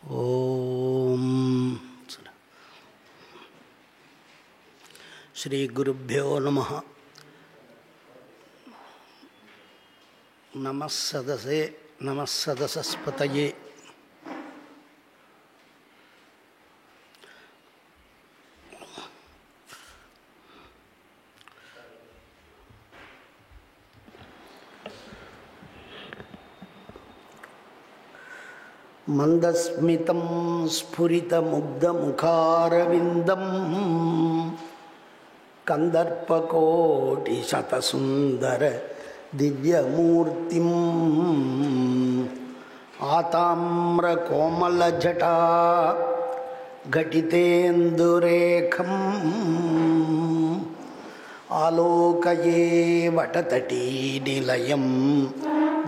ஓம் ஸ்ரீ குருப்யோ நமः. நமஸ் சதஸே நமஸ் சதஸஸ்பதயே. மந்தஸ்மிதம் ஸ்புரிதமுக்தமுகாரவிந்தம் கந்தர்ப்பகோடிசதசுந்தர திவ்யமூர்த்திம் ஆதாம்ரகோமலஜடா கடிதேந்துரேகம் ஆலோகயே வடதடீநிலயம்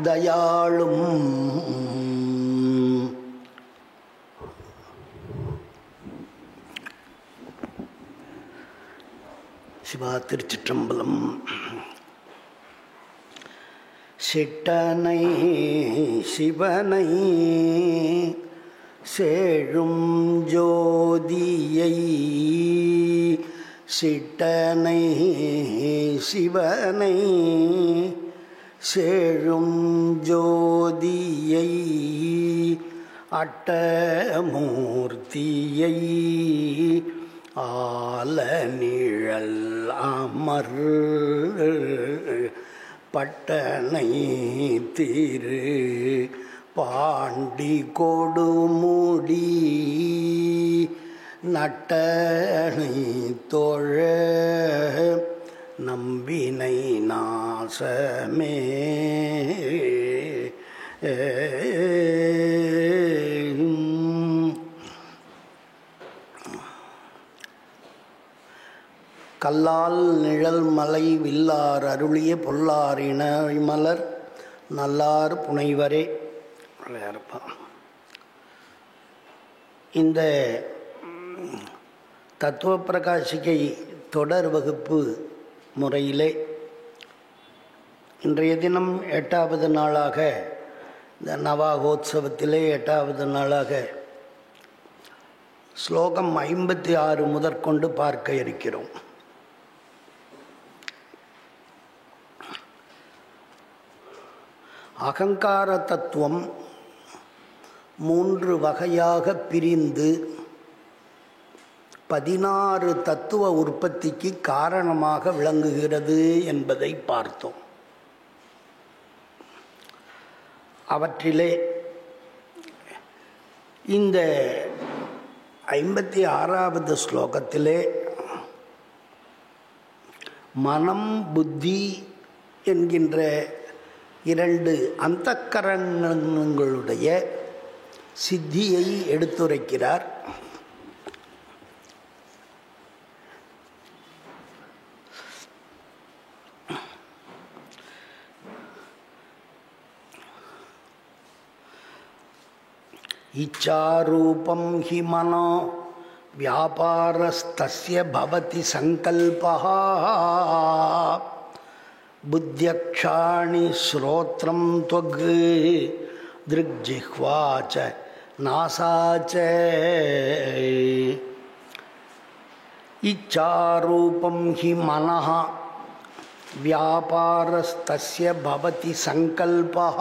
தயாளும். சிவா திருச்சிற்றம்பலம். சிட்டனை சிவனை சேழும் ஜோதியை, சிட்டனை சிவனை சேழும் ஜோதியை, அட்டமூர்த்தியை ஆல நிழல் அமர் பட்டனை திரு பாண்டி கொடுமுடி நட்டனை தொழ நம்பினை நாசமே. கல்லால் நிழல் மலை வில்லார் அருளிய பொல்லார் இணைமலர் நல்லார் புனைவரே. இந்த தத்துவ பிரகாசிகை தொடர் வகுப்பு முறையிலே இன்றைய தினம் 8வது நாளாக, இந்த நவாகோத்சவத்திலே 8வது நாளாக ஸ்லோகம் 56 முதற்கொண்டு பார்க்க இருக்கிறோம். அகங்கார தத்துவம் 3 வகையாக பிரிந்து 16 தத்துவ உற்பத்திக்கு காரணமாக விளங்குகிறது என்பதை பார்த்தோம். அவற்றிலே இந்த 56வது ஸ்லோகத்திலே மனம் புத்தி என்கின்ற 2 அந்தக்கரணங்களுடைய சித்தியை எடுத்துரைக்கிறார். இச்சாரூபம் ஹி மனோ வியாபாரஸ்தஸ்ய பவதி சங்கல்பஹ புத்யக்ஷாணி ஸ்ரோத்ரம் த்வக் திருக்ஜிஹ்வாச நாசாச்ச. இச்சாரூபம் ஹி மனஹ வியாபாரஸ்தஸ்ய பவதி சங்கல்பஹ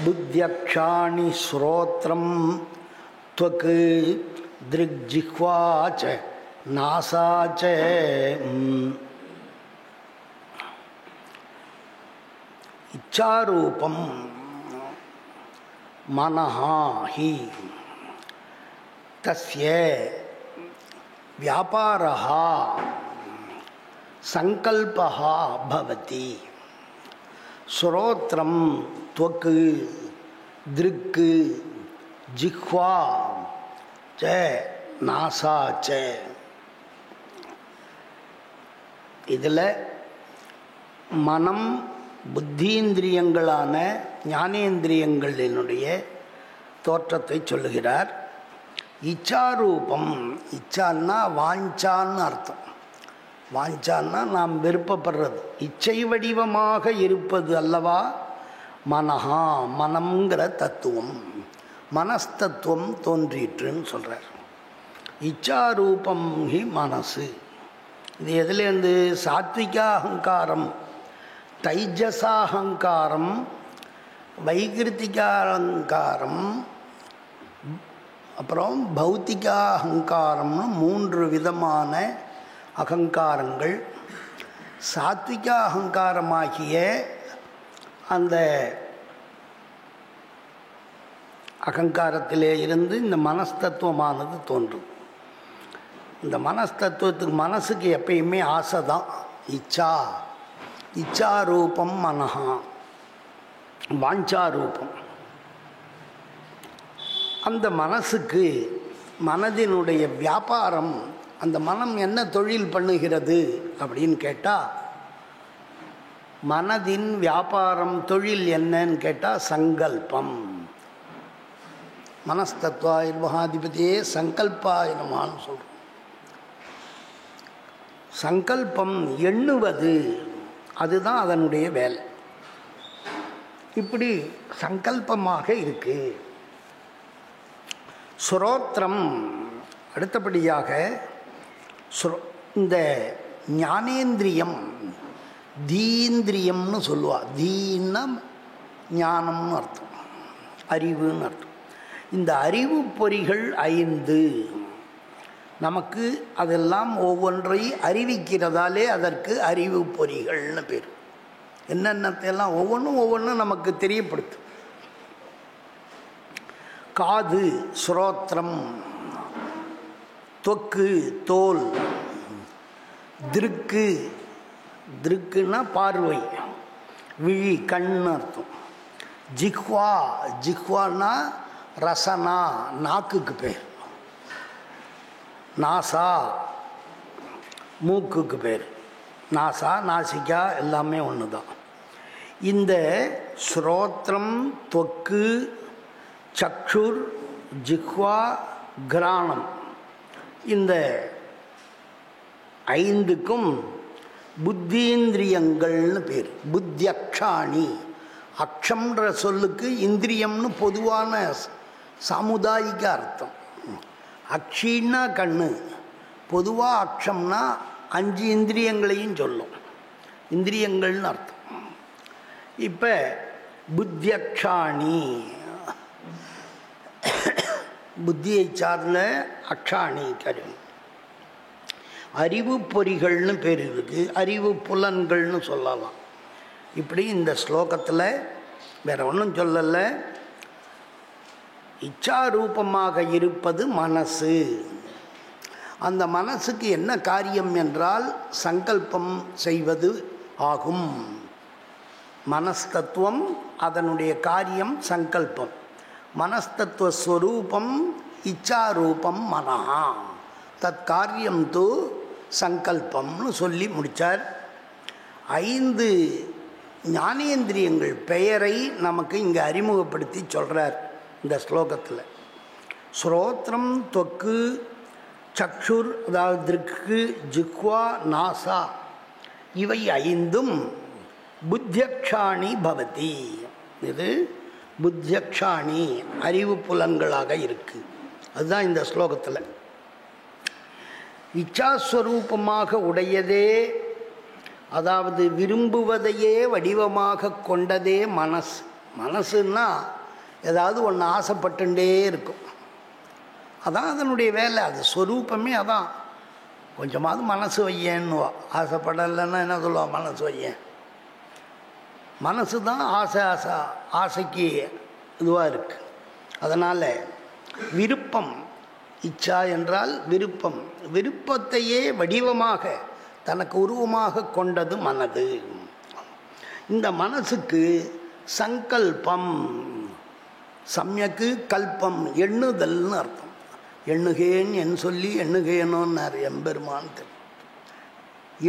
புத்யக்ஷாணி ஸ்ரோத்ரம் த்வக் திருக்ஜிஹ்வாச நாசாச்ச. இச்சாரூபம் மனஹா ஹி தஸ்ய வியாபாரஹ சங்கல்பஹ பவதி ஸ்ரோத்ரம் த்வக் திருக் ஜிஹ்வா ச நாசா ச. இதில் மனம் புத்தீந்திரியங்களான ஞானேந்திரியங்களினுடைய தோற்றத்தை சொல்லுகிறார். இச்சாரூபம், இச்சான்னா வாஞ்சான்னு அர்த்தம். வாஞ்சான்னா நாம் விருப்பப்படுறது, இச்சை வடிவமாக இருப்பது அல்லவா மனஹா, மனம்ங்கிற தத்துவம். மனஸ்தத்துவம் தோன்றிற்றுன்னு சொல்கிறார். இச்சாரூபம் ஹி மனசு. இது எதுலேருந்து? சாத்விகாஹங்காரம், தைஜசாஹங்காரம், வைகிருத்திகாஹங்காரம், அப்புறம் பௌத்திகாஹங்காரம்னு 3 விதமான அகங்காரங்கள். சாத்விகாஹங்காரமாகிய அந்த அகங்காரத்திலே இருந்து இந்த மனஸ்தத்துவமானது தோன்றும். இந்த மனஸ்தத்துவத்துக்கு, மனசுக்கு எப்பயுமே ஆசை தான். இச்சாரூபம் மனஹா, வாஞ்சாரூபம். அந்த மனசுக்கு, மனதினுடைய வியாபாரம், அந்த மனம் என்ன தொழில் பண்ணுகிறது அப்படின்னு கேட்டால், மனதின் வியாபாரம் தொழில் என்னன்னு கேட்டால் சங்கல்பம். மனஸ்தத்வாய மகாதிபதியே சங்கல்பாய நமஹான்னு சொல்கிறோம். சங்கல்பம் எண்ணுவது, அதுதான் அதனுடைய வேலை. இப்படி சங்கல்பமாக இருக்கு. ஸ்ரோத்ரம், அடுத்தபடியாக இந்த ஞானேந்திரியம், தீந்திரியம்னு சொல்லுவா. தீன்னா ஞானம்னு அர்த்தம், அறிவுன்னு அர்த்தம். இந்த அறிவு பொறிகள் 5 நமக்கு அதெல்லாம் ஒவ்வொன்றை அறிவிக்கிறதாலே அதற்கு அறிவு பொறிகள்னு பேர். என்னென்னத்தையெல்லாம் ஒவ்வொன்றும் நமக்கு தெரியப்படுத்தும். காது ஸ்ரோத்ரம், தொக்கு தோல், திருக்குன்னா பார்வை, விழி கண்ணு அர்த்தம். ஜிஹ்வான்னா ரசனா, நாக்குக்கு பேர். நாசா மூக்குக்கு பேர். நாசா நாசிகா எல்லாமே ஒன்று தான். இந்த ஸ்ரோத்ரம், தொக்கு, சக்ஷுர், ஜிஹ்வா, கிராணம், இந்த 5க்கும் புத்தீந்திரியங்கள்னு பேர். புத்தியக்ஷாணி, அக்ஷம்ன்ற சொல்லுக்கு இந்திரியம்னு பொதுவான சாமுதாயிக அர்த்தம். அக்ஷின்னா கண்ணு, பொதுவாக அக்ஷம்னா 5 இந்திரியங்களையும் சொல்லும், இந்திரியங்கள்னு அர்த்தம். இப்போ புத்தியக்ஷாணி, புத்தியை சார்ந்த அக்ஷாணி கருவி. அறிவு பொறிகள்னு பேர் இருக்கு, அறிவு புலன்கள்னு சொல்லலாம். இப்படி இந்த ஸ்லோகத்தில் வேற ஒன்றும் சொல்லலை. இச்சாரூபமாக இருப்பது மனசு. அந்த மனசுக்கு என்ன காரியம் என்றால் சங்கல்பம் செய்வது ஆகும். மனஸ்தத்துவம், அதனுடைய காரியம் சங்கல்பம். மனஸ்தத்துவ ஸ்வரூபம் இச்சாரூபம் மனஹா, தத் காரியம் தூ சங்கல்பம்னு சொல்லி முடித்தார். 5 ஞானேந்திரியங்கள் பெயரை நமக்கு இங்கே அறிமுகப்படுத்தி சொல்கிறார் இந்த ஸ்லோகத்தில். ஸ்ரோத்ரம், தொக்கு, சக்ஷுர் அதாவது திருக்கு, ஜிஹ்வா, நாசா, இவை 5ம் புத்தியக்ஷாணி பவதி. இது புத்தியக்ஷாணி, அறிவு புலன்களாக இருக்குது. அதுதான் இந்த ஸ்லோகத்தில். இச்சாஸ்வரூபமாக உடையதே, அதாவது விரும்புவதையே வடிவமாக கொண்டதே மனசு. மனசுன்னா ஏதாவது ஒன்று ஆசைப்பட்டுட்டே இருக்கும், அதான் அதனுடைய வேலை. அது ஸ்வரூபமே அதான். கொஞ்சமாவது மனசு வையன்னுவா. ஆசைப்படலைன்னா என்ன சொல்லுவா? மனசு வையன். மனசு தான் ஆசைக்கு இதுவாக இருக்குது. அதனால் விருப்பம், இச்சா என்றால் விருப்பம், விருப்பத்தையே வடிவமாக தனக்கு உருவமாக கொண்டது மனது. இந்த மனசுக்கு சங்கல்பம், சமயக்கு கல்பம், எண்ணுதல்னு அர்த்தம். எண்ணுகேன் என் சொல்லி எண்ணுகேனோன்னார் எம்பெருமான்.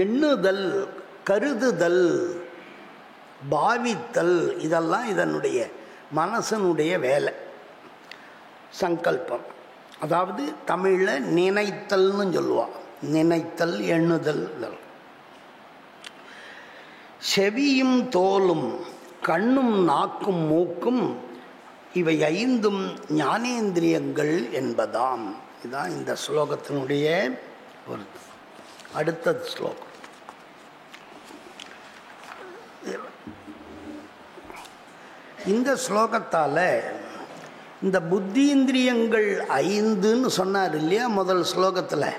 எண்ணுதல், கருதுதல், பாவித்தல், இதெல்லாம் இதனுடைய மனசனுடைய வேலை. சங்கல்பம் அதாவது தமிழில் நினைத்தல்னு சொல்லுவாள். நினைத்தல், எண்ணுதல். செவியும் தோலும் கண்ணும் நாக்கும் மூக்கும் இவை ஐந்தும் ஞானேந்திரியங்கள் என்பதாம். இதுதான் இந்த ஸ்லோகத்தினுடைய ஒரு அடுத்தது ஸ்லோகம். இந்த ஸ்லோகத்தால் இந்த புத்தீந்திரியங்கள் ஐந்துன்னு சொன்னார் இல்லையா முதல் ஸ்லோகத்தில்,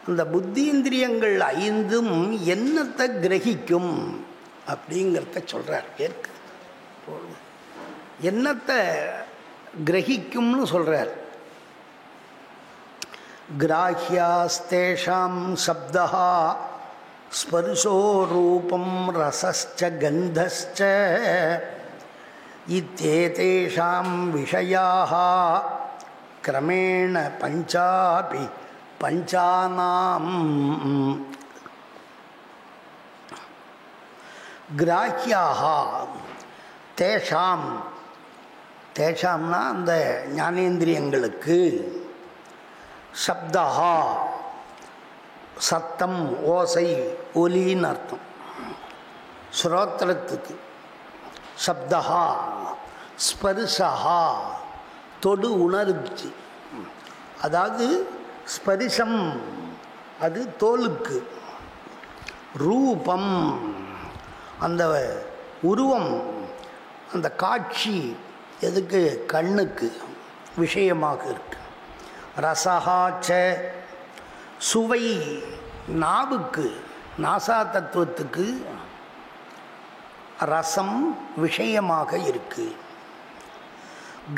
அந்த புத்தீந்திரியங்கள் ஐந்தும் என்னத்தை கிரகிக்கும் அப்படிங்கிறத சொல்கிறார். என்னத்தை கிரகிக்கும்னு சொல்கிறார். கிராஹ்யாஸ்தேஷாம் சப்தா ஸ்பர்ஷோ ரூபம் ரசஸ்ச கந்தஸ்ச இத்யேதேஷாம் விஷயாः கிரமேண பஞ்சாபி பஞ்சானாம். கிராஹ்யாः தேஷாம், தேஷாம்னா அந்த ஞானேந்திரியங்களுக்கு, சப்தா சத்தம், ஓசை, ஒலின்னு அர்த்தம். ஸ்ரோத்திரத்துக்கு சப்தா, ஸ்பர்ஷா தொடு உணர்ச்சி, அதாவது ஸ்பரிசம் அது தோலுக்கு, ரூபம் அந்த உருவம், அந்த காட்சி எதுக்கு கண்ணுக்கு விஷயமாக இருக்கு. ரசஹாச்ச சுவை நாவுக்கு, நாசா தத்துவத்துக்கு ரசம் விஷயமாக இருக்கு.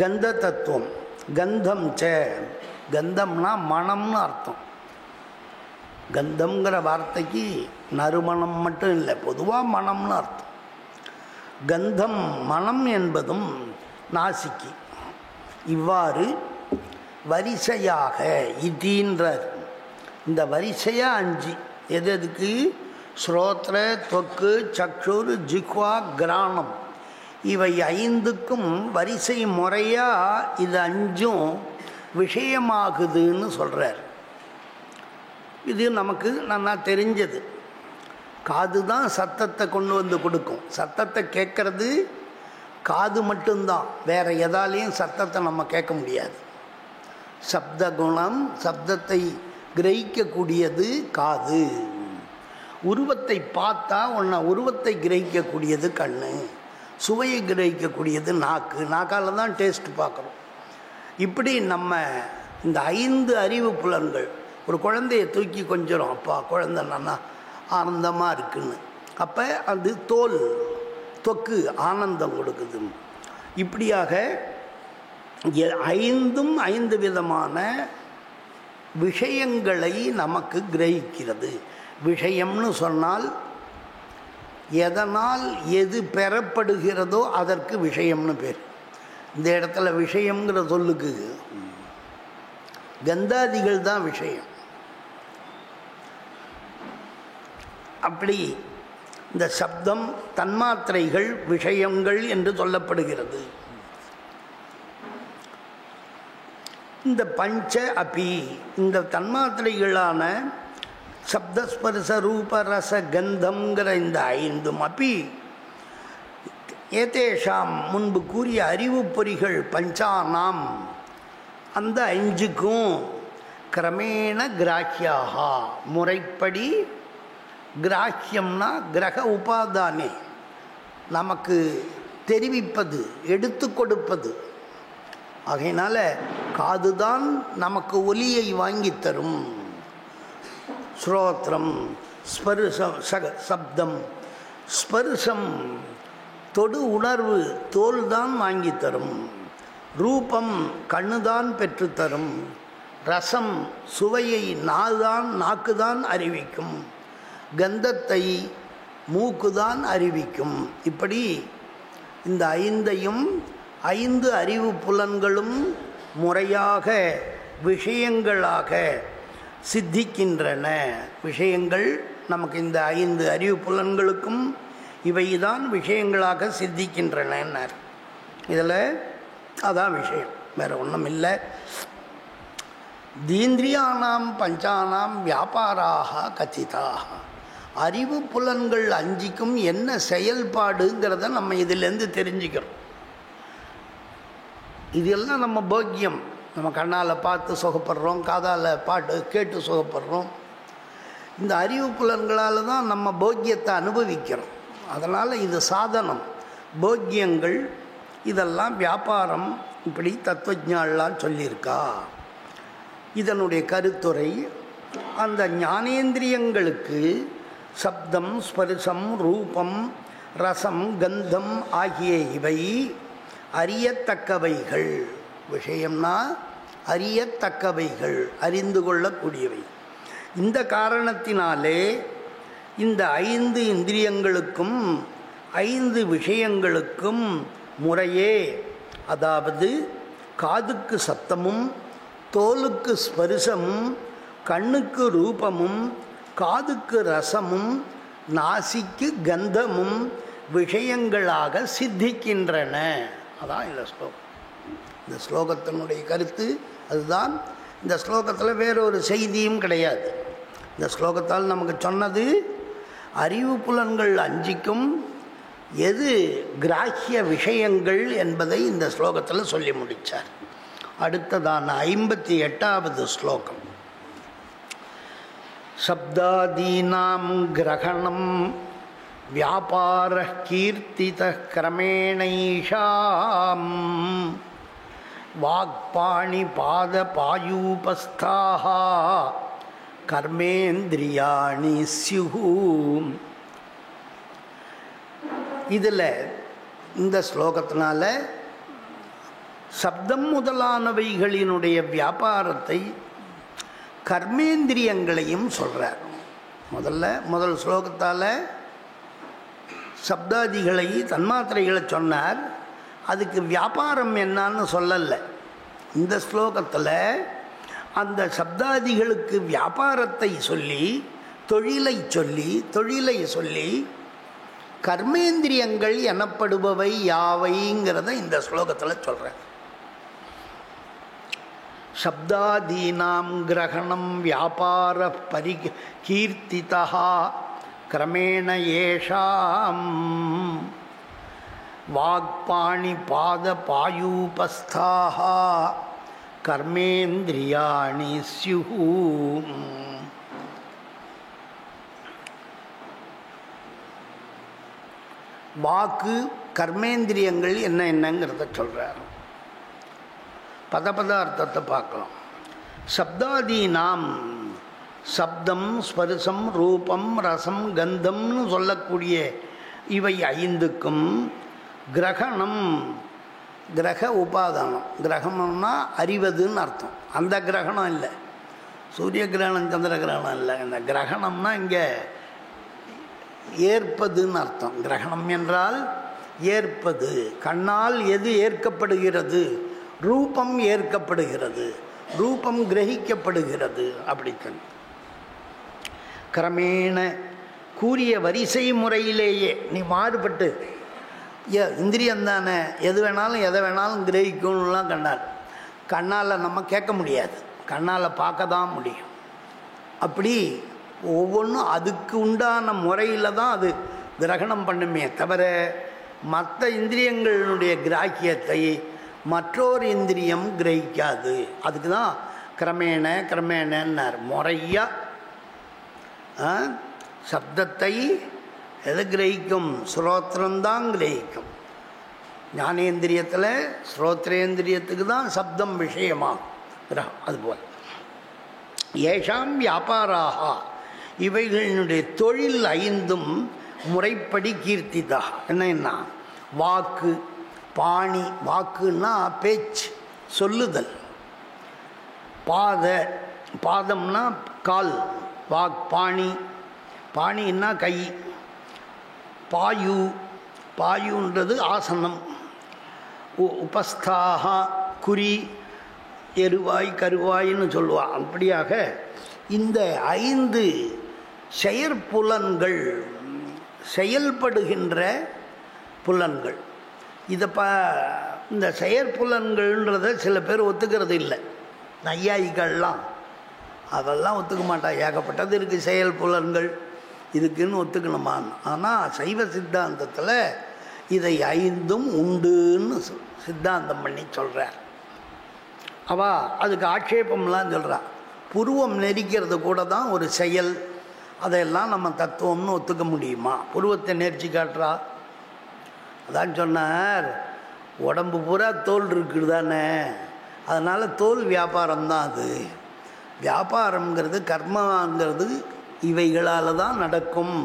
கந்த தத்துவம், கந்தம் ச, கந்தம்னா மணம்னு அர்த்தம். கந்தம்ங்கிற வார்த்தைக்கு நறுமணம் மட்டும் இல்லை, பொதுவாக மணம்னு அர்த்தம். கந்தம் மணம் என்பதும் நாசிக்கு. இவ்வாறு வரிசையாக இதின்றார். இந்த வரிசையாக 5 எது எதுக்கு? ஸ்ரோத்ர, தொக்கு, சக்ஷுர், ஜிஹ்வா, கிராணம். இவை 5க்கும் வரிசை முறையாக இது 5ம் விஷயமாகுதுன்னு சொல்கிறார். இது நமக்கு நல்லா தெரிஞ்சது. காது தான் சத்தத்தை கொண்டு வந்து கொடுக்கும். சத்தத்தை கேட்கறது காது மட்டும்தான், வேறு எதாலேயும் சத்தத்தை நம்ம கேட்க முடியாது. சப்த குணம், சப்தத்தை கிரகிக்கக்கூடியது காது. உருவத்தை பார்த்தா உருவத்தை கிரகிக்கக்கூடியது கண்ணு, சுவையை கிரகிக்கக்கூடியது நாக்கு, நாக்கால் தான் டேஸ்ட் பார்க்குறோம். இப்படி நம்ம இந்த 5 அறிவு புலன்கள், ஒரு குழந்தைய தூக்கி கொஞ்சம் அப்பா குழந்தை நல்லா ஆனந்தமாக இருக்குன்னு, அப்போ அது தோல் தொக்கு ஆனந்தம் கொடுக்குது. இப்படியாக 5ம் 5 விதமான விஷயங்களை நமக்கு கிரகிக்கிறது. விஷயம்னு சொன்னால் எதனால் எது பெறப்படுகிறதோ அதற்கு விஷயம்னு பேர். இந்த இடத்துல விஷயம்ங்கிற சொல்லுக்கு கந்தாதிகள் தான் விஷயம். அப்படி இந்த சப்தம் தன்மாத்திரைகள் விஷயங்கள் என்று சொல்லப்படுகிறது. இந்த பஞ்ச அபி, இந்த தன்மாத்திரைகளான சப்தஸ்பர்ச ரூப ரச கந்தம்ங்கிற இந்த 5ம் அப்பி ஏதேஷாம் முன்பு கூறிய அறிவு பொறிகள் பஞ்சானாம் அந்த 5க்கும் கிரமேண கிராஹ்யாக முறைப்படி, கிராஹ்யம்னா கிரக உபாதானே நமக்கு தெரிவிப்பது, எடுத்து கொடுப்பது. ஆகையினால காதுதான் நமக்கு ஒலியை வாங்கி தரும். ஸ்ரோத்ரம், ஸ்பர்சம், சப்தம், ஸ்பர்சம் தொடு உணர்வு தோல் தான் வாங்கி தரும். ரூபம் கண்ணுதான் பெற்றுத்தரும். ரசம் சுவையை நாக்குதான் அறிவிக்கும். கந்தத்தை மூக்குதான் அறிவிக்கும். இப்படி இந்த 5ஐயும் 5 அறிவு புலன்களும் முறையாக விஷயங்களாக சித்திக்கின்றன. விஷயங்கள் நமக்கு இந்த 5 அறிவு புலன்களுக்கும் இவைதான் விஷயங்களாக சித்திக்கின்றனர். இதில் அதான் விஷயம், வேறு ஒன்றும் இல்லை. தீந்திரியானாம் பஞ்சானாம் வியாபாராக கதிதாக. அறிவு புலன்கள் 5க்கும் என்ன செயல்பாடுங்கிறத நம்ம இதிலேருந்து தெரிஞ்சுக்கிறோம். இதெல்லாம் நம்ம போக்கியம். நம்ம கண்ணால் பார்த்து சுகப்படுறோம், காதால் பாட்டு கேட்டு சுகப்படுறோம். இந்த அறிவு புலன்களால் தான் நம்ம போக்கியத்தை அனுபவிக்கிறோம். அதனால் இது சாதனம், போக்கியங்கள். இதெல்லாம் வியாபாரம். இப்படி தத்துவஞானெலாம் சொல்லியிருக்கா. இதனுடைய கருத்துரை, அந்த ஞானேந்திரியங்களுக்கு சப்தம், ஸ்பரிசம், ரூபம், ரசம், கந்தம் ஆகிய இவை அறியத்தக்கவைகள். விஷயம்னா அறியத்தக்கவைகள், அறிந்து கொள்ளக்கூடியவை. இந்த காரணத்தினாலே இந்த 5 இந்திரியங்களுக்கும் 5 விஷயங்களுக்கும் முறையே, அதாவது காதுக்கு சத்தமும், தோலுக்கு ஸ்பரிசமும், கண்ணுக்கு ரூபமும், காதுக்கு ரசமும், நாசிக்கு கந்தமும் விஷயங்களாக சித்திக்கின்றன. அதான் இந்த ஸ்லோகம். இந்த ஸ்லோகத்தினுடைய கருத்து அதுதான். இந்த ஸ்லோகத்தில் வேறொரு செய்தியும் கிடையாது. இந்த ஸ்லோகத்தால் நமக்கு சொன்னது அறிவு புலன்கள் 5க்கும் எது கிராஹ்ய விஷயங்கள் என்பதை இந்த ஸ்லோகத்தில் சொல்லி முடித்தார். அடுத்ததான 58வது ஸ்லோகம். சப்தாதீனாம் கிரகணம் வியாபார கீர்த்தித கிரமேணைஷாம் வாக்பாணி பாத பாயூபஸ்தாக கர்மேந்திரியாணி ஸ்யுஹு. இதில் இந்த ஸ்லோகத்தினால சப்தம் முதலானவைகளினுடைய வியாபாரத்தை, கர்மேந்திரியங்களையும் சொல்கிறார். முதல் ஸ்லோகத்தால் சப்தாதிகளை, தன்மாத்திரைகளை சொன்னார். அதுக்கு வியாபாரம் என்னான்னு சொல்லலை. இந்த ஸ்லோகத்தில் அந்த சப்தாதிகளுக்கு வியாபாரத்தை சொல்லி, தொழிலை சொல்லி கர்மேந்திரியங்கள் எனப்படுபவை யாவைங்கிறத இந்த ஸ்லோகத்தில் சொல்கிறேன். சப்தாதீனாம் கிரகணம் வியாபார கீர்த்திதா கிரமேண ஏஷாம் வாக்பாணி பாத பாயூபஸ்தாக கர்மேந்திரியாணி ஸ்யுஹு. வாக்கு, கர்மேந்திரியங்கள் என்னங்கிறத சொல்கிறார். பதபதார்த்தத்தை பார்க்கலாம். சப்தாதீனாம், சப்தம், ஸ்பரிசம், ரூபம், ரசம், கந்தம்னு சொல்லக்கூடிய இவை 5க்கும் கிரகணம், கிரக உபாதானம். கிரகணம்னா அறிவதுன்னு அர்த்தம். அந்த கிரகணம் இல்லை, சூரிய கிரகணம், சந்திர கிரகணம் இல்லை. இந்த கிரகணம்னா இங்கே ஏற்பதுன்னு அர்த்தம். கிரகணம் என்றால் ஏற்பது. கண்ணால் எது ஏற்கப்படுகிறது? ரூபம் ஏற்கப்படுகிறது, ரூபம் கிரகிக்கப்படுகிறது. அப்படித்தான் கிரமேண கூறிய வரிசை முறையிலேயே நீ மாறுபட்டு இந்திரியந்தானே எது வேணாலும் எதை வேணாலும் கிரகிக்கணும்லாம் கண்ணால் நம்ம கேட்க முடியாது, கண்ணால் பார்க்க தான் முடியும். அப்படி ஒவ்வொன்றும் அதுக்கு உண்டான முறையில் தான் அது கிரகணம் பண்ணுமே தவிர மற்ற இந்திரியங்களுடைய கிராக்கியத்தை மற்றொரு இந்திரியம் கிரகிக்காது. அதுக்கு தான் கிரமேணன்னார். முறையாக சப்தத்தை எது கிரகிக்கும்? ஸ்ரோத்திரம்தான் கிரகிக்கும். ஞானேந்திரியத்தில் ஸ்ரோத்ரேந்திரியத்துக்கு தான் சப்தம் விஷயமாகும். அதுபோல் ஏஷாம் வியாபாராக, இவைகளினுடைய தொழில் 5ம் முறைப்படி கீர்த்திதா. என்ன? வாக்கு, பாணி, வாக்குன்னா பேச்சு, சொல்லுதல். பாதம்னா கால், வாக் பாணி, பாணின்னா கை. பாயுன்றது ஆசனம். உபஸ்தாக குறி, எருவாய் கருவாயின்னு சொல்லுவாள். அப்படியாக இந்த 5 செயற்புலன்கள், செயல்படுகின்ற புலன்கள். இதை இந்த செயற்புலன்கள்ன்றதை சில பேர் ஒத்துக்கிறது இல்லை. நையாயிகள்லாம் அதெல்லாம் ஒத்துக்க மாட்டா. ஏகப்பட்டது இருக்குது செயல் புலன்கள், இதுக்குன்னு ஒத்துக்கணுமான்னு. ஆனால் சைவ சித்தாந்தத்தில் இதை 5ம் உண்டுன்னு சித்தாந்தம் பண்ணி சொல்கிறார். அதுக்கு ஆட்சேபம்லாம் சொல்கிறா. புருவம் நெரிக்கிறது கூட தான் ஒரு செயல். அதையெல்லாம் நம்ம தத்துவம்னு ஒத்துக்க முடியுமா? புருவத்தை நெரிச்சு காட்டுறா. அதான் சொன்னார், உடம்பு பூரா தோல் இருக்குது தானே, அதனால் தோல் வியாபாரம்தான். அது வியாபாரங்கிறது கர்மாங்கிறது இவைகளால் தான் நடக்கும்.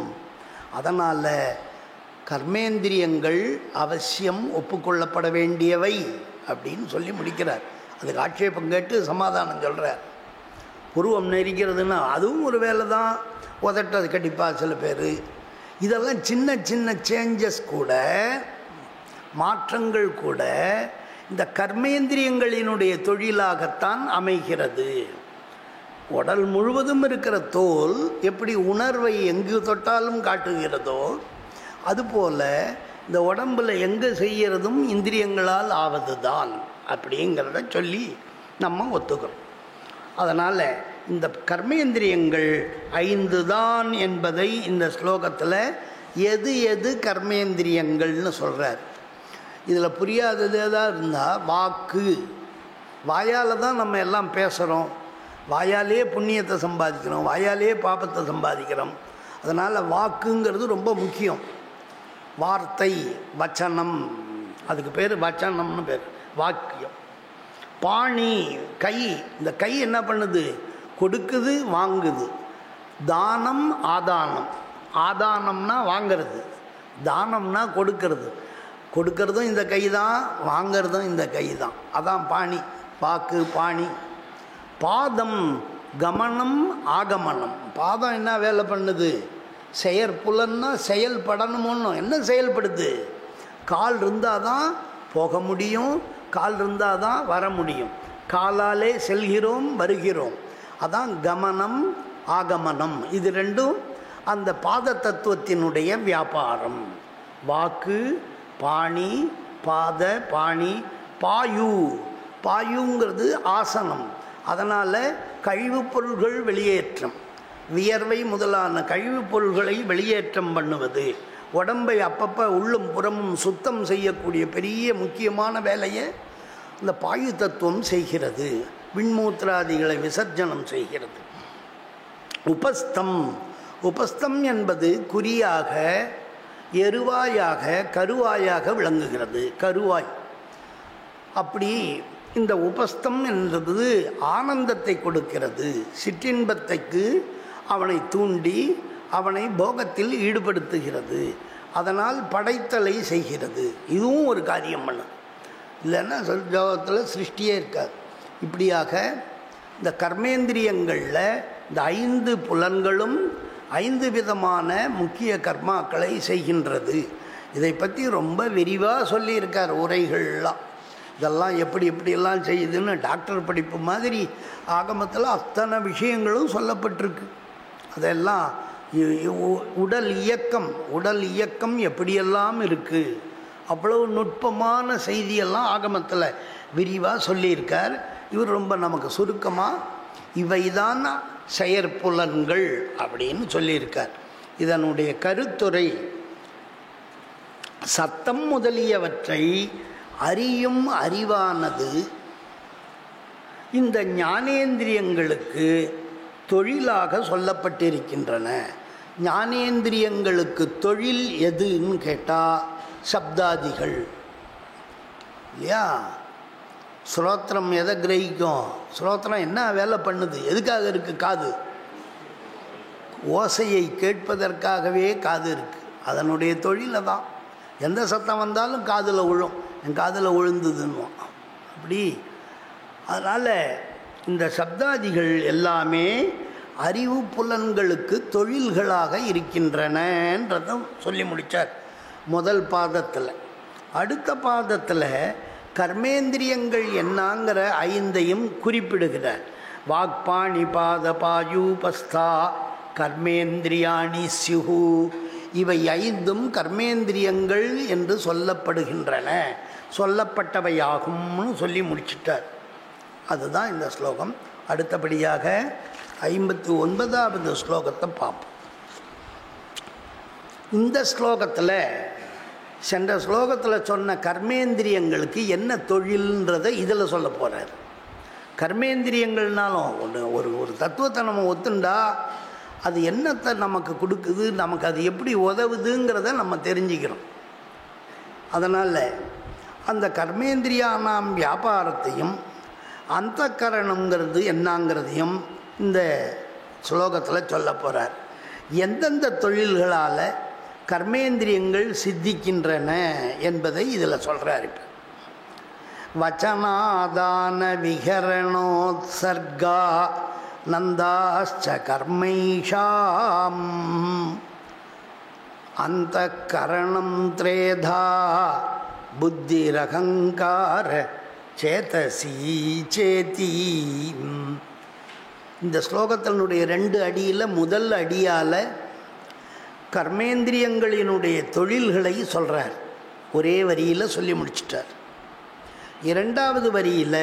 அதனால் கர்மேந்திரியங்கள் அவசியம் ஒப்புக்கொள்ளப்பட வேண்டியவை அப்படின்னு சொல்லி முடிக்கிறார். அதுக்கு ஆட்சேபம் கேட்டு சமாதானம் சொல்கிறார். புருவம் நெரிக்கிறதுன்னா அதுவும் ஒரு வேலை தான், உதட்டது கண்டிப்பாக சில பேர். இதெல்லாம் சின்ன சின்ன சேஞ்சஸ் கூட, மாற்றங்கள் கூட இந்த கர்மேந்திரியங்களினுடைய தொழிலாகத்தான் அமைகிறது. உடல் முழுவதும் இருக்கிற தோல் எப்படி உணர்வை எங்கு தொட்டாலும் காட்டுகிறதோ, அதுபோல் இந்த உடம்பில் எங்கே செய்கிறதும் இந்திரியங்களால் ஆவது தான் அப்படிங்கிறத சொல்லி நம்ம ஒத்துக்கிறோம். அதனால் இந்த கர்மேந்திரியங்கள் 5 தான் என்பதை இந்த ஸ்லோகத்தில் எது எது கர்மேந்திரியங்கள்னு சொல்கிறார். இதில் புரியாதது எதாவது இருந்தால், வாக்கு, வாயால் தான் நம்ம எல்லாம் பேசுகிறோம், வாயாலே புண்ணியத்தை சம்பாதிக்கிறோம், வாயாலே பாபத்தை சம்பாதிக்கிறோம். அதனால் வாக்குங்கிறது ரொம்ப முக்கியம். வார்த்தை, வச்சனம், அதுக்கு பேர் வச்சனம்னு பேர், வாக்கியம். பாணி, கை, இந்த கை என்ன பண்ணுது? கொடுக்குது, வாங்குது. தானம், ஆதானம். ஆதானம்னா வாங்கிறது, தானம்னா கொடுக்கறது. கொடுக்கறதும் இந்த கை தான், வாங்கிறதும் இந்த கை தான். அதான் பாணி, வாக்கு, பாணி. பாதம், கமனம், ஆகமனம். பாதம் என்ன வேலை பண்ணுது? செயற்புலன்னா செயல்படணுமோன்னு. என்ன செயல்படுது? கால் இருந்தால் தான் போக முடியும், கால் இருந்தால் தான் வர முடியும். காலாலே செல்கிறோம், வருகிறோம். அதான் கமனம், ஆகமனம். இது ரெண்டும் அந்த பாத தத்துவத்தினுடைய வியாபாரம். வாக்கு, பாணி, பாத, பாணி. பாயு, பாயுங்கிறது ஆசனம். அதனால் கழிவுப் பொருள்கள் வெளியேற்றம், வியர்வை முதலான கழிவுப் பொருள்களை வெளியேற்றம் பண்ணுவது, உடம்பை அப்பப்போ உள்ளும் புறமும் சுத்தம் செய்யக்கூடிய பெரிய முக்கியமான வேலையை இந்த பாயு தத்துவம் செய்கிறது. விண்மூத்திராதிகளை விசர்ஜனம் செய்கிறது. உபஸ்தம், உபஸ்தம் என்பது குறியாக, எருவாயாக, கருவாயாக விளங்குகிறது. கருவாய். அப்படி இந்த உபஸ்தம் என்பது ஆனந்தத்தை கொடுக்கிறது, சிற்றின்பத்தைக்கு அவனை தூண்டி அவனை போகத்தில் ஈடுபடுத்துகிறது. அதனால் படைத்தலை செய்கிறது. இதுவும் ஒரு காரியம் பண்ணு, இல்லைன்னா ஜோகத்தில் சிருஷ்டியே இருக்காது. இப்படியாக இந்த கர்மேந்திரியங்களில் இந்த 5 புலன்களும் 5 விதமான முக்கிய கர்மாக்களை செய்கின்றது. இதை பற்றி ரொம்ப விரிவாக சொல்லியிருக்கார் உரைகள்லாம். இதெல்லாம் எப்படி எப்படியெல்லாம் செய்யுதுன்னு டாக்டர் படிப்பு மாதிரி ஆகமத்தில் அத்தனை விஷயங்களும் சொல்லப்பட்டிருக்கு. அதெல்லாம் உடல் இயக்கம், உடல் இயக்கம் எப்படியெல்லாம் இருக்குது, அவ்வளவு நுட்பமான செய்தியெல்லாம் ஆகமத்தில் விரிவாக சொல்லியிருக்கார். இவர் ரொம்ப நமக்கு சுருக்கமாக இவைதான் செயற்புலன்கள் அப்படின்னு சொல்லியிருக்கார். இதனுடைய கருத்துரை, சத்தம் முதலியவற்றை அறியும் அறிவானது இந்த ஞானேந்திரியங்களுக்கு தொழிலாக சொல்லப்பட்டிருக்கின்றன. ஞானேந்திரியங்களுக்கு தொழில் எதுன்னு கேட்டால் சப்தாதிகள் இல்லையா? ஸ்ரோத்திரம் எதை கிரகிக்கும்? ஸ்ரோத்திரம் என்ன வேலை பண்ணுது? எதுக்காக இருக்குது காது? ஓசையை கேட்பதற்காகவே காது இருக்குது. அதனுடைய தொழிலை தான். எந்த சத்தம் வந்தாலும் காதில் விழும், என் காதில் விழுந்ததுன்னுவான். அப்படி அதனால் இந்த சப்தாதிகள் எல்லாமே அறிவு புலன்களுக்கு தொழில்களாக இருக்கின்றனன்றதும் சொல்லி முடித்தார் முதல் பாதத்தில். அடுத்த பாதத்தில் கர்மேந்திரியங்கள் என்னங்கிற 5ஐயும் குறிப்பிடுகிறார். வாக்பாணி பாத பாயூபஸ்தா கர்மேந்திரியாணி ஸ்யுஹு. இவை 5ம் கர்மேந்திரியங்கள் என்று சொல்லப்படுகின்றன, சொல்லப்பட்டவையாகும்னு சொல்லி முடிச்சிட்டார். அதுதான் இந்த ஸ்லோகம். அடுத்தபடியாக 59வது ஸ்லோகத்தை பார்ப்போம். இந்த ஸ்லோகத்தில் சென்ற ஸ்லோகத்தில் சொன்ன கர்மேந்திரியங்களுக்கு என்ன தொழில்ன்றதை இதில் சொல்ல போகிறார். கர்மேந்திரியங்கள்னாலும் ஒரு ஒரு தத்துவத்தை நம்ம ஒத்துண்டா அது என்னத்தை நமக்கு கொடுக்குது, நமக்கு அது எப்படி உதவுதுங்கிறத நம்ம தெரிஞ்சுக்கிறோம். அதனால் அந்த கர்மேந்திரியானாம் வியாபாரத்தையும் அந்த கரணங்கிறது என்னங்கிறதையும் இந்த ஸ்லோகத்தில் சொல்ல போகிறார். எந்தெந்த தொழில்களால் கர்மேந்திரியங்கள் சித்திக்கின்றன என்பதை இதில் சொல்கிறார். இப்போ வச்சனாதான விகரணோத்சர்கா நந்தாச்ச கர்மைஷாம் அந்த கரணம் திரேதா புத்திரகங்கார சேதசி சேதி. இந்த ஸ்லோகத்தினுடைய 2 அடியில் முதல் அடியால் கர்மேந்திரியங்களினுடைய தொழில்களை சொல்கிறார். ஒரே வரியில் சொல்லி முடிச்சிட்டார். 2வது வரியில்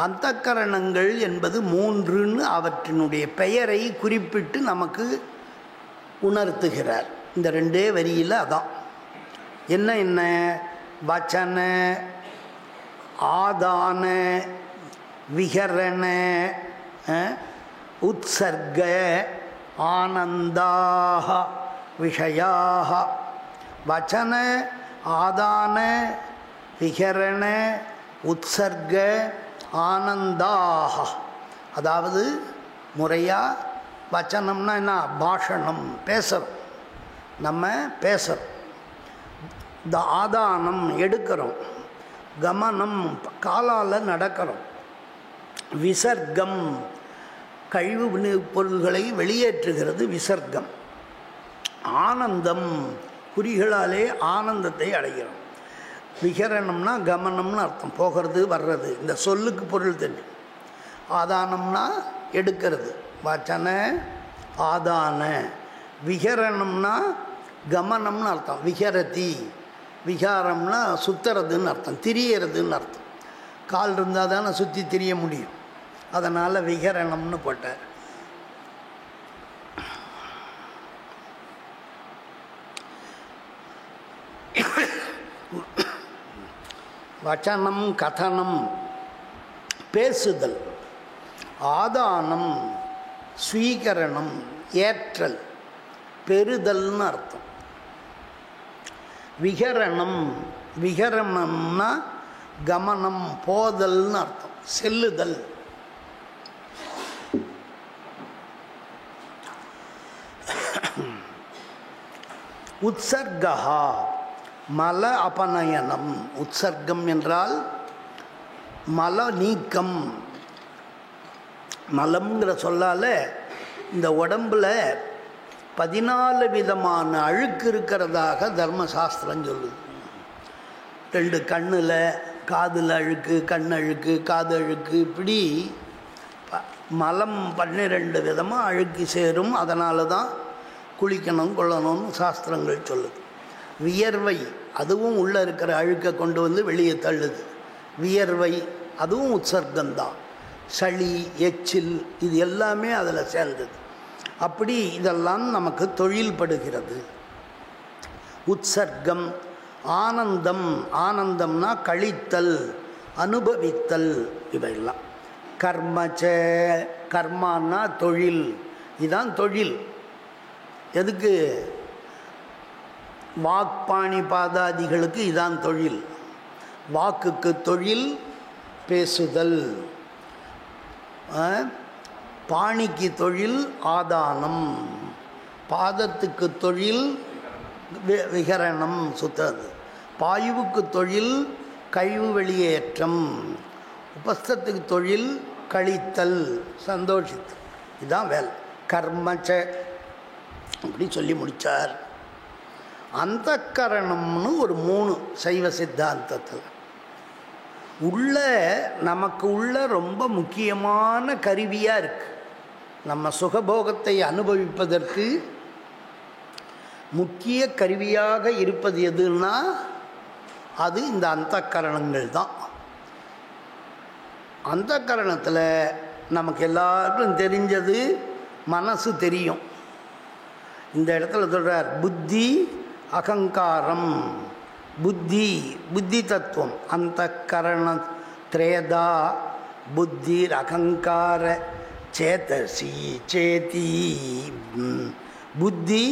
அந்த கரணங்கள் என்பது 3ன்னு அவற்றினுடைய பெயரை குறிப்பிட்டு நமக்கு உணர்த்துகிறார். இந்த 2 வரியில் அதான் என்ன வச்சன ஆதான விகரண உத்சர்க ஆனந்தாக விஷயாக. வச்சன ஆதான விகரண உத்சர்க ஆனந்தாக. அதாவது முறையாக வச்சனம்னா என்ன? பாஷணம், பேசுகிறோம், நம்ம பேசுகிறோம். ஆதானம் எடுக்கிறோம், கமனம் காலால் நடக்கிறோம், விசர்க்கம் கழிவு பொருள்களை வெளியேற்றுகிறது விசர்க்கம், ஆனந்தம் குறிகளாலே ஆனந்தத்தை அடைகிறோம். விகரணம்னா கமனம்னு அர்த்தம், போகிறது வர்றது. இந்த சொல்லுக்கு பொருள் தெரியும். ஆதானம்னா எடுக்கிறது, வச்சன ஆதான. விகரணம்னா கமனம்னு அர்த்தம், விகரதி. விகாரம்னா சுத்துறதுன்னு அர்த்தம், திரியறதுன்னு அர்த்தம். கால் இருந்தால் தானே சுற்றி திரிய முடியும், அதனால் விகரணம்னு போட்டார். வச்சனம் கதனம் பேசுதல், ஆதானம் ஸ்வீகரணம் ஏற்றல் பெறுதல்னு அர்த்தம். விகரணம் விகரணம்னா கமனம் போதல்னு அர்த்தம், செல்லுதல். உத்சர்கா மல அபநயனம். உத்சர்க்கம் என்றால் மல நீக்கம். மலம்ங்கிற சொல்லால் இந்த உடம்பில் 14 விதமான அழுக்கு இருக்கிறதாக தர்மசாஸ்திரம் சொல்லுது. 2 கண்ணில், காதில் அழுக்கு, கண் அழுக்கு, காது அழுக்கு, இப்படி மலம் 12 விதமாக அழுக்கு சேரும். அதனால தான் குளிக்கணும் கொள்ளணும்னு சாஸ்திரங்கள் சொல்லுது. வியர்வை அதுவும் உள்ளே இருக்கிற அழுக்கை கொண்டு வந்து வெளியே தள்ளுது. வியர்வை அதுவும் உற்சர்க்கம்தான். சளி, எச்சில் இது எல்லாமே அதில் சேர்ந்தது. அப்படி இதெல்லாம் நமக்கு தொழில் படுகிறது. உற்சர்க்கம் ஆனந்தம். ஆனந்தம்னா கழித்தல், அனுபவித்தல், இவையெல்லாம். கர்மச்ச கர்மானா தொழில். இதுதான் தொழில். எதுக்கு? வாக்பாணி பாதாதிகளுக்கு இதான் தொழில். வாக்குக்கு தொழில் பேசுதல், பாணிக்கு தொழில் ஆதானம், பாதத்துக்கு தொழில் விகரணம் சுத்தது, பாயுவுக்கு தொழில் கழிவு வெளியேற்றம், உபஸ்தத்துக்கு தொழில் கழித்தல் சந்தோஷித்தல். இதுதான் வேலை. கர்மச்ச அப்படி சொல்லி முடித்தார். அந்த கரணம்னு ஒரு 3 சைவ சித்தாந்தத்தில் உள்ள நமக்கு உள்ள ரொம்ப முக்கியமான கருவியாக இருக்குது. நம்ம சுகபோகத்தை அனுபவிப்பதற்கு முக்கிய கருவியாக இருப்பது எதுன்னா அது இந்த அந்த கரணங்கள் தான். அந்த கரணத்தில் நமக்கு எல்லாருக்கும் தெரிஞ்சது மனசு தெரியும். இந்த இடத்துல சொல்கிறார் புத்தி அகங்காரம். புத்தி புத்தி தத்துவம். அந்த கரண திரேதா புத்திர் அகங்கார சேதசி சேதி. புத்தி,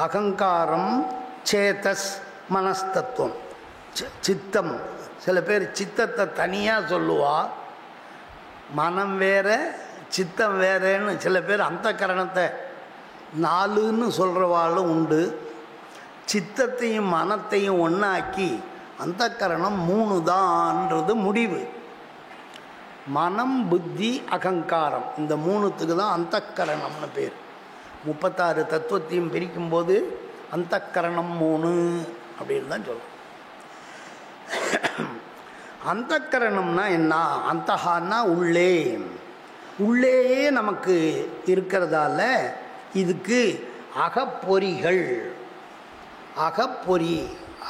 அகங்காரம், சேதஸ் மனஸ்தத்துவம், சித்தம். சில பேர் சித்தத்தை தனியாக சொல்லுவா, மனம் வேற சித்தம் வேறேன்னு. சில பேர் அந்த கரணத்தை 4ன்னு சொல்கிறவாளும் உண்டு. சித்தத்தையும் மனத்தையும் ஒன்றாக்கி அந்த கரணம் 3 தான்ன்றது முடிவு. மனம், புத்தி, அகங்காரம், இந்த 3த்துக்கு தான் அந்த கரணம்னு பேர். 36 தத்துவத்தையும் பிரிக்கும்போது அந்த கரணம் 3 அப்படின்னு தான் சொல்லுவோம். அந்த கரணம்னா என்ன? அந்தஹான்னா உள்ளே, உள்ளேயே நமக்கு இருக்கிறதால இதுக்கு அகப்பொறிகள். அகப்பொறி,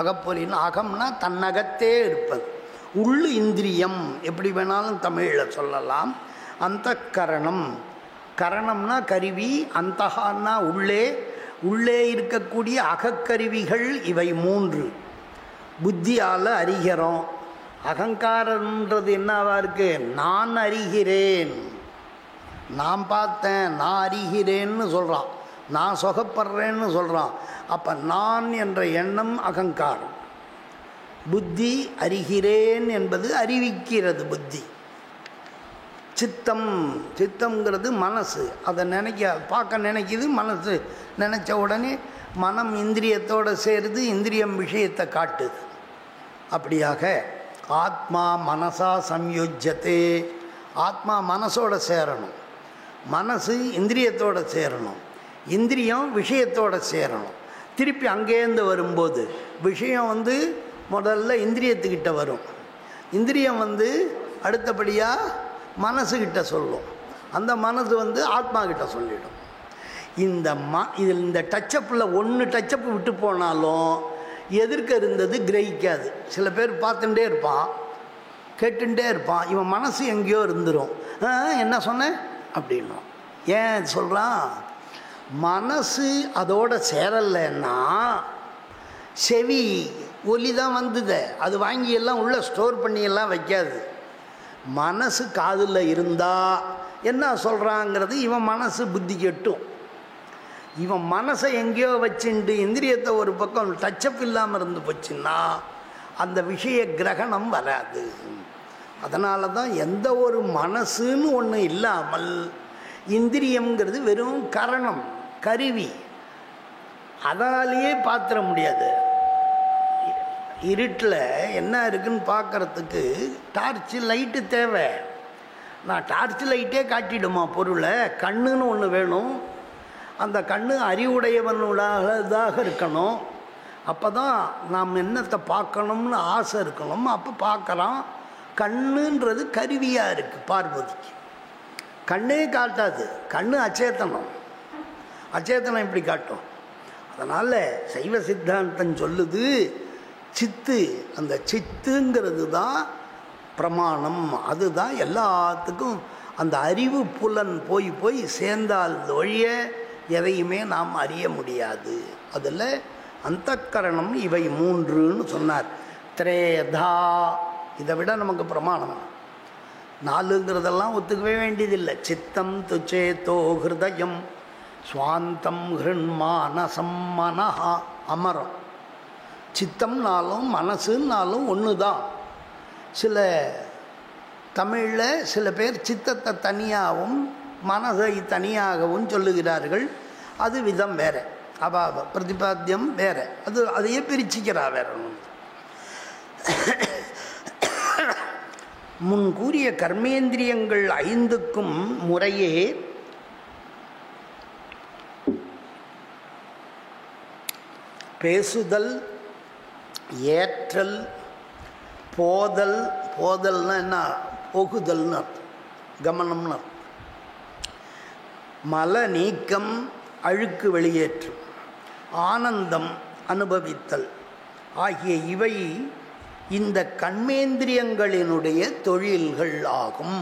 அகப்பொறின்னு அகம்னா தன்னகத்தே இருப்பது. உள்ளு இந்திரியம் எப்படி வேணாலும் தமிழில் சொல்லலாம். அந்த கரணம், கரணம்னா கருவி, அந்தஹான்னா உள்ளே, உள்ளே இருக்கக்கூடிய அகக்கருவிகள் இவை 3. புத்தியால் அறிகிறோம். அகங்காரன்றது என்னவா இருக்கு? நான் அறிகிறேன், நான் பார்த்தேன், நான் அறிகிறேன்னு சொல்கிறான், நான் சொகப்படுறேன்னு சொல்கிறான். அப்போ நான் என்ற எண்ணம் அகங்காரம். புத்தி அறிகிறேன் என்பது அறிவிக்கிறது புத்தி. சித்தம், சித்தம்ங்கிறது மனசு, அதை பார்க்க நினைக்கிது. மனசு நினச்ச உடனே மனம் இந்திரியத்தோடு சேருது, இந்திரியம் விஷயத்தை காட்டுது. அப்படியாக ஆத்மா மனசா சம்யுஜ்யத்தே. ஆத்மா மனசோடு சேரணும், மனசு இந்திரியத்தோடு சேரணும், இந்திரியம் விஷயத்தோடு சேரணும். திருப்பி அங்கேருந்து வரும்போது விஷயம் முதல்ல இந்திரியத்துக்கிட்ட வரும், இந்திரியம் அடுத்தபடியாக மனசுக்கிட்ட சொல்லும், அந்த மனசு ஆத்மா கிட்ட சொல்லிடும். இதில் இந்த டச்சப்பில் 1 டச்சப்பு விட்டு போனாலும் எதிர்க்க இருந்தது கிரகிக்காது. சில பேர் பார்த்துட்டே இருப்பான், கேட்டுட்டே இருப்பான், இவன் மனசு எங்கேயோ இருந்துடும். என்ன சொன்னேன் அப்படின்னா ஏன் சொல்கிறான்? மனசு அதோட சேரலைன்னா செவி ஒலி தான் வந்தது, அது வாங்கி எல்லாம் உள்ளே ஸ்டோர் பண்ணியெல்லாம் வைக்காது. மனசு காதில் இருந்தால் என்ன சொல்கிறாங்கிறது இவன் மனசு புத்தி கெட்டும். இவன் மனசை எங்கேயோ வச்சுட்டு இந்திரியத்தை ஒரு பக்கம் டச்சப் இல்லாமல் இருந்து போச்சுன்னா அந்த விஷய கிரகணம் வராது. அதனால தான் எந்த ஒரு மனசுன்னு ஒன்று இல்லாமல் இந்திரியம்ங்கிறது வெறும் கரணம், கருவி, அதாலேயே பார்த்துட முடியாது. இருட்டில் என்ன இருக்குன்னு பார்க்குறதுக்கு டார்ச்சு லைட்டு தேவை. நான் டார்ச் லைட்டே காட்டிடுமா பொருளை? கண்ணுன்னு ஒன்று வேணும். அந்த கண்ணு அறிவுடையவனுடாக இருக்கணும். அப்போ தான் நாம் என்னத்தை பார்க்கணும்னு ஆசை இருக்கணும். அப்போ பார்க்குறான். கண்ணுன்றது கருவியாக இருக்குது பார்வதிக்கு. கண்ணே காட்டாது, கண்ணு அச்சேத்தனம், அச்சேத்தனம் இப்படி காட்டும். அதனால் சைவ சித்தாந்தம் சொல்லுது சித்து, அந்த சித்துங்கிறது தான் பிரமாணம். அதுதான் எல்லாத்துக்கும் அந்த அறிவு புலன் போய் போய் சேர்ந்தால் ஒழிய எதையுமே நாம் அறிய முடியாது. அதில் அந்த கரணம் இவை 3ன்னு சொன்னார். திரேதா, இதை விட நமக்கு பிரமாணம் 4ங்கிறதெல்லாம் ஒத்துக்கவே வேண்டியதில்லை. சித்தம் துச்சேதோ ஹிருதயம் ஸ்வாந்தம் ஹிருண்மானசம் மனஹா அமரம். சித்தம்னாலும் மனசுன்னாலும் ஒன்று தான். சில தமிழில் சில பேர் சித்தத்தை தனியாகவும் மனதை தனியாகவும் சொல்லுகிறார்கள். அது விதம் வேறு, அபாவ பிரதிபாத்தியம் வேறு, அதையே பிரிச்சுக்கிறா வேற ஒன்று. முன் கூறிய கர்மேந்திரியங்கள் 5க்கும் முறையே பேசுதல், ஏற்றல், போதல். போதல்னா என்ன? போகுதல்னு அர்த்தம், கமனம்னு அர்த்தம். மல நீக்கம், அழுக்கு வெளியேற்றம், ஆனந்தம் அனுபவித்தல் ஆகிய இவை இந்த கர்மேந்திரியங்களினுடைய தொழில்கள் ஆகும்.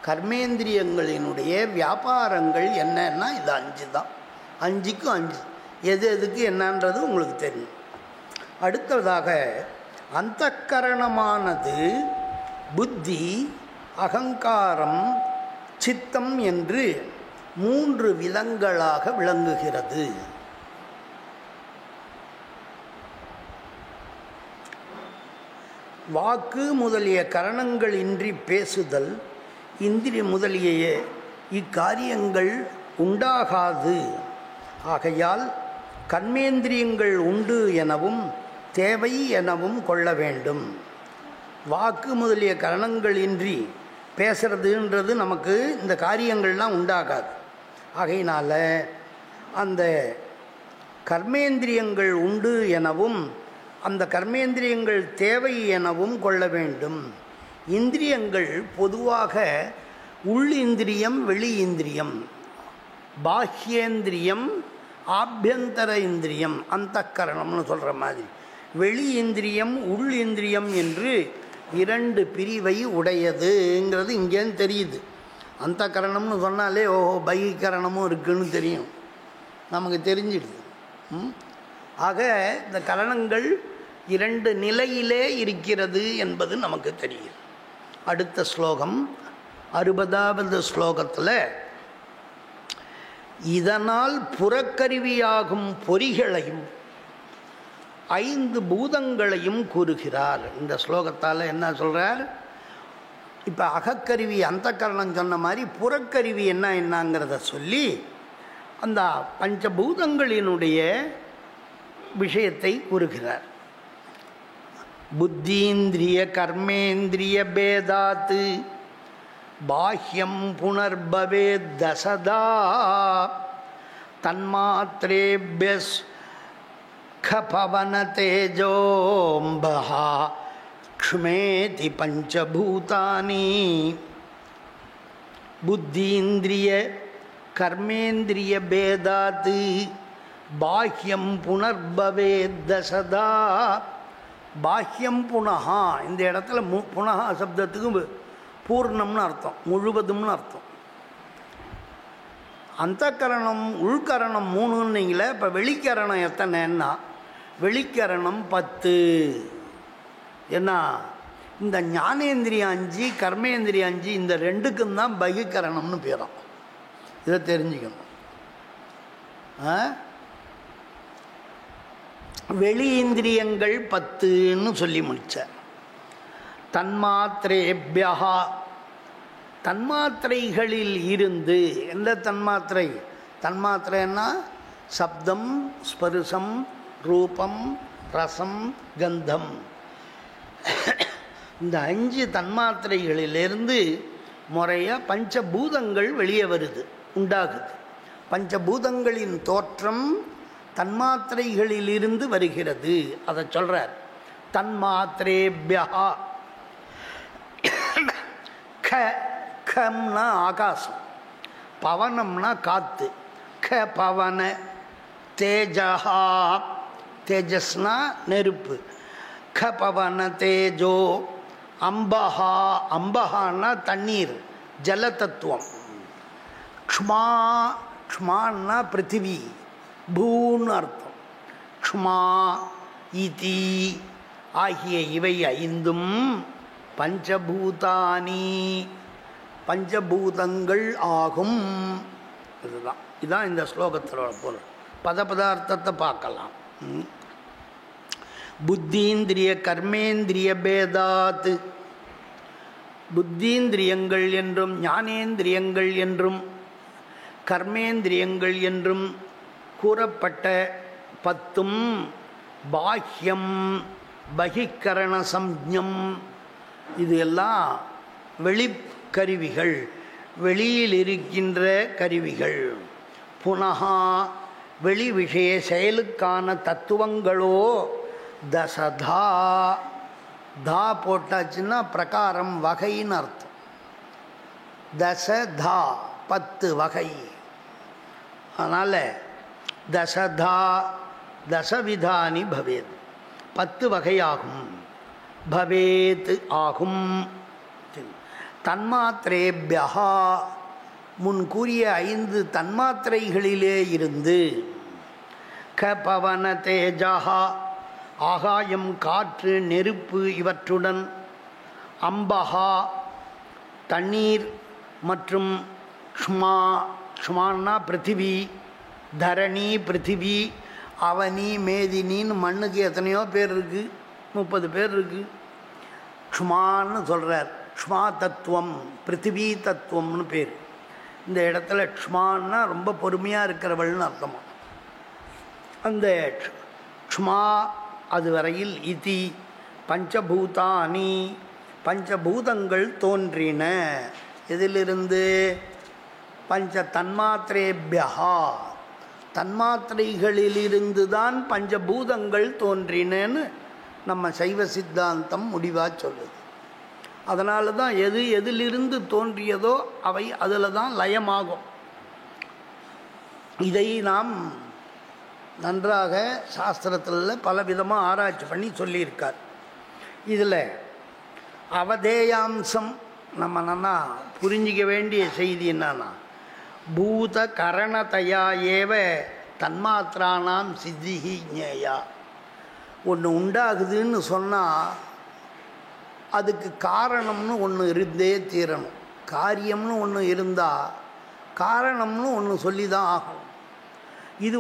கர்மேந்திரியங்களினுடைய வியாபாரங்கள் என்னன்னா இது 5 தான். 5க்கு 5 எது எதுக்கு என்னன்றது உங்களுக்கு தெரியும். அடுத்ததாக அந்த கரணமானது புத்தி, அகங்காரம், சித்தம் என்று 3 விதங்களாக விளங்குகிறது. வாக்கு முதலிய கரணங்கள் இன்றி பேசுதல், இந்திரிய முதலிய இக்காரியங்கள் உண்டாகாது. ஆகையால் கர்மேந்திரியங்கள் உண்டு எனவும் தேவை எனவும் கொள்ள வேண்டும். வாக்கு முதலிய கரணங்கள் இன்றி பேசுறதுன்றது நமக்கு இந்த காரியங்கள்லாம் உண்டாகாது. ஆகையினால அந்த கர்மேந்திரியங்கள் உண்டு எனவும் அந்த கர்மேந்திரியங்கள் தேவை எனவும் கொள்ள வேண்டும். இந்திரியங்கள் பொதுவாக உள்ளிந்திரியம், வெளி இந்திரியம், பாஹ்யேந்திரியம், ஆபியந்தர இந்திரியம், அந்தக்கரணம்னு சொல்கிற மாதிரி வெளி இந்திரியம் உள் இந்திரியம் என்று 2 பிரிவை உடையதுங்கிறது இங்கேன்னு தெரியுது. அந்தக்கரணம்னு சொன்னாலே ஓஹோ பகிகரணமும் இருக்குன்னு தெரியும், நமக்கு தெரிஞ்சிடுது. ஆக இந்த கரணங்கள் 2 நிலையிலே இருக்கிறது என்பது நமக்கு தெரியும். அடுத்த ஸ்லோகம் 60வது ஸ்லோகத்தில் இதனால் புறக்கருவியாகும் பொறிகளையும் 5 பூதங்களையும் கூறுகிறார். இந்த ஸ்லோகத்தால் என்ன சொல்கிறார்? இப்போ அகக்கருவி அந்தக்கரணம் சொன்ன மாதிரி புறக்கருவி என்னங்கிறத சொல்லி அந்த பஞ்சபூதங்களினுடைய விஷயத்தை கூறுகிறார். புத்தீந்திரிய கர்மேந்திரிய பேதாத்து பாஹ்யம் புனர்பவே தசதா தன்மாத்ரேப்யஸ் கபவன தேஜோம்பஹா க்ஷ்மேதி பஞ்சபூதானி. புத்தீந்திரிய கர்மேந்திரிய பேதாத்து பாஹ்யம் புனர்பவே தசதா. பாஹ்யம் புனஹா, இந்த இடத்துல புனஹா சப்தத்துக்கு பூர்ணம்னு அர்த்தம், முழுவதும்னு அர்த்தம். அந்தக்கரணம் உள்கரணம் 3ன்னீங்களே, இப்போ வெளிக்கரணம் எத்தனைன்னா வெளிக்கரணம் 10. ஏன்னா இந்த ஞானேந்திரியம் 5 கர்மேந்திரியம் 5 இந்த 2க்கும் தான் பகிகரணம்னு பேரும். இதை தெரிஞ்சுக்கணும். வெளி இந்திரியங்கள் 10ன்னு சொல்லி முடித்தார். தன்மாத்திரேபியா, தன்மாத்திரைகளில் இருந்து. எந்த தன்மாத்திரை? தன்மாத்திரைன்னா சப்தம், ஸ்பரிசம், ரூபம், ரசம், கந்தம். இந்த 5 தன்மாத்திரைகளிலிருந்து முறையாக பஞ்சபூதங்கள் வெளியே வருது, உண்டாகுது. பஞ்சபூதங்களின் தோற்றம் தன்மாத்திரைகளிலிருந்து வருகிறது. அதை சொல்கிறார். தன்மாத்திரேபியா. கம்னா ஆகாசம், பவனம்னா காற்று. க பவன. தேஜஹா, தேஜஸ்னா நெருப்பு. க பவன தேஜோ. அம்பஹா, அம்பஹான்னா தண்ணீர், ஜல தத்துவம். க்ஷ்மா, க்ஷ்மான்னா பிருத்திவி, பூன்னு அர்த்தம். க்ஷ்மா இதி ஆகிய இவை 5ம் பஞ்சபூதானி, பஞ்சபூதங்கள் ஆகும். இதுதான் இந்த ஸ்லோகத்தோட பொருள். பதார்த்தத்தை பார்க்கலாம். புத்தீந்திரிய கர்மேந்திரிய பேதாத். புத்தீந்திரியங்கள் என்றும் ஞானேந்திரியங்கள் என்றும் கர்மேந்திரியங்கள் என்றும் கூறப்பட்ட 10ம் பாஹ்யம் பகிக்கரண சம்ஞம். இது எல்லாம் வெளிக்கருவிகள், வெளியில் இருக்கின்ற கருவிகள். புனகா வெளி விஷய செயலுக்கான தத்துவங்களோ தசதா. தா போட்டாச்சுன்னா பிரகாரம், வகைன்னு அர்த்தம். தசதா 10 வகை. அதனால் தசதா தசவிதானி பவேத், 10 வகையாகும். பவேத் ஆகும். தன்மாத்திரேபியா, முன் கூறிய 5 தன்மாத்திரைகளிலே இருந்து. க பவன தேஜஹா, ஆகாயம் காற்று நெருப்பு இவற்றுடன். அம்பஹா தண்ணீர் மற்றும் க்ஷ்மா, க்ஷ்மான்னா பிருத்திவி, தரணி பிருத்திவி, அவனி, மேதினின்னு மண்ணுக்கு எத்தனையோ பேர் இருக்குது, 30 பேர் இருக்குது. க்ஷ்மான்னு சொல்கிறார். க்ஷ்மா தத்துவம், பிருத்திவி தத்துவம்னு பேர். இந்த இடத்துல க்ஷ்மான்னா ரொம்ப பொறுமையாக இருக்கிறவள்னு அர்த்தமா. அந்த க்ஷ்மா அது வரையில் இதி பஞ்சபூதானி, பஞ்சபூதங்கள் தோன்றின. எதிலிருந்து? பஞ்ச தன்மாத்திரேபியா, தன்மாத்திரைகளிலிருந்து தான் பஞ்சபூதங்கள் தோன்றினேன்னு நம்ம சைவ சித்தாந்தம் முடிவாக சொல்லுது. அதனால தான் எது எதிலிருந்து தோன்றியதோ அவை அதில் தான் லயமாகும். இதை நாம் நன்றாக சாஸ்திரத்தில் பலவிதமாக ஆராய்ச்சி பண்ணி சொல்லியிருக்கார். இதில் அவதேயாம்சம் நம்ம நல்லா புரிஞ்சிக்க வேண்டிய செய்தி என்னன்னா, பூத கரணதையா ஏவ தன்மாத்திரானாம் சித்திஹி ஞேயா. ஒன்று உண்டாகுதுன்னு சொன்னால் அதுக்கு காரணம்னு ஒன்று இருந்தே தீரணும். காரியம்னு ஒன்று இருந்தால் காரணம்னு ஒன்று சொல்லி தான் ஆகணும். இது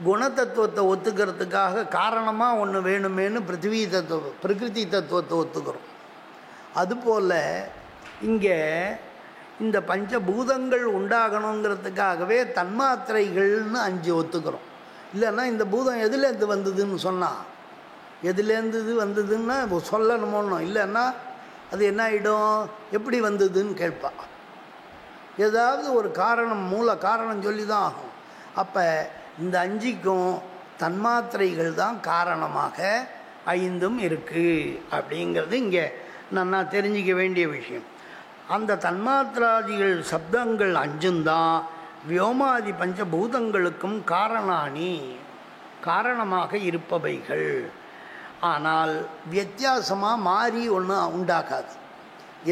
குணத்தத்துவத்தை ஒத்துக்கிறதுக்காக காரணமாக ஒன்று வேணுமேனு பிருத்திவி தத்துவம், பிரகிருதி தத்துவத்தை ஒத்துக்கிறோம். அதுபோல் இங்கே இந்த பஞ்சபூதங்கள் உண்டாகணுங்கிறதுக்காகவே தன்மாத்திரைகள்னு 5 ஒத்துக்கிறோம். இல்லைன்னா இந்த பூதம் எதுலேருந்து வந்ததுன்னு சொன்னால், எதுலேருந்து வந்ததுன்னா சொல்லணுமோன்னு, இல்லைன்னா அது என்ன ஆகிடும், எப்படி வந்ததுன்னு கேட்பா. ஏதாவது ஒரு காரணம், மூல காரணம் சொல்லி தான் ஆகும். அப்போ இந்த 5க்கும் தன்மாத்திரைகள் தான் காரணமாக 5ம் இருக்குது அப்படிங்கிறது இங்கே நான் தெரிஞ்சிக்க வேண்டிய விஷயம். அந்த தன்மாத்திராதிகள் சப்தங்கள் 5ம் தான் வியோமாதி பஞ்சபூதங்களுக்கும் காரணமாக இருப்பவைகள். ஆனால் வித்தியாசமாக மாறி ஒன்று உண்டாகாது.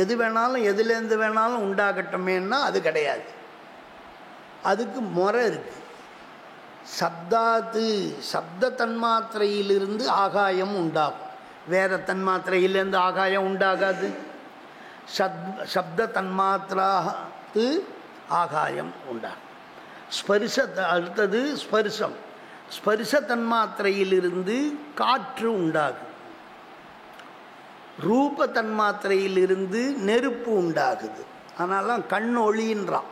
எது வேணாலும் எதுலேருந்து வேணாலும் உண்டாகட்டுமேன்னா அது கிடையாது. அதுக்கு முறை இருக்குது. சப்தாத்து, சப்த தன்மாத்திரையிலிருந்து ஆகாயம் உண்டாகும். வேறு தன்மாத்திரையிலேருந்து ஆகாயம் உண்டாகாது. சப்த தன்மாத்திராத்து ஆகாயம் உண்டாகும். அடுத்தது ஸ்பர்சம். ஸ்பர்ச தன்மாத்திரையிலிருந்து காற்று உண்டாகுது. ரூப தன்மாத்திரையிலிருந்து நெருப்பு உண்டாகுது. அதனால கண் ஒளின்றான்.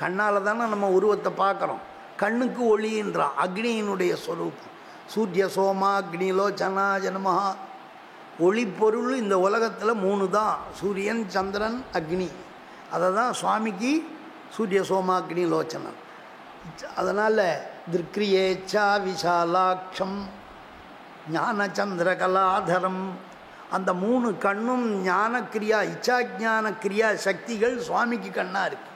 கண்ணால் தானே நம்ம உருவத்தை பார்க்குறோம். கண்ணுக்கு ஒளின்றான். அக்னியினுடைய ஸ்வரூபம். சூரிய சோமா அக்னிலோச்சனா ஜனமஹா. ஒளிப்பொருள் இந்த உலகத்தில் 3 தான், சூரியன், சந்திரன், அக்னி. அதை தான் சுவாமிக்கு சூரிய சோமாக்னி லோச்சனம். அதனால் திருக்ரியேச்சா விஷாலாட்சம் ஞானச்சந்திர கலாதரம். அந்த 3 கண்ணும் ஞானக்கிரியா, இச்சாஜான கிரியா சக்திகள் சுவாமிக்கு கண்ணாக இருக்குது.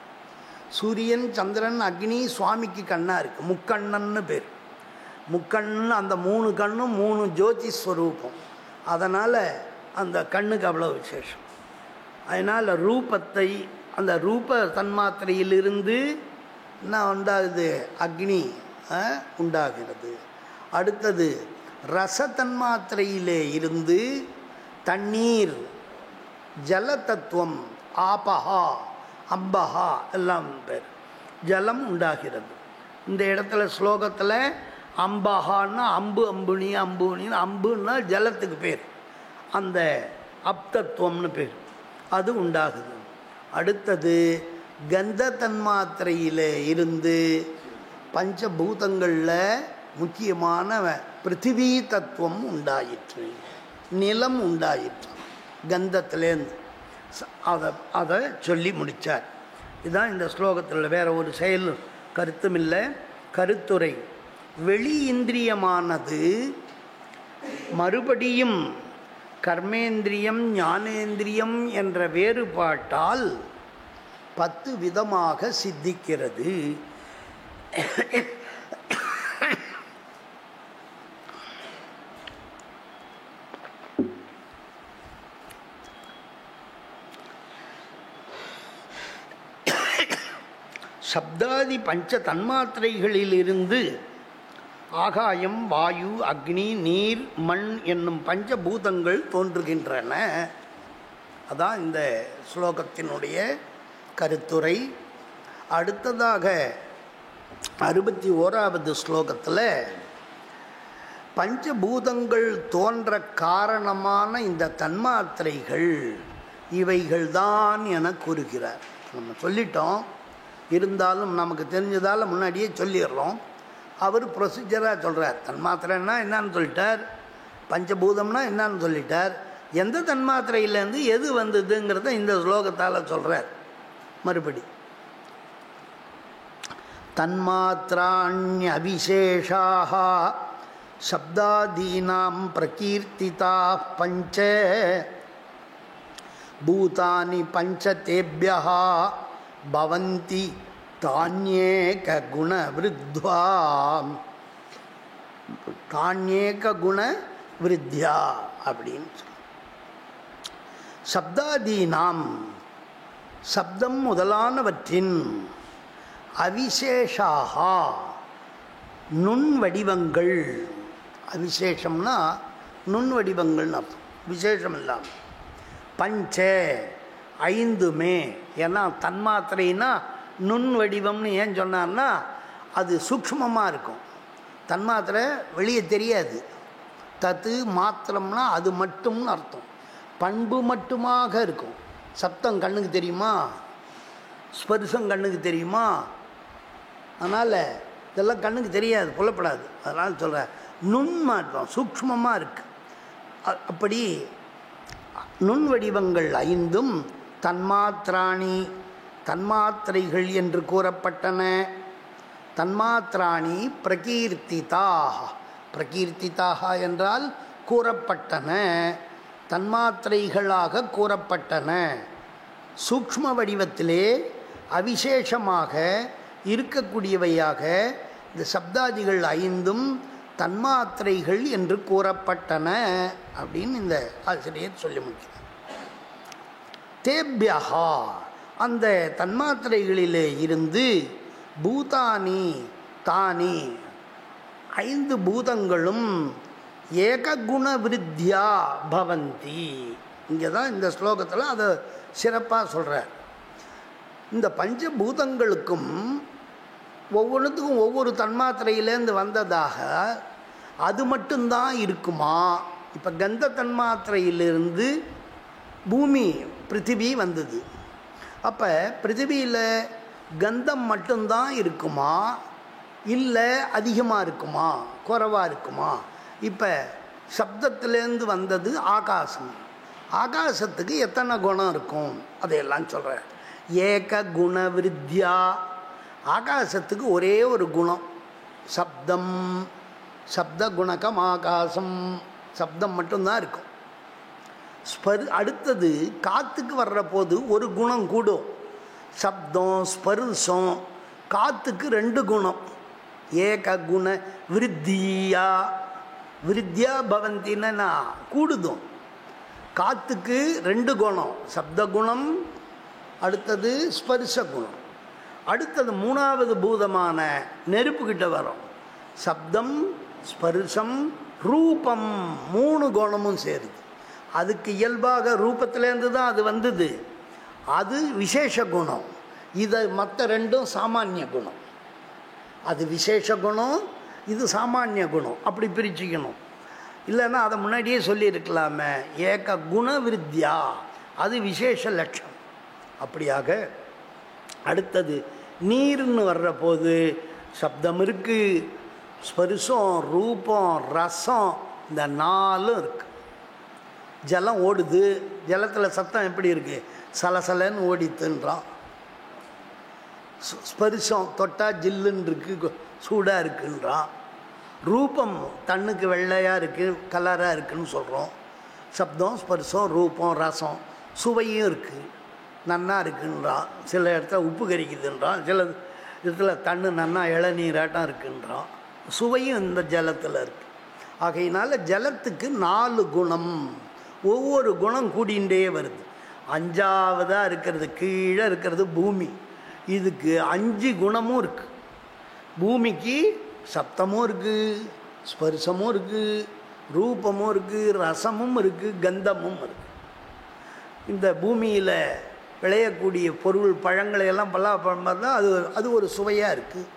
சூரியன், சந்திரன், அக்னி சுவாமிக்கு கண்ணாக இருக்குது. முக்கண்ணன்னு பேர். முக்கண்ணு அந்த 3 கண்ணும் 3 ஜோதிஸ்வரூபம். அதனால் அந்த கண்ணுக்கு அவ்வளோ விசேஷம். அதனால் ரூபத்தை, அந்த ரூப தன்மாத்திரையிலிருந்து என்ன உண்டாகுது, அக்னி உண்டாகிறது. அடுத்தது ரச தன்மாத்திரையிலே இருந்து தண்ணீர், ஜல தத்துவம், ஆபஹா, அம்பஹா எல்லாம் பேர், ஜலம் உண்டாகிறது. இந்த இடத்துல ஸ்லோகத்தில் அம்பஹான்னா அம்பு, அம்புனி, அம்புனின்னு, அம்புன்னா ஜலத்துக்கு பேர், அந்த அப்தத்துவம்னு பேர், அது உண்டாகுது. அடுத்தது கந்த தன்மாத்திரையில் இருந்து பஞ்சபூதங்களில் முக்கியமான பிருத்திவி தத்துவம் உண்டாயிற்று, நிலம் உண்டாயிற்று கந்தத்திலேருந்து. அதை சொல்லி முடித்தார். இதுதான் இந்த ஸ்லோகத்தில். வேறு ஒரு செயல் கருத்தும் இல்லை. கருத்துரை: வெளி இந்திரியமானது மறுபடியும் கர்மேந்திரியம், ஞானேந்திரியம் என்ற வேறுபாட்டால் 10 விதமாக சித்திக்கிறது. சப்தாதி பஞ்ச தன்மாத்திரைகளிலிருந்து ஆகாயம், வாயு, அக்னி, நீர், மண் என்னும் பஞ்சபூதங்கள் தோன்றுகின்றன. அதான் இந்த ஸ்லோகத்தினுடைய கருத்துரை. அடுத்ததாக 61வது ஸ்லோகத்தில் பஞ்சபூதங்கள் தோன்ற காரணமான இந்த தன்மாத்திரைகள் இவைகள்தான் என கூறுகிறார். நம்ம சொல்லிட்டோம், இருந்தாலும் நமக்கு தெரிஞ்சதால் முன்னாடியே சொல்லிடுறோம். அவர் ப்ரொசீஜராக சொல்கிறார். தன்மாத்திரைன்னா என்னன்னு சொல்லிட்டார், பஞ்சபூதம்னா என்னன்னு சொல்லிட்டார், எந்த தன்மாத்திரையிலேருந்து எது வந்ததுங்கிறத இந்த ஸ்லோகத்தால் சொல்கிறார். மறுபடி தன்மாத்ராண்ய அவிசேஷாः சப்தாதீனாம் பிரகீர்த்திதாः பஞ்ச பூதானி பஞ்சதேப்யः பவந்தி தான்யேக குணவிருத்வா தான்யேக குணவிருத்யா அப்படின்னு சொல்லி சப்தாதீனாம் சப்தம் முதலானவற்றின் அவிசேஷாக நுண்வடிவங்கள், அவிசேஷம்னா நுண்வடிவங்கள்னு அர்த்தம், விசேஷம் இல்லாமல். பஞ்ச ஐந்துமே, ஏன்னா தன்மாத்திரைனா நுண்வடிவம்னு ஏன் சொன்னார்னா அது சூக்ஷ்மமாக இருக்கும். தன்மாத்திரை வெளியே தெரியாது. தத்து மாத்திரம்னா அது மட்டும்னு அர்த்தம், பண்பு மட்டுமாக இருக்கும். சப்தம் கண்ணுக்கு தெரியுமா, ஸ்பர்சம் கண்ணுக்கு தெரியுமா, அதனால் இதெல்லாம் கண்ணுக்கு தெரியாது, புலப்படாது. அதனால் சொல்கிறேன் நுண்மாற்றம், சூக்ஷ்மமாக இருக்குது. அப்படி நுண்வடிவங்கள் ஐந்தும் தன்மாத்திராணி தன்மாத்திரைகள் என்று கூறப்பட்டன. தன்மாத்திராணி பிரகீர்த்திதாக, பிரகீர்த்திதாக என்றால் கூறப்பட்டன, தன்மாத்திரைகளாக கூறப்பட்டன. சூக்ஷ்ம வடிவத்திலே அவிசேஷமாக இருக்கக்கூடியவையாக இந்த சப்தாதிகள் ஐந்தும் தன்மாத்திரைகள் என்று கூறப்பட்டன அப்படின்னு இந்த ஆசிரியர் சொல்லி முடிக்கிறார். தேப்யஹா, அந்த தன்மாத்திரைகளிலே இருந்து பூதானி தானி ஐந்து பூதங்களும் ஏககுண விருத்தியா பவந்தி. இங்கே தான் இந்த ஸ்லோகத்தில் அதை சிறப்பாக சொல்கிறார். இந்த பஞ்சபூதங்களுக்கும் ஒவ்வொன்றுத்துக்கும் ஒவ்வொரு தன்மாத்திரையிலேருந்து வந்ததாக அது மட்டும்தான் இருக்குமா? இப்போ கந்த தன்மாத்திரையிலிருந்து பூமி பிருத்திவி வந்தது. அப்போ பிருத்திவியில் கந்தம் மட்டும்தான் இருக்குமா, இல்லை அதிகமாக இருக்குமா, குறைவாக இருக்குமா? இப்போ சப்தத்திலேருந்து வந்தது ஆகாசம், ஆகாசத்துக்கு எத்தனை குணம் இருக்கும் அதையெல்லாம் சொல்கிறேன். ஏக குண விருத்தியா, ஆகாசத்துக்கு ஒரே ஒரு குணம் சப்தம், சப்த குணகம் ஆகாசம், சப்தம் மட்டும்தான் இருக்கும். அடுத்தது காற்றுக்கு வர்ற போது ஒரு குணம் கூடும், சப்தம் ஸ்பர்சம். காற்றுக்கு ரெண்டு குணம், ஏக குண விருத்தியா, விருத்தியா பவந்தின்னா கூடுதும். காற்றுக்கு ரெண்டு குணம், சப்த குணம், அடுத்தது ஸ்பர்ச குணம். அடுத்தது மூணாவது பூதமான நெருப்புக்கிட்ட வரும், சப்தம் ஸ்பர்சம் ரூபம், மூணு குணமும் சேருது. அதுக்கு இயல்பாக ரூபத்திலேருந்து தான் அது வந்தது, அது விசேஷ குணம். இதை மற்ற ரெண்டும் சாமானிய குணம். அது விசேஷ குணம், இது சாமானிய குணம். அப்படி பிரிச்சுக்கணும். இல்லைன்னா அதை முன்னாடியே சொல்லியிருக்கலாமே, ஏக குண விருத்தியா, அது விசேஷ லட்சம். அப்படியாக அடுத்தது நீர்னு வர்ற போது சப்தம் இருக்குது, ஸ்பரிசம், ரூபம், ரசம், இந்த நாலும் இருக்குது. ஜலம் ஓடுது, ஜலத்தில் சத்தம் எப்படி இருக்குது, சலசலன்னு ஓடித்துன்றான். ஸ்பரிசம் தொட்டால் ஜில்லுன்னு இருக்குது, சூடாக இருக்குன்றான். ரூபம் கண்ணுக்கு வெள்ளையாக இருக்குது, கலராக இருக்குதுன்னு சொல்கிறோம். சப்தம் ஸ்பர்சம் ரூபம் ரசம் சுவையும் இருக்குது, நன்னா இருக்குன்றான். சில இடத்துல உப்பு கரிக்குதுன்றான், சில இடத்துல தண்ணு நன்னா இளநீராட்டம் இருக்குன்றான். சுவையும் இந்த ஜலத்தில் இருக்குது. ஆகையினால ஜலத்துக்கு 4 குணம், ஒவ்வொரு குணம் கூடிகிட்டே வருது. 5ஆவதாக இருக்கிறது கீழே இருக்கிறது பூமி, இதுக்கு 5 குணமும் இருக்குது. பூமிக்கு சப்தமும் இருக்குது, ஸ்பர்சமும் இருக்குது, ரூபமும் இருக்குது, ரசமும் இருக்குது, கந்தமும் இருக்குது. இந்த பூமியில் விளையக்கூடிய பொருள் பழங்களையெல்லாம் பலாப்பழம் தான் அது ஒரு சுவையாக இருக்குது.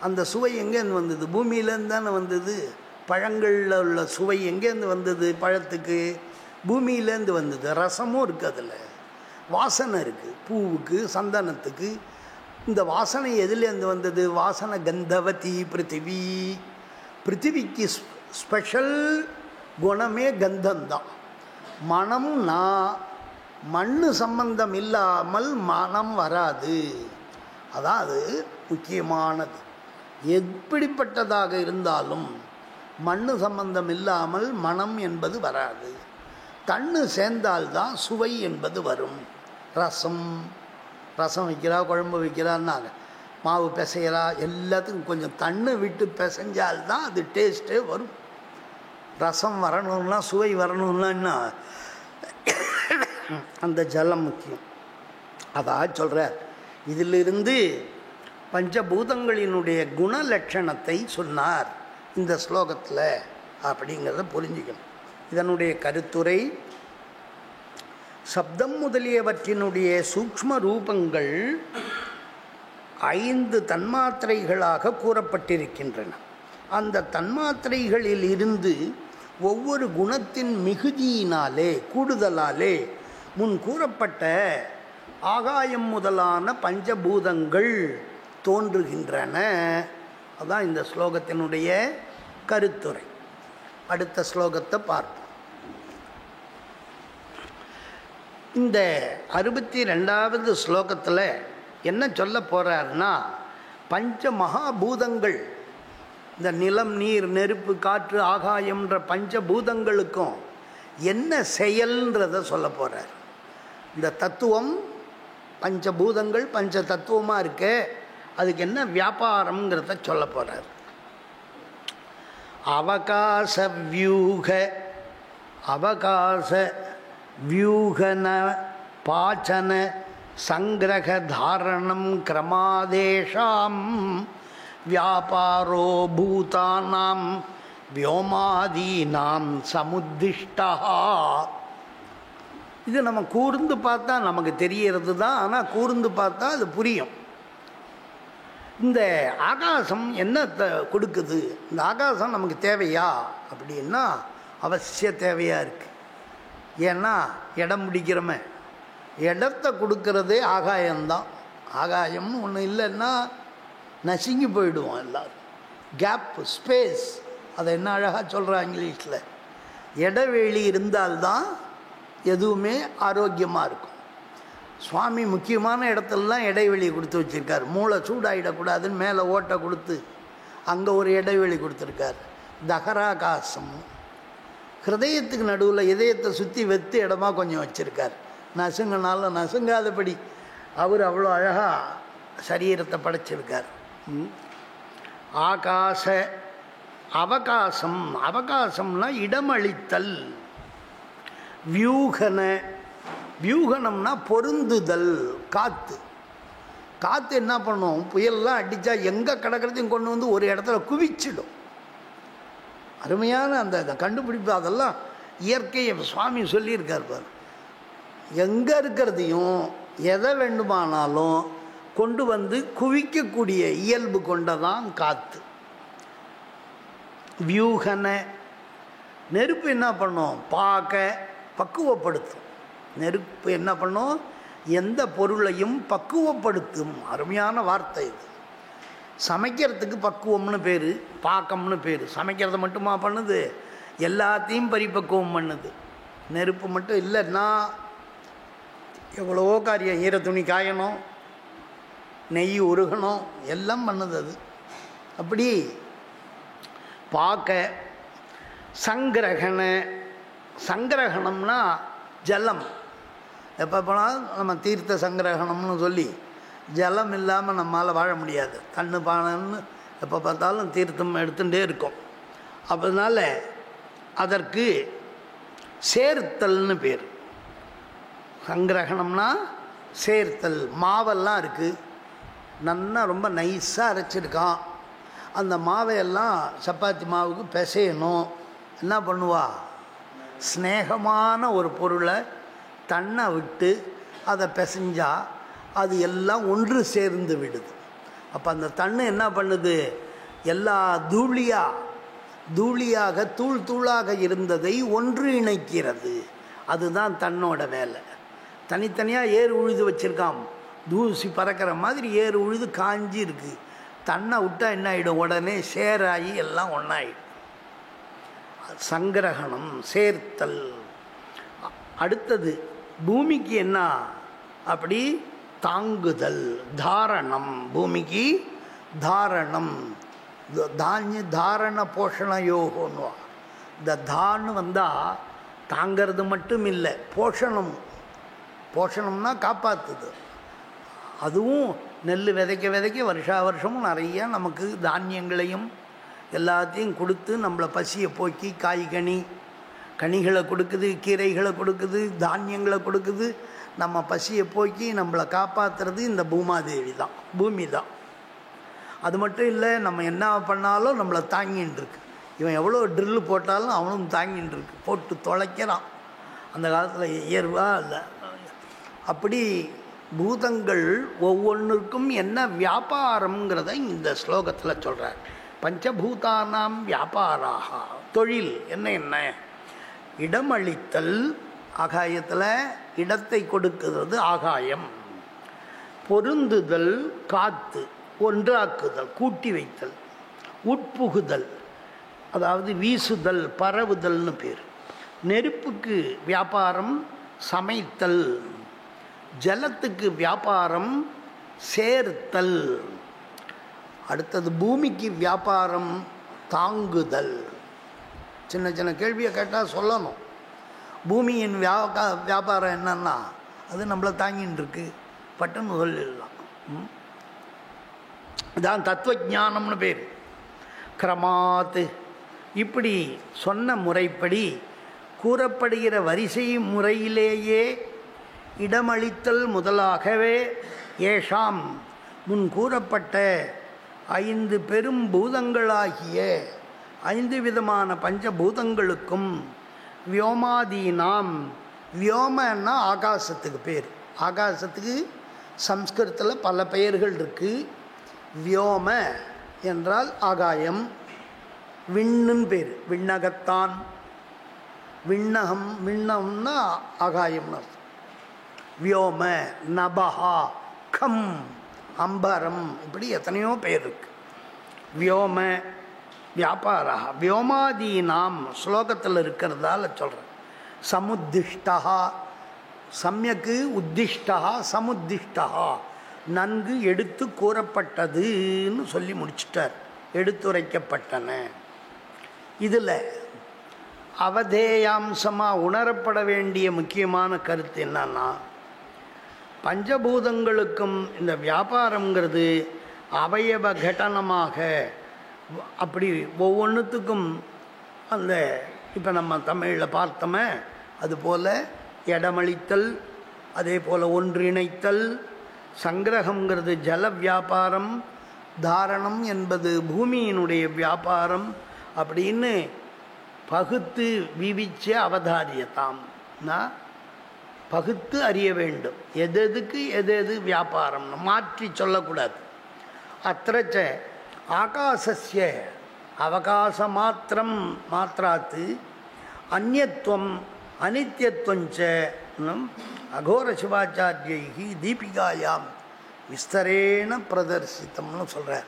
அந்த சுவை எங்கேருந்து வந்தது? பூமியிலேருந்து தானே வந்தது. பழங்களில் உள்ள சுவை எங்கேருந்து வந்தது? பழத்துக்கு பூமியிலேருந்து வந்தது. ரசமும் இருக்குது, அதில் வாசனை இருக்குது. பூவுக்கு, சந்தனத்துக்கு இந்த வாசனை எதுலேருந்து வந்தது? வாசனை கந்தவதி பிருத்திவி. பிருத்திவிக்கு ஸ்பெஷல் குணமே கந்தம்தான். மனம் மண் சம்பந்தம் இல்லாமல் மனம் வராது. அதான் அது முக்கியமானது. எப்படிப்பட்டதாக இருந்தாலும் மண் சம்பந்தம் இல்லாமல் மனம் என்பது வராது. தண்ணு சேர்ந்தால்தான் சுவை என்பது வரும். ரசம் வைக்கிறா, குழம்பு வைக்கிறான்னாங்க, மாவு பிசைகிறா, எல்லாத்துக்கும் கொஞ்சம் தண்ணு விட்டு பிசைஞ்சால்தான் அது டேஸ்ட்டே வரும். ரசம் வரணும்னா, சுவை வரணும்னா அந்த ஜலம் முக்கியம். அதான் சொல்கிறார். இதிலிருந்து பஞ்சபூதங்களினுடைய குணலட்சணத்தை சொன்னார் இந்த ஸ்லோகத்தில் அப்படிங்கிறத புரிஞ்சுக்கணும். இதனுடைய கருத்துரை, சப்தம் முதலியவற்றினுடைய சூக்ஷ்ம ரூபங்கள் 5 தன்மாத்திரைகளாக கூறப்பட்டிருக்கின்றன. அந்த தன்மாத்திரைகளில் இருந்து ஒவ்வொரு குணத்தின் மிகுதியினாலே, கூடுதலாலே முன் கூறப்பட்ட ஆகாயம் முதலான பஞ்சபூதங்கள் தோன்றுகின்றன. அதுதான் இந்த ஸ்லோகத்தினுடைய கருத்துரை. அடுத்த ஸ்லோகத்தை பார்ப்போம். இந்த 62வது ஸ்லோகத்தில் என்ன சொல்ல போகிறாருன்னா, பஞ்ச மகாபூதங்கள், இந்த நிலம், நீர், நெருப்பு, காற்று, ஆகாயம்ன்ற பஞ்சபூதங்களுக்கும் என்ன செயல்ன்றதை சொல்ல போகிறார். இந்த தத்துவம், பஞ்சபூதங்கள் பஞ்ச தத்துவமாக இருக்கு, அதுக்கு என்ன வியாபாரம்ங்கிறத சொல்ல போகிறார். அவகாச வியூகன பாச்சன சங்கிரக தாரணம் கிரமாதேஷாம் வியாபாரோ பூதானாம் வியோமாதீனாம் சமுத்திஷ்டா. இது நம்ம கூர்ந்து பார்த்தா நமக்கு தெரியறது தான், ஆனால் கூர்ந்து பார்த்தா அது புரியும். இந்த ஆகாசம் என்னத்தை கொடுக்குது? இந்த ஆகாசம் நமக்கு தேவையா அப்படின்னா அவசிய தேவையாக இருக்குது. ஏன்னா இடம் பிடிக்கிறோமே, இடத்த கொடுக்கறதே ஆகாயம்தான். ஆகாயம்னு ஒன்று இல்லைன்னா நசுங்கி போயிடுவோம் எல்லோரும். கேப், ஸ்பேஸ், அதை என்ன அழகாக சொல்கிறா இங்கிலீஷில். இடைவெளி இருந்தால்தான் எதுவுமே ஆரோக்கியமாக இருக்கும். சுவாமி முக்கியமான இடத்துலலாம் இடைவெளி கொடுத்து வச்சுருக்கார். மூளை சூடாகிடக்கூடாதுன்னு மேலே ஓட்டை கொடுத்து அங்கே ஒரு இடைவெளி கொடுத்துருக்கார். தகராகாசம், ஹிருதயத்துக்கு நடுவில் இதயத்தை சுற்றி வெத்து இடமா கொஞ்சம் வச்சுருக்கார். நசுங்கனாலும் நசுங்காதபடி அவர் அவ்வளோ அழகாக சரீரத்தை படைச்சிருக்கார். ஆகாச அவகாசம், அவகாசம்னா இடமளித்தல். வியூகனம்னா பொருந்துதல். காற்று என்ன பண்ணும்? புயல்லாம் அடித்தா எங்கே கிடக்கிறதையும் கொண்டு வந்து ஒரு இடத்துல குவிச்சிடும். அருமையான அந்த கண்டுபிடிப்பு. அதெல்லாம் இயற்கையை சுவாமி சொல்லியிருக்கார் பார். எங்கே இருக்கிறதையும் எதை வேண்டுமானாலும் கொண்டு வந்து குவிக்கக்கூடிய இயல்பு கொண்டதான் காற்று. வியூகன. நெருப்பு என்ன பண்ணும்? பக்குவப்படுத்தும். நெருப்பு என்ன பண்ணும்? எந்த பொருளையும் பக்குவப்படுத்தும். அருமையான வார்த்தை இது. சமைக்கிறதுக்கு பக்குவம்னு பேர், பாக்கம்னு பேர். சமைக்கிறத மட்டுமா பண்ணுது? எல்லாத்தையும் பரிபக்குவம் பண்ணுது. நெருப்பு மட்டும் இல்லைன்னா எவ்வளவோ காரியம். ஈர துணி காயணும், நெய் உருகணும், எல்லாம் பண்ணுது அது. அப்படி பாக்க. சங்கிரகணம்னா ஜலம். எப்போ போனாலும் நம்ம தீர்த்த சங்கிரகணம்னு சொல்லி, ஜலம் இல்லாமல் நம்மளால் வாழ முடியாது. கண்ணு பானன்னு எப்போ பார்த்தாலும் தீர்த்தம் எடுத்துகிட்டே இருக்கும். அதனால் அதற்கு சேர்த்தல்னு பேர். சங்கிரகணம்னா சேர்த்தல். மாவெல்லாம் இருக்குது, நல்லா ரொம்ப நைஸாக அரைச்சிருக்கான். அந்த மாவையெல்லாம் சப்பாத்தி மாவுக்கு பிசையணும். என்ன பண்ணுவா? ஸ்நேகமான ஒரு பொருளை தன்னை விட்டு அதை பிசைஞ்சால் அது எல்லாம் ஒன்று சேர்ந்து விடுது. அப்போ அந்த தண்ணு என்ன பண்ணுது, எல்லா தூளியாக தூள் தூளாக இருந்ததை ஒன்று இணைக்கிறது. அதுதான் தன்னோட வேலை. தனித்தனியாக ஏறு உழுது வச்சுருக்கான், தூசி பறக்கிற மாதிரி ஏறு உழுது காஞ்சி இருக்குது. தன்னை விட்டால் என்ன ஆகிடும், உடனே சேராகி எல்லாம் ஒன்றாயிடும். சங்கிரகணம், சேர்த்தல். அடுத்தது பூமிக்கு என்ன அப்படி தாங்குதல், தாரணம். பூமிக்கு தாரணம், தானிய தாரண போஷண யோகம்னுவா. இந்த தான்னு வந்தால் தாங்கிறது மட்டும் இல்லை, போஷணம்னா காப்பாற்றுது. அதுவும் நெல் விதைக்க வருஷா வருஷமும் நிறைய நமக்கு தானியங்களையும் எல்லாத்தையும் கொடுத்து நம்மளை பசியை போக்கி கனிகளை கொடுக்குது, கீரைகளை கொடுக்குது, தானியங்களை கொடுக்குது. நம்ம பசியை போக்கி நம்மளை காப்பாற்றுறது இந்த பூமி தான். அது மட்டும் இல்லை, நம்ம என்ன பண்ணாலும் நம்மளை தாங்கின்னு இருக்கு. இவன் எவ்வளோ ட்ரில்லு போட்டாலும் அவனும் தாங்கின்னு இருக்கு, போட்டு தொலைக்கிறான். அந்த காலத்தில் இயல்பாக இல்லை. அப்படி பூதங்கள் ஒவ்வொன்றுக்கும் என்ன வியாபாரங்கிறத இந்த ஸ்லோகத்தில் சொல்கிறார். பஞ்சபூதானாம் வியாபாராக. தொழில் என்ன இடமளித்தல், ஆகாயத்தில் இடத்தை கொடுக்கிறது ஆகாயம். பொருந்துதல், காத்து, ஒன்றாக்குதல், கூட்டி வைத்தல். உட்புகுதல், அதாவது வீசுதல், பரவுதல்னு பேர். நெருப்புக்கு வியாபாரம் சமைத்தல். ஜலத்துக்கு வியாபாரம் சேர்த்தல். அடுத்தது பூமிக்கு வியாபாரம் தாங்குதல். சின்ன சின்ன கேள்வியை கேட்டால் சொல்லணும். பூமியின் வியாபாரம் என்னன்னா அது நம்மளை தாங்கின்னு இருக்கு, பட்டுன்னு சொல்லிடலாம். இதான் தத்துவஞானம்னு பேர். கிரமாத்து. இப்படி சொன்ன முறைப்படி கூறப்படுகிற வரிசை முறையிலேயே இடமளித்தல் முதலாகவே ஏஷாம் முன் கூறப்பட்ட 5 பெரும் பூதங்களாகிய 5 விதமான பஞ்சபூதங்களுக்கும் வியோமாதீனாம். வியோமன்னா ஆகாசத்துக்கு பேர். ஆகாசத்துக்கு சம்ஸ்கிருதத்தில் பல பெயர்கள் இருக்குது. வியோம என்றால் ஆகாயம், விண்ணுன்னு பேர், விண்ணகத்தான். விண்ணகம்னா ஆகாயம்னு அர்த்தம். வியோம, நபஹா, கம், அம்பரம், இப்படி எத்தனையோ பேர் இருக்கு. வியோம வியாபாரா. வியோமாதீனாம் ஸ்லோகத்தில் இருக்கிறதால சொல்கிறேன். சமுத்திஷ்டா, சமயக்கு உத்திஷ்டா, சமுத்திஷ்டா, நன்கு எடுத்து கூறப்பட்டதுன்னு சொல்லி முடிச்சிட்டார். எடுத்துரைக்கப்பட்டன. இதில் அவதேயாம்சமாக உணரப்பட வேண்டிய முக்கியமான கருத்து என்னன்னா, பஞ்சபூதங்களுக்கும் இந்த வியாபாரங்கிறது அவயவ கடனமாக அப்படி ஒவ்வொன்றுத்துக்கும் அந்த இப்போ நம்ம தமிழில் பார்த்தோமே அதுபோல் இடமளித்தல், அதே போல் ஒன்றிணைத்தல். சங்கிரகங்கிறது ஜல வியாபாரம், தாரணம் என்பது பூமியினுடைய வியாபாரம் அப்படின்னு பகுத்து விவிச்ச அவதாரியதாம். பகுத்து அறிய வேண்டும். எதுக்கு எது வியாபாரம்னு மாற்றி சொல்லக்கூடாது. அத்திரச்ச ஆகாசஸ்ய அவகாச மாத்திராத்து அந்நியத்துவம் அனித்யத்துவஞ்ச அகோர சிவாச்சாரியை தீபிகாயாம் விஸ்தரேன பிரதர்சித்தம்னு சொல்கிறார்.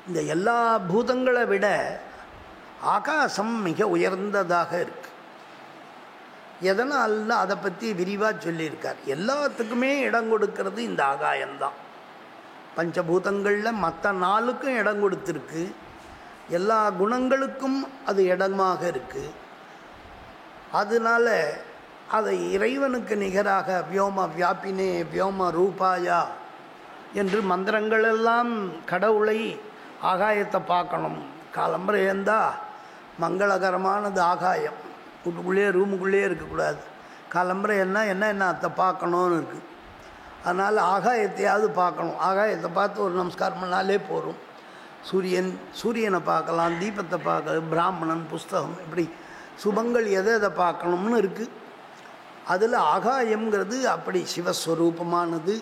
இந்த எல்லா பூதங்களை விட ஆகாசம் மிக உயர்ந்ததாக இருக்கு. எதனால் அதை பற்றி விரிவாக சொல்லியிருக்கார். எல்லாத்துக்குமே இடம் கொடுக்கறது இந்த ஆகாயம்தான். பஞ்சபூதங்களில் மற்ற 4க்கும் இடம் கொடுத்துருக்கு. எல்லா குணங்களுக்கும் அது இடமாக இருக்குது. அதனால அதை இறைவனுக்கு நிகராக வியோம வியாபினே வியோம ரூபாயா என்று மந்திரங்களெல்லாம் கடவுளை ஆகாயத்தை பார்க்கணும். காலம்பரை இருந்தால் மங்களகரமானது ஆகாயம். வீட்டுக்குள்ளேயே ரூமுக்குள்ளேயே இருக்கக்கூடாது. காலம்பரை என்ன அதை பார்க்கணுன்னு இருக்குது. அதனால் ஆகாயத்தையாவது பார்க்கணும். ஆகாயத்தை பார்த்து ஒரு நமஸ்காரம் பண்ணாலே போகும். சூரியனை பார்க்கலாம், தீபத்தை பார்க்கலாம், பிராமணன், புஸ்தகம், இப்படி சுபங்கள் எதை பார்க்கணும்னு இருக்குது. அதில் ஆகாயம்ங்கிறது அப்படி சிவஸ்வரூபமானது.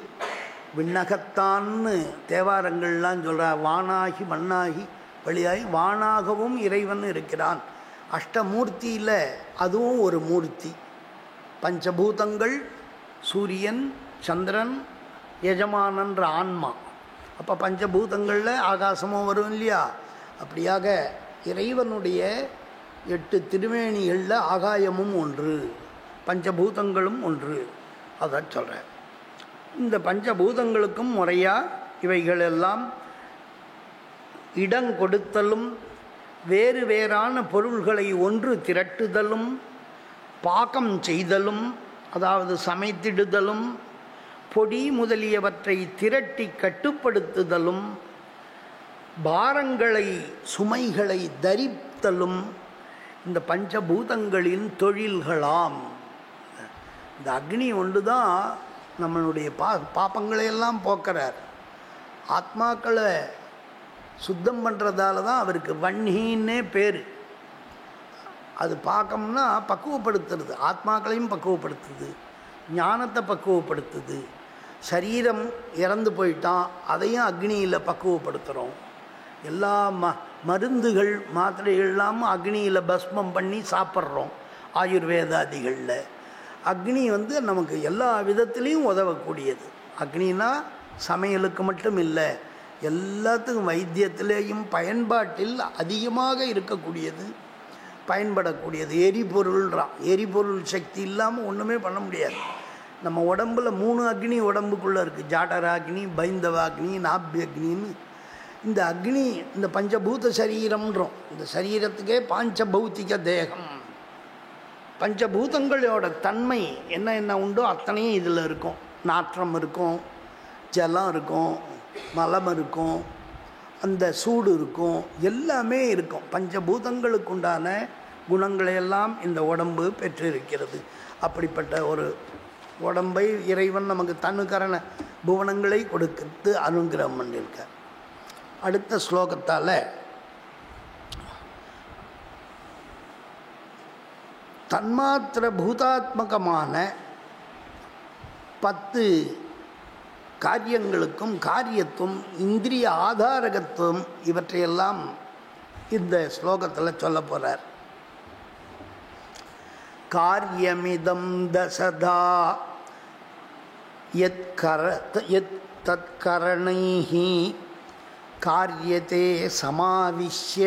விண்ணகத்தான்னு தேவாரங்கள்லாம் சொல்கிறார். வானாகி மண்ணாகி வழியாகி வானாகவும் இறைவன் இருக்கிறான். அஷ்டமூர்த்தியில் அதுவும் ஒரு மூர்த்தி. பஞ்சபூதங்கள், சூரியன், சந்திரன், எஜமானன்ற ஆன்மா. அப்போ பஞ்சபூதங்களில் ஆகாசமும் வரும் இல்லையா? அப்படியாக இறைவனுடைய 8 திருமேனிகளில் ஆகாயமும் ஒன்று, பஞ்சபூதங்களும் ஒன்று. அதை சொல்கிறேன். இந்த பஞ்சபூதங்களுக்கும் முறையாக இவைகளெல்லாம் இடம் கொடுத்தலும், வேறு வேறான பொருள்களை ஒன்று திரட்டுதலும், பாகம் செய்தலும், அதாவது சமைத்திடுதலும், பொடி முதலியவற்றை திரட்டி கட்டுப்படுத்துதலும், பாரங்களை சுமைகளை தரித்தலும் இந்த பஞ்சபூதங்களின் தொழில்களாம். இந்த அக்னி ஒன்று தான் நம்மளுடைய பாப்பங்களையெல்லாம் போக்குறார். ஆத்மாக்களை சுத்தம் பண்ணுறதால தான் அவருக்கு வன்னின்னே பேர். அது பார்க்கம்னா பக்குவப்படுத்துறது, ஆத்மாக்களையும் பக்குவப்படுத்துது, ஞானத்தை பக்குவப்படுத்துது. சரீரம் இறந்து போயிட்டான், அதையும் அக்னியில் பக்குவப்படுத்துகிறோம். எல்லா மருந்துகள் மாத்திரைகள் இல்லாமல் அக்னியில் பஸ்மம் பண்ணி சாப்பிட்றோம். ஆயுர்வேதாதிகளில் அக்னி நமக்கு எல்லா விதத்துலேயும் உதவக்கூடியது. அக்னினா சமையலுக்கு மட்டும் இல்லை, எல்லாத்துக்கும் வைத்தியத்திலேயும் பயன்பாட்டில் அதிகமாக இருக்கக்கூடியது, பயன்படக்கூடியது. எரிபொருள்றான். எரிபொருள் சக்தி இல்லாமல் ஒன்றுமே பண்ண முடியாது. நம்ம உடம்பில் 3 அக்னி உடம்புக்குள்ளே இருக்குது. ஜாடராக்னி, பைந்தவாக்னி, நாபியக்னின்னு. இந்த அக்னி இந்த பஞ்சபூத சரீரம்ன்றோம். இந்த சரீரத்துக்கே பாஞ்சபௌத்திக தேகம். பஞ்சபூதங்களோட தன்மை என்ன உண்டோ அத்தனையும் இதில் இருக்கும். நாற்றம் இருக்கும், ஜலம் இருக்கும், மலம் இருக்கும், அந்த சூடு இருக்கும், எல்லாமே இருக்கும். பஞ்சபூதங்களுக்கு உண்டான குணங்களையெல்லாம் இந்த உடம்பு பெற்றிருக்கிறது. அப்படிப்பட்ட ஒரு உடம்பை இறைவன் நமக்கு தனுகரண புவனங்களை கொடுத்து அனுகிரகம் பண்ணியிருக்கார். அடுத்த ஸ்லோகத்தால் தன்மாத்திர பூதாத்மகமான 10 காரியங்களுக்கும் காரியத்துவம், இந்திரிய ஆதாரகத்துவம் இவற்றையெல்லாம் இந்த ஸ்லோகத்தில் சொல்ல போகிறார். காரியமிதம் தசதா யத் தத்கரணைஹி காரியதே சமாவிஷ்ய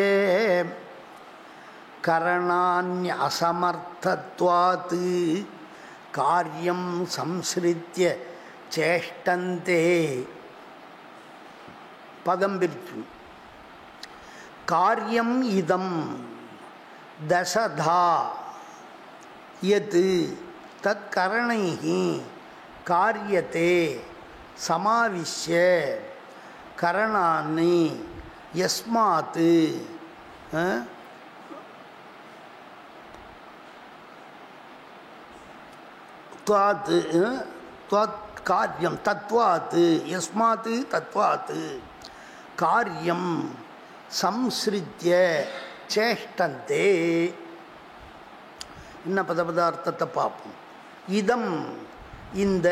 கரணான்ய அசமர்த்தத்வாத் காரியம் சம்ஸ்ரித்ய சேஷ்டந்தே. பதம் பிரித்து காரியம் இதம் தசதா யத் தத்கரணைஹி காரியதே சமாவிஷ்ய கரணானி யஸ்மாத் காரியம் தத்வாத் யஸ்மாத் தத்வாத் காரியம் சம்ஸ்ரித்ய சேஷ்டந்தே. இன்ன பதார்த்தத்தை பார்ப்போம். இதம் இந்த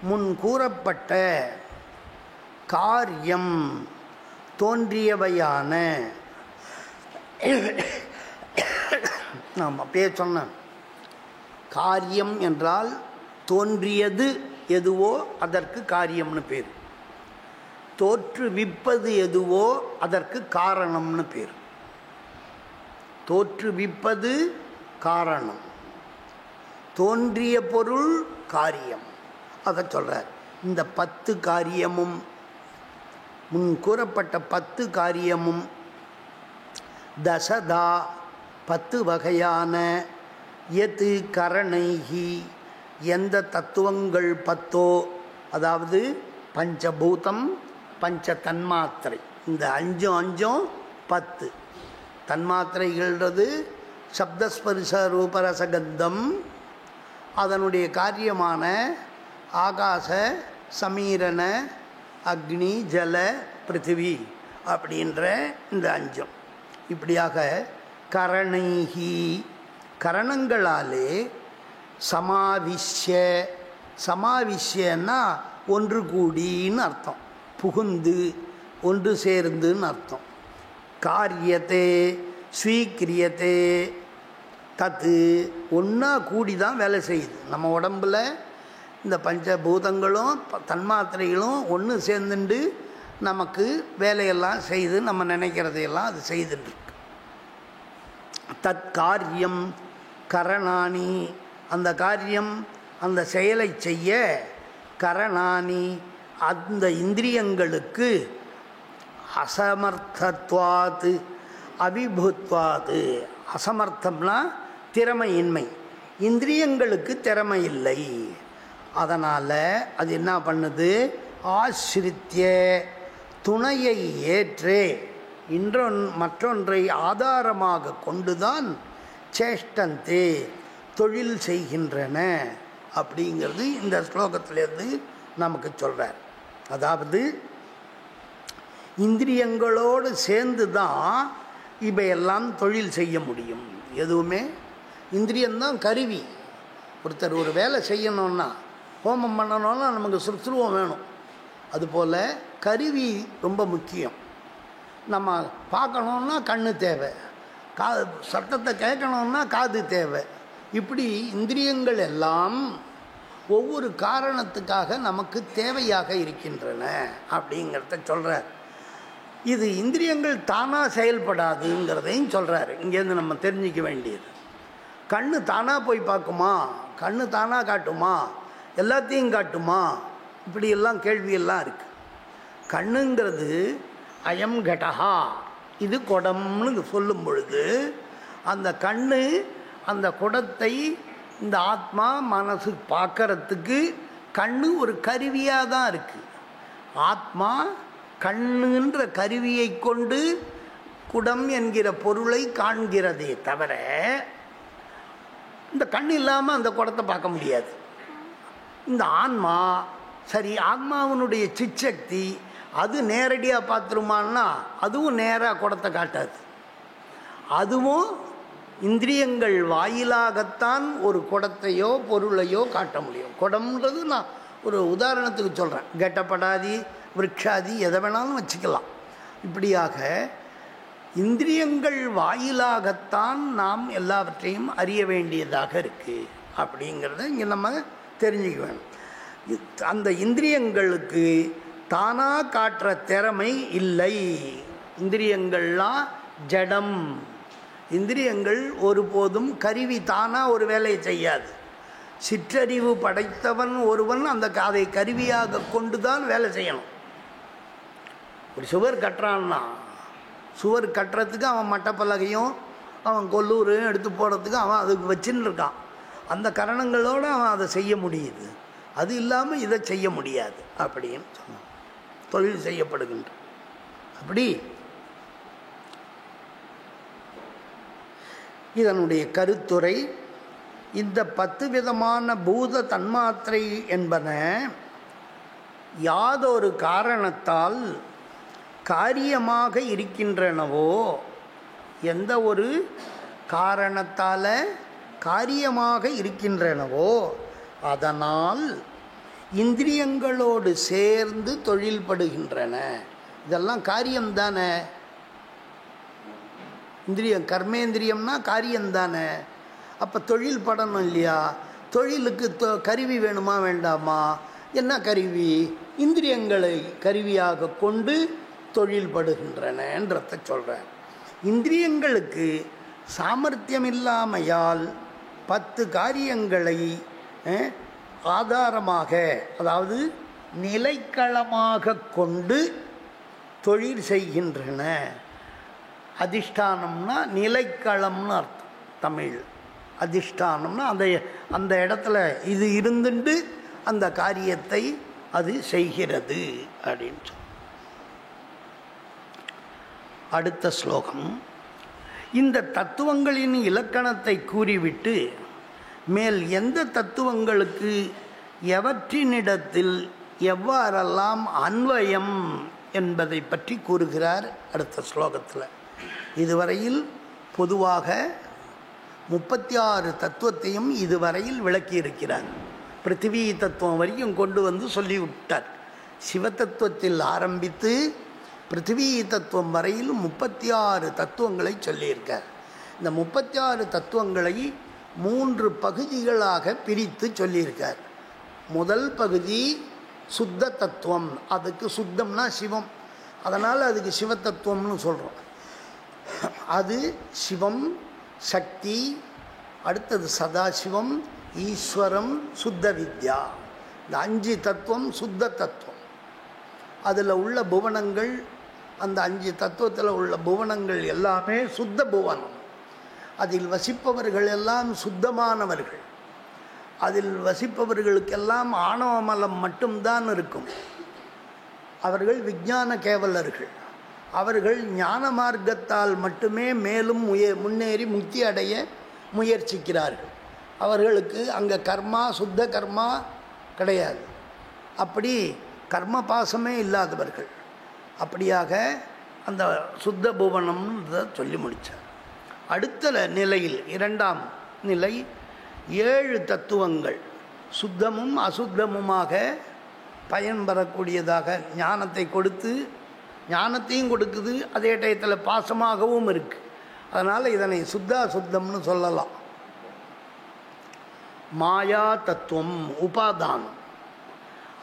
முன் கூறப்பட்ட காரியம் தோன்றியவையான, நாம் அப்பயே சொன்னேன், காரியம் என்றால் தோன்றியது எதுவோ அதற்கு காரியம்னு பேர், தோற்றுவிப்பது எதுவோ அதற்கு காரணம்னு பேர். தோற்றுவிப்பது காரணம், தோன்றிய பொருள் காரியம். அதை சொல்கிறார். இந்த 10 காரியமும், முன் கூறப்பட்ட 10 காரியமும், தசதா 10 வகையான, எது கரணைகி எந்த தத்துவங்கள் 10, அதாவது பஞ்சபூதம், பஞ்ச தன்மாத்திரை, இந்த 5 10 தன்மாத்திரைகள்ன்றது சப்தஸ்பரிச ரூபரசகந்தம். அதனுடைய காரியமான ஆகாச, சமீரண, அக்னி, ஜல, பிருத்திவி அப்படின்ற இந்த 5. இப்படியாக கரணைகி கரணங்களாலே சமாவிஷ்ய, சமாவிஷ்யன்னா ஒன்று கூடின்னு அர்த்தம், புகுந்து ஒன்று சேர்ந்துன்னு அர்த்தம். காரியத்தே ஸ்வீக்கிரியத்தே தத்து, ஒன்றா கூடி தான் வேலை செய்யுது. நம்ம உடம்பில் இந்த பஞ்சபூதங்களும் தன்மாத்திரைகளும் ஒன்று சேர்ந்துண்டு நமக்கு வேலையெல்லாம் செய்து நம்ம நினைக்கிறதையெல்லாம் அது செய்துட்டுருக்கு. தத் காரியம் கரணானி, அந்த காரியம் அந்த செயலை செய்ய கரணானி அந்த இந்திரியங்களுக்கு அசமர்த்தத்வாது அவிபுத்வாது, அசமர்த்தம்னா திறமையின்மை, இந்திரியங்களுக்கு திறமை இல்லை. அதனால் அது என்ன பண்ணுது, ஆசிரித்திய துணையை ஏற்றே மற்றொன்றை ஆதாரமாக கொண்டுதான் சேஷ்டந்தே தொழில் செய்கின்றன அப்படிங்கிறது இந்த ஸ்லோகத்திலேருந்து நமக்கு சொல்கிறார். அதாவது இந்திரியங்களோடு சேர்ந்து தான் இவையெல்லாம் தொழில் செய்ய முடியும். எதுவுமே இந்திரியம்தான் கருவி. ஒருத்தர் ஒரு வேலை செய்யணும்னா, ஹோமம் பண்ணணும்னா நமக்கு சுறுசுறுவம் வேணும். அதுபோல் கருவி ரொம்ப முக்கியம். நம்ம பார்க்கணுன்னா கண்ணு தேவை, சத்தத்தை கேட்கணுன்னா காது தேவை. இப்படி இந்திரியங்கள் எல்லாம் ஒவ்வொரு காரணத்துக்காக நமக்கு தேவையாக இருக்கின்றன அப்படிங்கிறத சொல்கிறார். இது இந்திரியங்கள் தானாக செயல்படாதுங்கிறதையும் சொல்கிறாரு. இங்கேருந்து நம்ம தெரிஞ்சிக்க வேண்டியது, கண்ணு தானாக போய் பார்க்குமா, கண்ணு தானாக காட்டுமா, எல்லாத்தையும் காட்டுமா, இப்படியெல்லாம் கேள்வியெல்லாம் இருக்குது. கண்ணுங்கிறது அயம் கடஹா, இது குடம்னு சொல்லும் பொழுது அந்த கண்ணு அந்த குடத்தை இந்த ஆத்மா மனசு பார்க்கறதுக்கு கண்ணு ஒரு கருவியாக தான் இருக்குது. ஆத்மா கண்ணுன்ற கருவியை கொண்டு குடம் என்கிற பொருளை காண்கிறதே தவிர இந்த கண் இல்லாமல் அந்த குடத்தை பார்க்க முடியாது. இந்த ஆன்மா சரி, ஆன்மாவினுடைய சிச்சக்தி அது நேரடியாக பார்த்துருமான்னா அதுவும் நேராக குடத்தை காட்டாது. அதுவும் இந்திரியங்கள் வாயிலாகத்தான் ஒரு குடத்தையோ பொருளையோ காட்ட முடியும். குடம்ன்றது நான் ஒரு உதாரணத்துக்கு சொல்கிறேன். கெட்டப்படாதி விருட்சாதி எதை வேணாலும் வச்சுக்கலாம். இப்படியாக இந்திரியங்கள் வாயிலாகத்தான் நாம் எல்லாவற்றையும் அறிய வேண்டியதாக இருக்குது அப்படிங்கிறத இங்கே நம்ம தெரிஞ்சுக்க வேணும். அந்த இந்திரியங்களுக்கு தானாக காட்டுற திறமை இல்லை. இந்திரியங்கள்லாம் ஜடம். இந்திரியங்கள் ஒருபோதும் கருவி தானாக ஒரு வேலையை செய்யாது. சிற்றறிவு படைத்தவன் ஒருவன் அந்த அதை கருவியாக கொண்டு தான் வேலை செய்யணும். ஒரு சுவர் கட்டுறான்னா சுவர் கட்டுறதுக்கு அவன் மட்டப்பலகையும் அவன் கொல்லூரையும் எடுத்து போடுறதுக்கு அவன் அதுக்கு வச்சுன்னு இருக்கான். அந்த கரணங்களோடு அவன் அதை செய்ய முடியுது. அது இல்லாமல் இதை செய்ய முடியாது அப்படின்னு சொன்னான். தொழில் செய்யப்படுகின்ற அப்படி இதனுடைய கருத்துரை இந்த 10 விதமான பூத தன்மாத்திரை என்பன யாதொரு காரணத்தால் காரியமாக இருக்கின்றனவோ, எந்த ஒரு காரணத்தால் காரியமாக இருக்கின்றனவோ அதனால் இந்திரியங்களோடு சேர்ந்து தொழில்படுகின்றன. இதெல்லாம் காரியம்தானே. இந்திரியம் கர்மேந்திரியம்னா காரியம்தானே. அப்போ தொழில் படணும் இல்லையா? தொழிலுக்கு கருவி வேணுமா வேண்டாமா? என்ன கருவி? இந்திரியங்களை கருவியாக கொண்டு தொழில் படுகின்றனன்றத சொல்கிறார். இந்திரியங்களுக்கு சாமர்த்தியம் இல்லாமையால் 10 காரியங்களை ஆதாரமாக, அதாவது நிலைக்களமாக கொண்டு தொழில் செய்கின்றன. அதிஷ்டானம்னா நிலைக்களம்னு அர்த்தம் தமிழ். அதிஷ்டானம்னா அந்த இடத்துல இது இருந்துட்டு அந்த காரியத்தை அது செய்கிறது அப்படின்னு சொல்ல. அடுத்த ஸ்லோகம் இந்த தத்துவங்களின் இலக்கணத்தை கூறிவிட்டு மேல் எந்த தத்துவங்களுக்கு எவற்றினிடத்தில் எவ்வாறெல்லாம் அன்வயம் என்பதை பற்றி கூறுகிறார் அடுத்த ஸ்லோகத்தில். இதுவரையில் பொதுவாக 36 தத்துவத்தையும் இதுவரையில் விளக்கியிருக்கிறார். பிருத்திவி தத்துவம் வரைக்கும் கொண்டு வந்து சொல்லிவிட்டார். சிவதத்துவத்தில் ஆரம்பித்து பிருத்திவி தத்துவம் வரையிலும் 36 தத்துவங்களை சொல்லியிருக்கார். இந்த 36 தத்துவங்களை 3 பகுதிகளாக பிரித்து சொல்லியிருக்கார். முதல் பகுதி சுத்த தத்துவம். அதுக்கு சுத்தம்னா சிவம், அதனால் அதுக்கு சிவத்தத்துவம்னு சொல்கிறோம். அது சிவம், சக்தி, அடுத்தது சதாசிவம், ஈஸ்வரம், சுத்த வித்யா. இந்த 5 தத்துவம் சுத்த தத்துவம். அதில் உள்ள புவனங்கள், அந்த 5 தத்துவத்தில் உள்ள புவனங்கள் எல்லாமே சுத்த புவனம். அதில் வசிப்பவர்கள் எல்லாம் சுத்தமானவர்கள். அதில் வசிப்பவர்களுக்கெல்லாம் ஆணவமலம் மட்டும்தான் இருக்கும். அவர்கள் விஞ்ஞான கேவலர்கள். அவர்கள் ஞான மார்க்கத்தால் மட்டுமே மேலும் முன்னேறி முக்தி அடைய முயற்சிக்கிறார்கள். அவர்களுக்கு அங்கே கர்மா, சுத்த கர்மா கிடையாது. அப்படி கர்ம பாசமே இல்லாதவர்கள். அப்படியாக அந்த சுத்த புவனம்ன்றதை சொல்லி முடித்தார். அடுத்த நிலையில் 2ஆம் நிலை 7 தத்துவங்கள் சுத்தமும் அசுத்தமுமாக பயன் பெறக்கூடியதாக ஞானத்தை கொடுத்து, ஞானத்தையும் கொடுக்குது, அதே டயத்தில் பாசமாகவும் இருக்குது. அதனால் இதனை சுத்த அசுத்தம்னு சொல்லலாம். மாயா தத்துவம், உபாதானம்.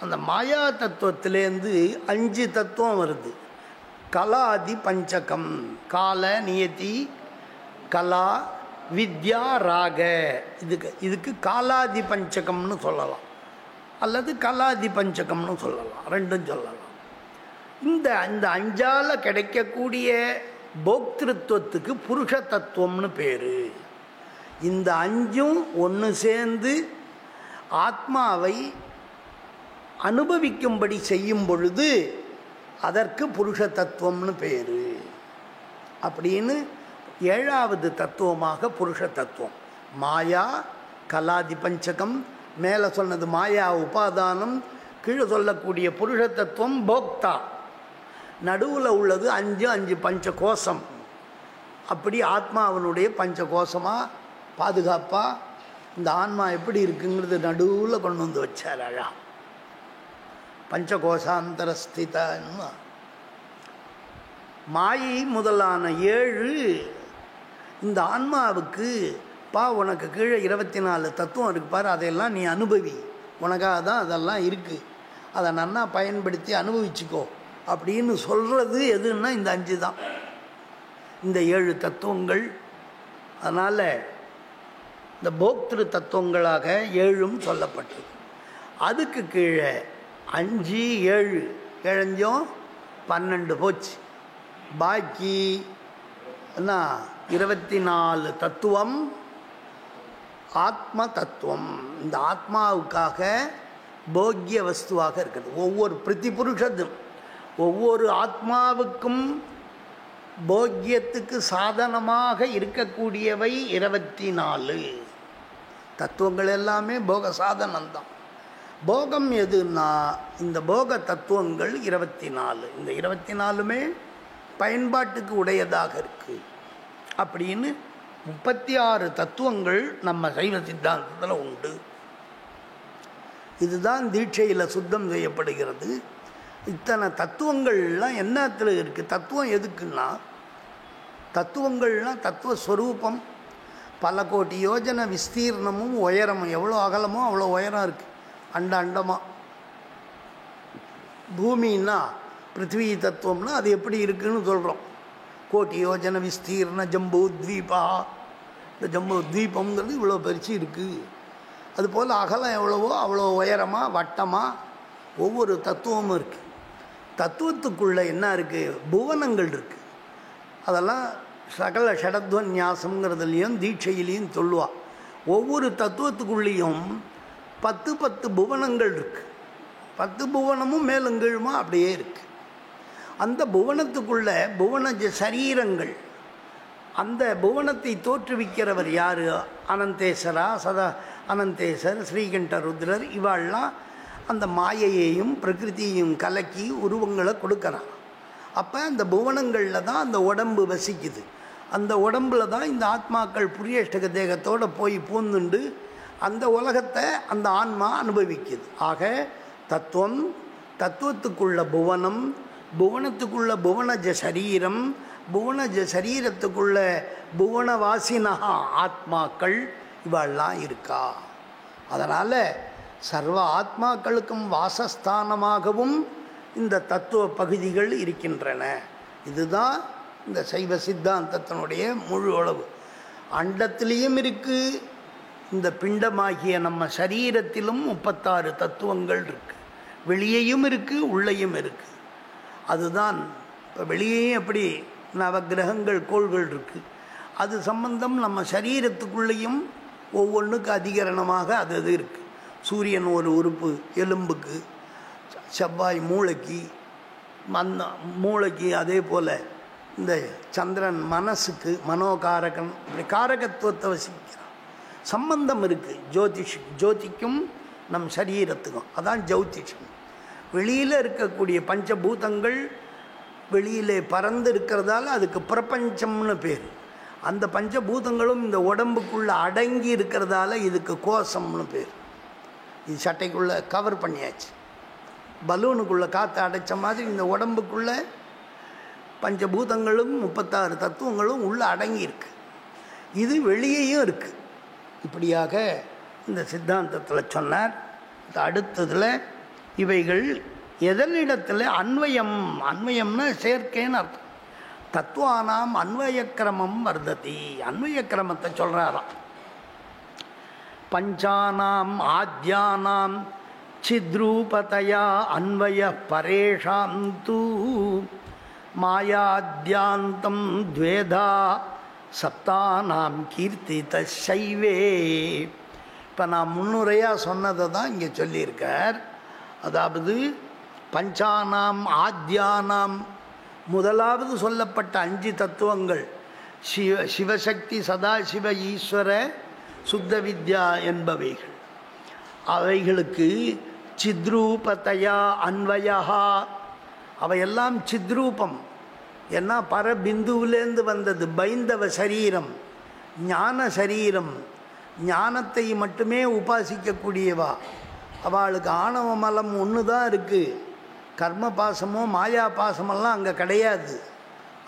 அந்த மாயா தத்துவத்திலேருந்து 5 தத்துவம் வருது. கலாதி பஞ்சகம், கால, நியதி, கலா, வித்யா, ராக. இதுக்கு காலாதி பஞ்சகம்னு சொல்லலாம், அல்லது கலாதி பஞ்சகம்னு சொல்லலாம், ரெண்டும் சொல்லலாம். இந்த 5ஆல் கிடைக்கக்கூடிய போக்திருத்துவத்துக்கு புருஷ தத்துவம்னு பேர். இந்த 5ம் ஒன்று சேர்ந்து ஆத்மாவை அனுபவிக்கும்படி செய்யும் பொழுது அதற்கு புருஷ தத்துவம்னு பேர். அப்படின்னு 7ஆவது தத்துவமாக புருஷ தத்துவம். மாயா, கலாதி பஞ்சகம், மேலே சொன்னது மாயா உபாதானம், கீழே சொல்லக்கூடிய புருஷ தத்துவம் போக்தா. நடுவில் உள்ளது 5 பஞ்ச கோஷம். அப்படி ஆத்மாவனுடைய பஞ்ச கோஷமாக பாதுகாப்பாக இந்த ஆன்மா எப்படி இருக்குங்கிறது நடுவில் கொண்டு வந்து வச்சார். அழகா பஞ்சகோஷாந்தரஸ்திதன்னு. மாயை முதலான 7 இந்த ஆன்மாவுக்கு உனக்கு கீழே 24 தத்துவம் இருக்கு பாரு, அதையெல்லாம் நீ அனுபவி, உனக்காக தான் அதெல்லாம் இருக்குது, அதை நன்னா பயன்படுத்தி அனுபவிச்சுக்கோ அப்படின்னு சொல்கிறது எதுன்னா இந்த 5 தான், இந்த 7 தத்துவங்கள். அதனால் இந்த போக்திரு தத்துவங்களாக 7ம் சொல்லப்பட்டது. அதுக்கு கீழே 5, 7, 7 12 போச்சு. பாக்கி என்ன 24 தத்துவம் ஆத்ம தத்துவம். இந்த ஆத்மாவுக்காக போக்கிய வஸ்துவாக இருக்குது. ஒவ்வொரு பிரதிபுருஷத்தும் ஒவ்வொரு ஆத்மாவுக்கும் போக்கியத்துக்கு சாதனமாக இருக்கக்கூடியவை 24 தத்துவங்கள். எல்லாமே போக சாதனம்தான். போகம் எதுன்னா இந்த போக தத்துவங்கள் 24. இந்த 24மே பயன்பாட்டுக்கு உடையதாக இருக்குது. அப்படின்னு 36 தத்துவங்கள் நம்ம சைவ சித்தாந்தத்தில் உண்டு. இதுதான் தீட்சையில் சுத்தம் செய்யப்படுகிறது. இத்தனை தத்துவங்கள்லாம் என்னத்தில் இருக்குது? தத்துவம் எதுக்குன்னா, தத்துவங்கள்லாம் தத்துவஸ்வரூபம். பல கோடி யோஜனை விஸ்தீர்ணமும் உயரமும், எவ்வளோ அகலமோ அவ்வளோ உயரம் இருக்குது. அண்டமாக பூமின்னா பிருத்திவி தத்துவம்னா அது எப்படி இருக்குதுன்னு சொல்கிறோம். கோட்டி யோஜனை விஸ்தீர்ண ஜம்பு தீபா. இந்த ஜம்பு தீபங்கிறது இவ்வளோ பெருசு இருக்குது. அதுபோல் அகலம் எவ்வளவோ அவ்வளோ உயரமாக வட்டமாக ஒவ்வொரு தத்துவமும் இருக்குது. தத்துவத்துக்குள்ளே என்ன இருக்குது? புவனங்கள் இருக்குது. அதெல்லாம் சகல ஷடத்வன்யாசங்கிறதுலையும் தீட்சையிலையும் சொல்லுவாள். ஒவ்வொரு தத்துவத்துக்குள்ளேயும் 10 புவனங்கள் இருக்குது. 10 புவனமும் மேலும் கீழுமா அப்படியே இருக்குது. அந்த புவனத்துக்குள்ள புவன சரீரங்கள். அந்த புவனத்தை தோற்றுவிக்கிறவர் யார்? அனந்தேஸ்வரா, அனந்தேஸ்வர், ஸ்ரீகண்ட ருத்ரர். இவாள்லாம் அந்த மாயையையும் பிரகிருதியையும் கலக்கி உருவங்களை கொடுக்குறான். அப்போ அந்த புவனங்களில் தான் அந்த உடம்பு வசிக்குது. அந்த உடம்பில் தான் இந்த ஆத்மாக்கள் புரியஷ்டக தேகத்தோடு போய் பூந்துண்டு அந்த உலகத்தை அந்த ஆன்மா அனுபவிக்குது. ஆக தத்துவம், தத்துவத்துக்குள்ள புவனம், புவனத்துக்குள்ள புவனஜ சரீரம், புவனஜ சரீரத்துக்குள்ள புவனவாசினகா ஆத்மாக்கள் இவெல்லாம் இருக்கா. அதனால் சர்வ ஆத்மாக்களுக்கும் வாசஸ்தானமாகவும் இந்த தத்துவ பகுதிகள் இருக்கின்றன. இதுதான் இந்த சைவ சித்தாந்தத்தினுடைய முழு அளவு. அண்டத்திலையும் இருக்குது, இந்த பிண்டமாகிய நம்ம சரீரத்திலும் 36 தத்துவங்கள் இருக்குது. வெளியேயும் இருக்குது, உள்ளேயும் இருக்குது. அதுதான் இப்போ வெளியேயும் எப்படி நவகிரகங்கள் கோள்கள் இருக்குது, அது சம்பந்தம் நம்ம சரீரத்துக்குள்ளேயும் ஒவ்வொன்றுக்கு அதிகரணமாக அது இருக்குது. சூரியன் ஒரு உறுப்பு எலும்புக்கு, செவ்வாய் மூளைக்கு, மூளைக்கு, அதே போல் இந்த சந்திரன் மனசுக்கு, மனோகாரகன், இப்படி காரகத்துவத்தை வசிக்கிறான். சம்பந்தம் இருக்குது ஜோதிக்கும் நம் சரீரத்துக்கும். அதான் ஜோதிஷம். வெளியில் இருக்கக்கூடிய பஞ்சபூதங்கள் வெளியிலே பறந்து இருக்கிறதால அதுக்கு பிரபஞ்சம்னு பேர். அந்த பஞ்சபூதங்களும் இந்த உடம்புக்குள்ளே அடங்கி இருக்கிறதால இதுக்கு கோஷம்னு பேர். இது சட்டைக்குள்ளே கவர் பண்ணியாச்சு. பலூனுக்குள்ளே காற்று அடைச்ச மாதிரி இந்த உடம்புக்குள்ளே பஞ்சபூதங்களும் 36 தத்துவங்களும் உள்ளே அடங்கியிருக்கு. இது வெளியேயும் இருக்குது. இப்படியாக இந்த சித்தாந்தத்தில் சொன்னார். அடுத்ததில் இவைகள் எதனிடத்தில் அன்வயம், அன்வயம்னா சேர்க்கைன்னு அர்த்தம். தத்துவானாம் அன்வயக்கிரமம் வர்ததி, அன்வயக்கிரமத்தை சொல்கிறாராம். பஞ்சானாம் ஆத்யானாம் சித்ரூபதயா அன்வய பரேஷாம் தூ மாயாத்யாந்தம் துவேதா சப்தானாம் கீர்த்தித சைவே. இப்போ நான் முன்னுரையாக சொன்னதை தான் இங்கே சொல்லியிருக்கார். அதாவது பஞ்சானாம் ஆத்யானாம், முதலாவது சொல்லப்பட்ட 5 தத்துவங்கள் சிவசக்தி, சதாசிவ, ஈஸ்வர, சுத்த வித்யா என்பவைகள். அவைகளுக்கு சித்ரூபதயா அன்வயா, அவையெல்லாம் சித்ரூபம். ஏன்னா பரபிந்துவிலேருந்து வந்தது. பைந்தவ சரீரம், ஞான சரீரம், ஞானத்தை மட்டுமே உபாசிக்கக்கூடியவா. அவளுக்கு ஆணவ மலம் ஒன்று தான் இருக்குது. கர்ம பாசமோ மாயா பாசமெல்லாம் அங்கே கிடையாது.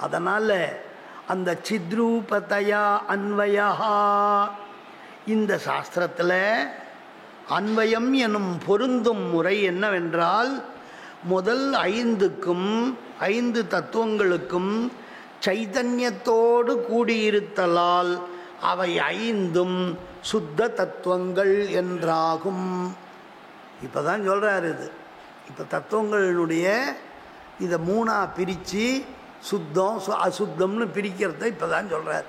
அதனால் அந்த சித்ரூபதயா அன்வயா, இந்த சாஸ்திரத்தில் அன்வயம் எனும் பொருந்தும் முறை என்னவென்றால், முதல் 5க்கும் 5 தத்துவங்களுக்கும் சைதன்யத்தோடு கூடியிருத்தலால் அவை 5ம் சுத்த தத்துவங்கள் என்றாகும். இப்போ தான் சொல்கிறார் இது. இப்போ தத்துவங்களுடைய இதை 3ஆக பிரித்து சுத்தம் அசுத்தம்னு பிரிக்கிறத இப்போ தான் சொல்கிறார்.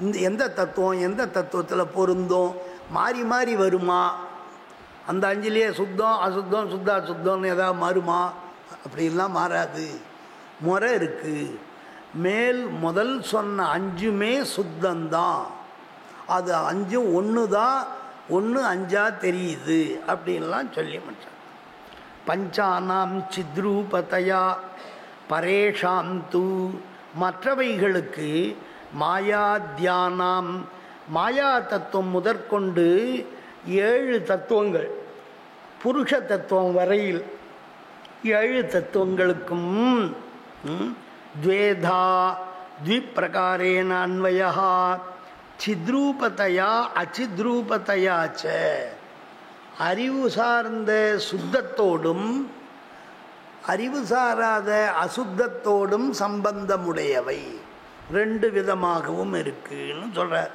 இந்த எந்த தத்துவம் எந்த தத்துவத்தில் பொருந்தும், மாறி மாறி வருமா, அந்த 5லேயே சுத்தம் அசுத்தம் சுத்த அசுத்தம்னு ஏதாவது மாறுமா? அப்படிலாம் மாறாது, முறை இருக்குது. முதல் சொன்ன 5மே சுத்தந்தான். அது 5ம் ஒன்று தான், 1 5ஆ தெரியுது அப்படின்லாம் சொல்லி முடிச்சார். பஞ்சானாம் சித்ரூபதயா பரேஷாம் தூ, மற்றவைகளுக்கு மாயாத்யானாம், மாயா தத்துவம் முதற்கொண்டு 7 தத்துவங்கள், புருஷ தத்துவம் வரையில் 7 தத்துவங்களுக்கும் துவேதா த்விப்பிரகாரேண அன்வயா சித்ரூபதயா அச்சித்ரூபதயாச்ச, அறிவு சார்ந்த சுத்தத்தோடும் அறிவு சாராத அசுத்தத்தோடும் சம்பந்தமுடையவை 2 விதமாகவும் இருக்குன்னு சொல்கிறார்.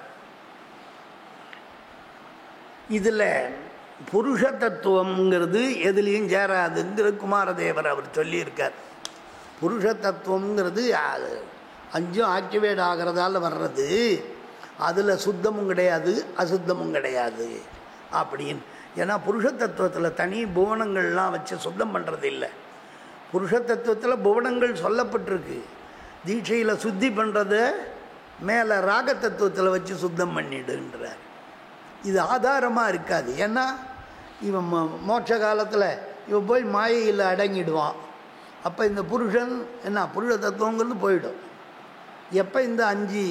இதில் புருஷ தத்துவங்கிறது எதுலேயும் சேராதுங்கிற குமாரதேவர் அவர் சொல்லியிருக்கார். புருஷ தத்துவங்கிறது 5ம் ஆக்டிவேட் ஆகிறதால வர்றது, அதில் சுத்தமும் கிடையாது அசுத்தமும் கிடையாது அப்படின்னு. ஏன்னா புருஷ தத்துவத்தில் தனி புவனங்கள்லாம் வச்சு சுத்தம் பண்ணுறது இல்லை. புருஷ தத்துவத்தில் புவனங்கள் சொல்லப்பட்டிருக்கு. தீட்சையில் சுத்தி பண்ணுறத மேலே ராக தத்துவத்தில் வச்சு சுத்தம் பண்ணிடுன்றார். இது ஆதாரமாக இருக்காது. ஏன்னா இவன் மோட்ச காலத்தில் இவன் போய் மாயையில் அடங்கிடுவான். அப்போ இந்த புருஷன் என்ன, புருஷ தத்துவங்கிறது போயிடும். எப்போ இந்த 5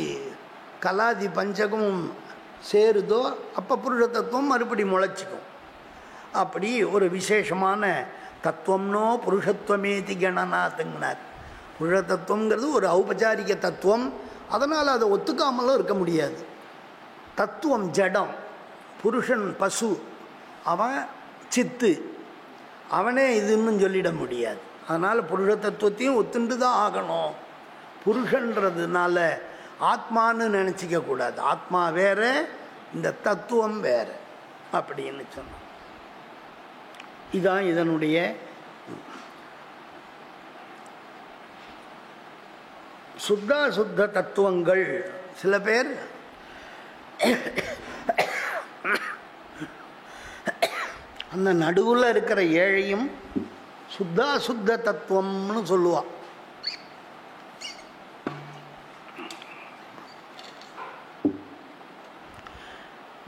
கலாதி பஞ்சகமும் சேருதோ அப்போ புருஷ தத்துவம் மறுபடி முளைச்சிக்கும். அப்படி ஒரு விசேஷமான தத்துவம்னோ புருஷத்துவமேதி கணநாத்துங்கினார். புருஷ தத்துவங்கிறது ஒரு ஔபச்சாரிக தத்துவம், அதனால் அதை ஒத்துக்காமலும் இருக்க முடியாது. தத்துவம் ஜடம், புருஷன் பசு, அவன் சித்து, அவனே இதுன்னு சொல்லிட முடியாது. அதனால் புருஷ தத்துவத்தையும் ஒத்துண்டு தான் ஆகணும். புருஷன்றதுனால ஆத்மான்னு நினச்சிக்க கூடாது. ஆத்மா வேற, இந்த தத்துவம் வேற அப்படின்னு சொன்னோம். இதான் இதனுடைய சுத்த தத்துவங்கள். சில பேர் அந்த நடுவில் இருக்கிற ஏழையும் சுத்த தத்துவம்னு சொல்லுவான்.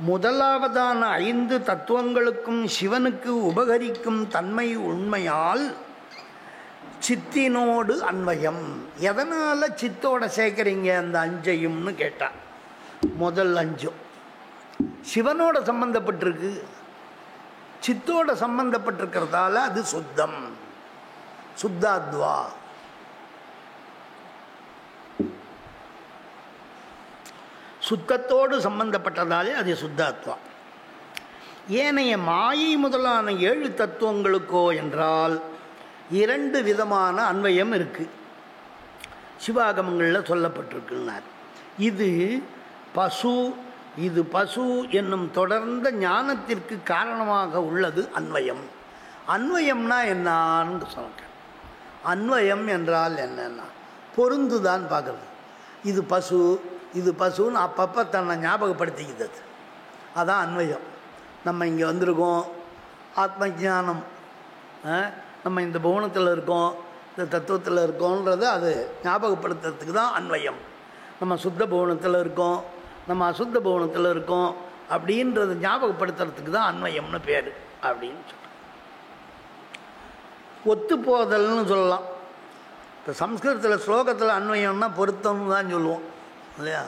முதலாவதான 5 தத்துவங்களுக்கும் சிவனுக்கு உபகரிக்கும் தன்மை உண்மையால் சித்தினோடு அன்வயம். எதனால் சித்தோட சேர்க்குறீங்க அந்த 5ஐயும்னு கேட்டான். முதல் 5 சிவனோட சம்பந்தப்பட்டிருக்கு, சித்தோட சம்பந்தப்பட்டிருக்கிறதால அது சுத்தம், சுத்தாத்வா. சுத்தத்தோடு சம்பந்தப்பட்டதாலே அது சுத்தாத்வா. ஏனைய மாயை முதலான 7 தத்துவங்களுக்கோ என்றால் 2 விதமான அன்வயம் இருக்குது, சிவாகமங்களில் சொல்லப்பட்டிருக்குன்னார். இது பசு என்னும் தொடர்ந்த ஞானத்திற்கு காரணமாக உள்ளது அன்வயம். அன்வயம்னா என்னான்னு சொல்கிறேன். அன்வயம் என்றால் என்னன்னா பொருந்துதான் பார்க்குறது. இது பசுன்னு அப்பப்போ தன்னை ஞாபகப்படுத்திக்கிறது, அதான் அன்வயம். நம்ம இங்கே வந்திருக்கோம், ஆத்ம ஞானம், நம்ம இந்த புவனத்தில் இருக்கோம், இந்த தத்துவத்தில் இருக்கோன்றது அது ஞாபகப்படுத்துறதுக்கு தான் அன்வயம். நம்ம சுத்த புவனத்தில் இருக்கோம், நம்ம அசுத்த புவனத்தில் இருக்கோம் அப்படின்றது ஞாபகப்படுத்துறதுக்கு தான் அன்வயம்னு பேர் அப்படின்னு சொல்கிறோம். ஒத்துப்போதல்னு சொல்லலாம். இப்போ சம்ஸ்கிருதத்தில் ஸ்லோகத்தில் அன்வயம்னா பொருத்தம்னு தான் சொல்லுவோம் இல்லையா?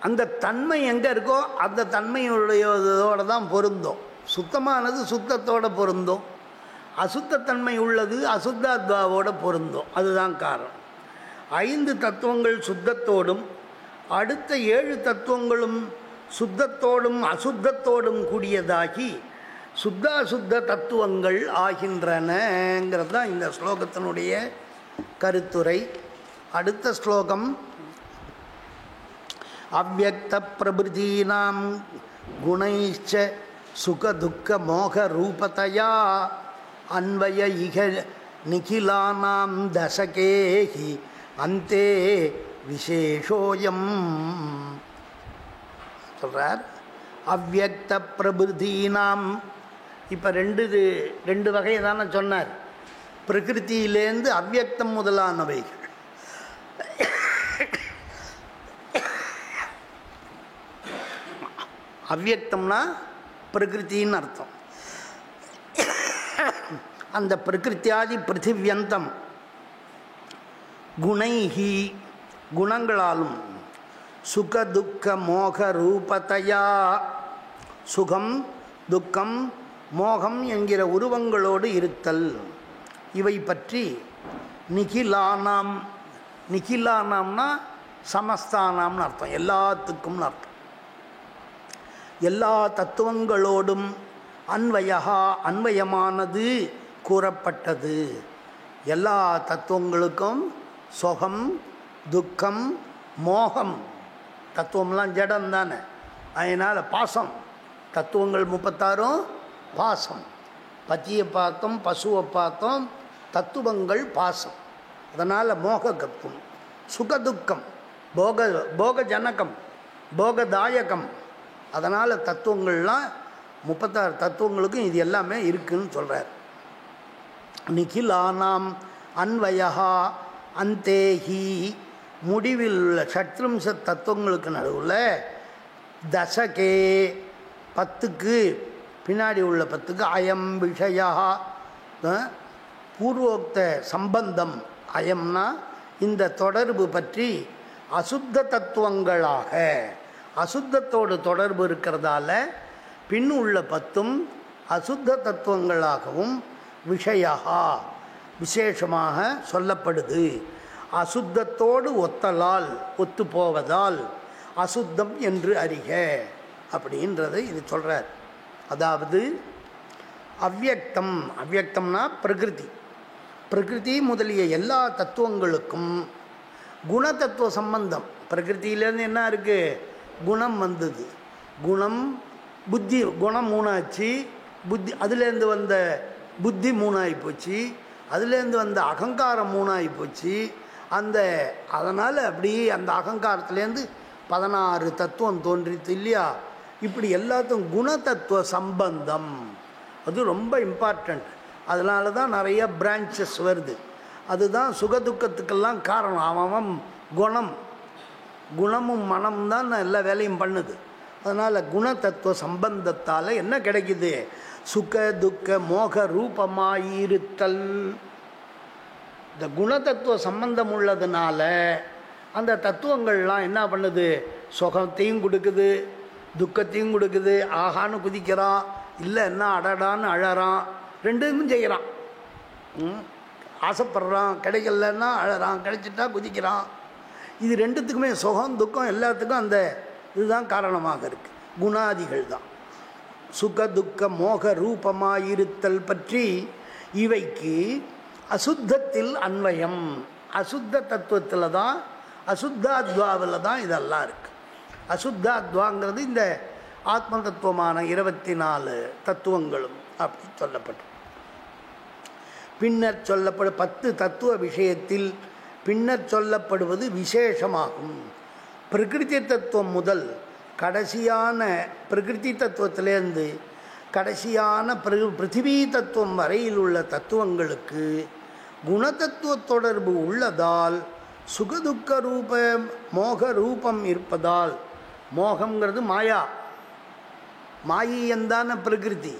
அந்த தன்மை எங்கே இருக்கோ அந்த தன்மையுடைய இதோடு தான் பொருந்தும். சுத்தமானது சுத்தத்தோடு பொருந்தும், அசுத்தத்தன்மை உள்ளது அசுத்தாத்வாவோடு பொருந்தும். அதுதான் காரணம். 5 தத்துவங்கள் சுத்தத்தோடும் அடுத்த 7 தத்துவங்களும் சுத்தத்தோடும் அசுத்தத்தோடும் கூடியதாகி சுத்த தத்துவங்கள் ஆகின்றனங்கிறது தான் இந்த ஸ்லோகத்தினுடைய கருத்துரை. அடுத்த ஸ்லோகம் அவ்யக்த பிரபிருதீனாம் குணைச்ச சுகதுக்க மோக ரூபதயா அன்வய இக நிகிலானாம் தசகேஹி அந்தே விசேஷோயம் சொல்கிறார். அவ்யக்த பிரபிருதீனாம், இப்போ ரெண்டு வகையை தானே சொன்னார். பிரகிருத்தியிலேருந்து அவ்யக்தம் முதலானவைகள். அவ்யக்தம்னா பிரகிருத்தின்னு அர்த்தம். அந்த பிரகிருத்தியாதி பிருத்திவியந்தம் குணைஹி குணங்களாலும் சுக துக்க மோக ரூபத்தையா சுகம் துக்கம் மோகம் என்கிற உருவங்களோடு இருத்தல், இவை பற்றி நிகிலானாம், நிகிலானாம்னா சமஸ்தானாம்னு அர்த்தம், எல்லாத்துக்கும்னு அர்த்தம். எல்லா தத்துவங்களோடும் அன்வயா அன்வயமானது கூறப்பட்டது. எல்லா தத்துவங்களுக்கும் சுகம் துக்கம் மோகம், தத்துவம்லாம் ஜடம் தானே, அதனால் பாசம். தத்துவங்கள் 36 பாசம். பத்தியை பார்த்தோம், பசுவை பார்த்தோம், தத்துவங்கள் பாசம். அதனால் மோகத்துவம். சுகதுக்கம் போகஜனகம் போகதாயகம். அதனால் தத்துவங்கள்லாம் 36 தத்துவங்களுக்கும் இது எல்லாமே இருக்குதுன்னு சொல்கிறார். நிகிலானாம் அன்வயா அந்தேஹி, முடிவில் உள்ள ஷட்ரிம்ச தத்துவங்களுக்கு நடுவில் தசகே 10க்கு பின்னாடி உள்ள 10க்கு அயம் விஷயா பூர்வோக்த சம்பந்தம் அயம்னா இந்த தொடர்பு பற்றி அசுத்த தத்துவங்களாக, அசுத்தத்தோடு தொடர்பு இருக்கிறதால பின் உள்ள 10ம் அசுத்த தத்துவங்களாகவும் விஷயா விசேஷமாக சொல்லப்படுது. அசுத்தத்தோடு ஒத்தலால், ஒத்து போவதால் அசுத்தம் என்று அறிக அப்படின்றதை இது சொல்கிறார். அதாவது அவ்யக்தம், அவ்யக்தம்னா பிரகிருதி, பிரகிருதி முதலிய எல்லா தத்துவங்களுக்கும் குணதத்துவ சம்பந்தம். பிரகிருத்திலேருந்து என்ன இருக்குது? குணம் வந்தது. குணம் புத்தி, குணம் 3 ஆச்சு. புத்தி, அதுலேருந்து வந்த புத்தி 3 ஆகி போச்சு. அதுலேருந்து வந்த அகங்காரம் 3 ஆகி போச்சு. அதனால் அப்படி அந்த அகங்காரத்துலேருந்து 16 தத்துவம் தோன்றித்து இல்லையா? இப்படி எல்லாத்துக்கும் குணதத்துவ சம்பந்தம் அது ரொம்ப இம்பார்ட்டண்ட். அதனால தான் நிறைய பிரான்ச்சஸ் வருது. அதுதான் சுகதுக்கத்துக்கெல்லாம் காரணம். அவன் குணம், குணமும் மனமும் தான் எல்லா வேலையும் பண்ணுது. அதனால் குணதத்துவ சம்பந்தத்தால் என்ன கிடைக்குது? சுக துக்க மோக ரூபமாயிருத்தல். இந்த குணதத்துவ சம்பந்தம் உள்ளதுனால அந்த தத்துவங்கள்லாம் என்ன பண்ணுது? சுகத்தையும் கொடுக்குது, துக்கத்தையும் கொடுக்குது. ஆகான்னு குதிக்கிறான், இல்லைன்னா அடடான்னு அழறான், ரெண்டுமே செய்கிறான். ஆசைப்படுறான், கிடைக்கலன்னா அழறான், கிடைச்சிட்டா குதிக்கிறான். இது ரெண்டுத்துக்குமே சுகம் துக்கம் எல்லாத்துக்கும் அந்த இதுதான் காரணமாக இருக்குது. குணாதிகள் தான். சுக துக்க மோக ரூபமாயிருத்தல் பற்றி இவைக்கு அசுத்தத்தில் அன்வயம். அசுத்த தத்துவத்தில் தான், அசுத்தாத்வாவில் தான் இதெல்லாம் இருக்குது. அசுத்தாத்வாங்கிறது இந்த ஆத்ம தத்துவமான 24 தத்துவங்களும் அப்படி சொல்லப்பட்டு பின்னர் சொல்லப்படும் 10 தத்துவ விஷயத்தில் பின்னர் சொல்லப்படுவது விசேஷமாகும். பிரகிருதி தத்துவம் முதல் கடைசியான பிரகிருதி தத்துவத்திலேருந்து கடைசியான பிருத்திவி தத்துவம் வரையில் உள்ள தத்துவங்களுக்கு குணதத்துவ தொடர்பு உள்ளதால் சுகதுக்க ரூப மோக ரூபம் இருப்பதால், மோகங்கிறது மாயா, மாயையந்தான பிரகிருதி,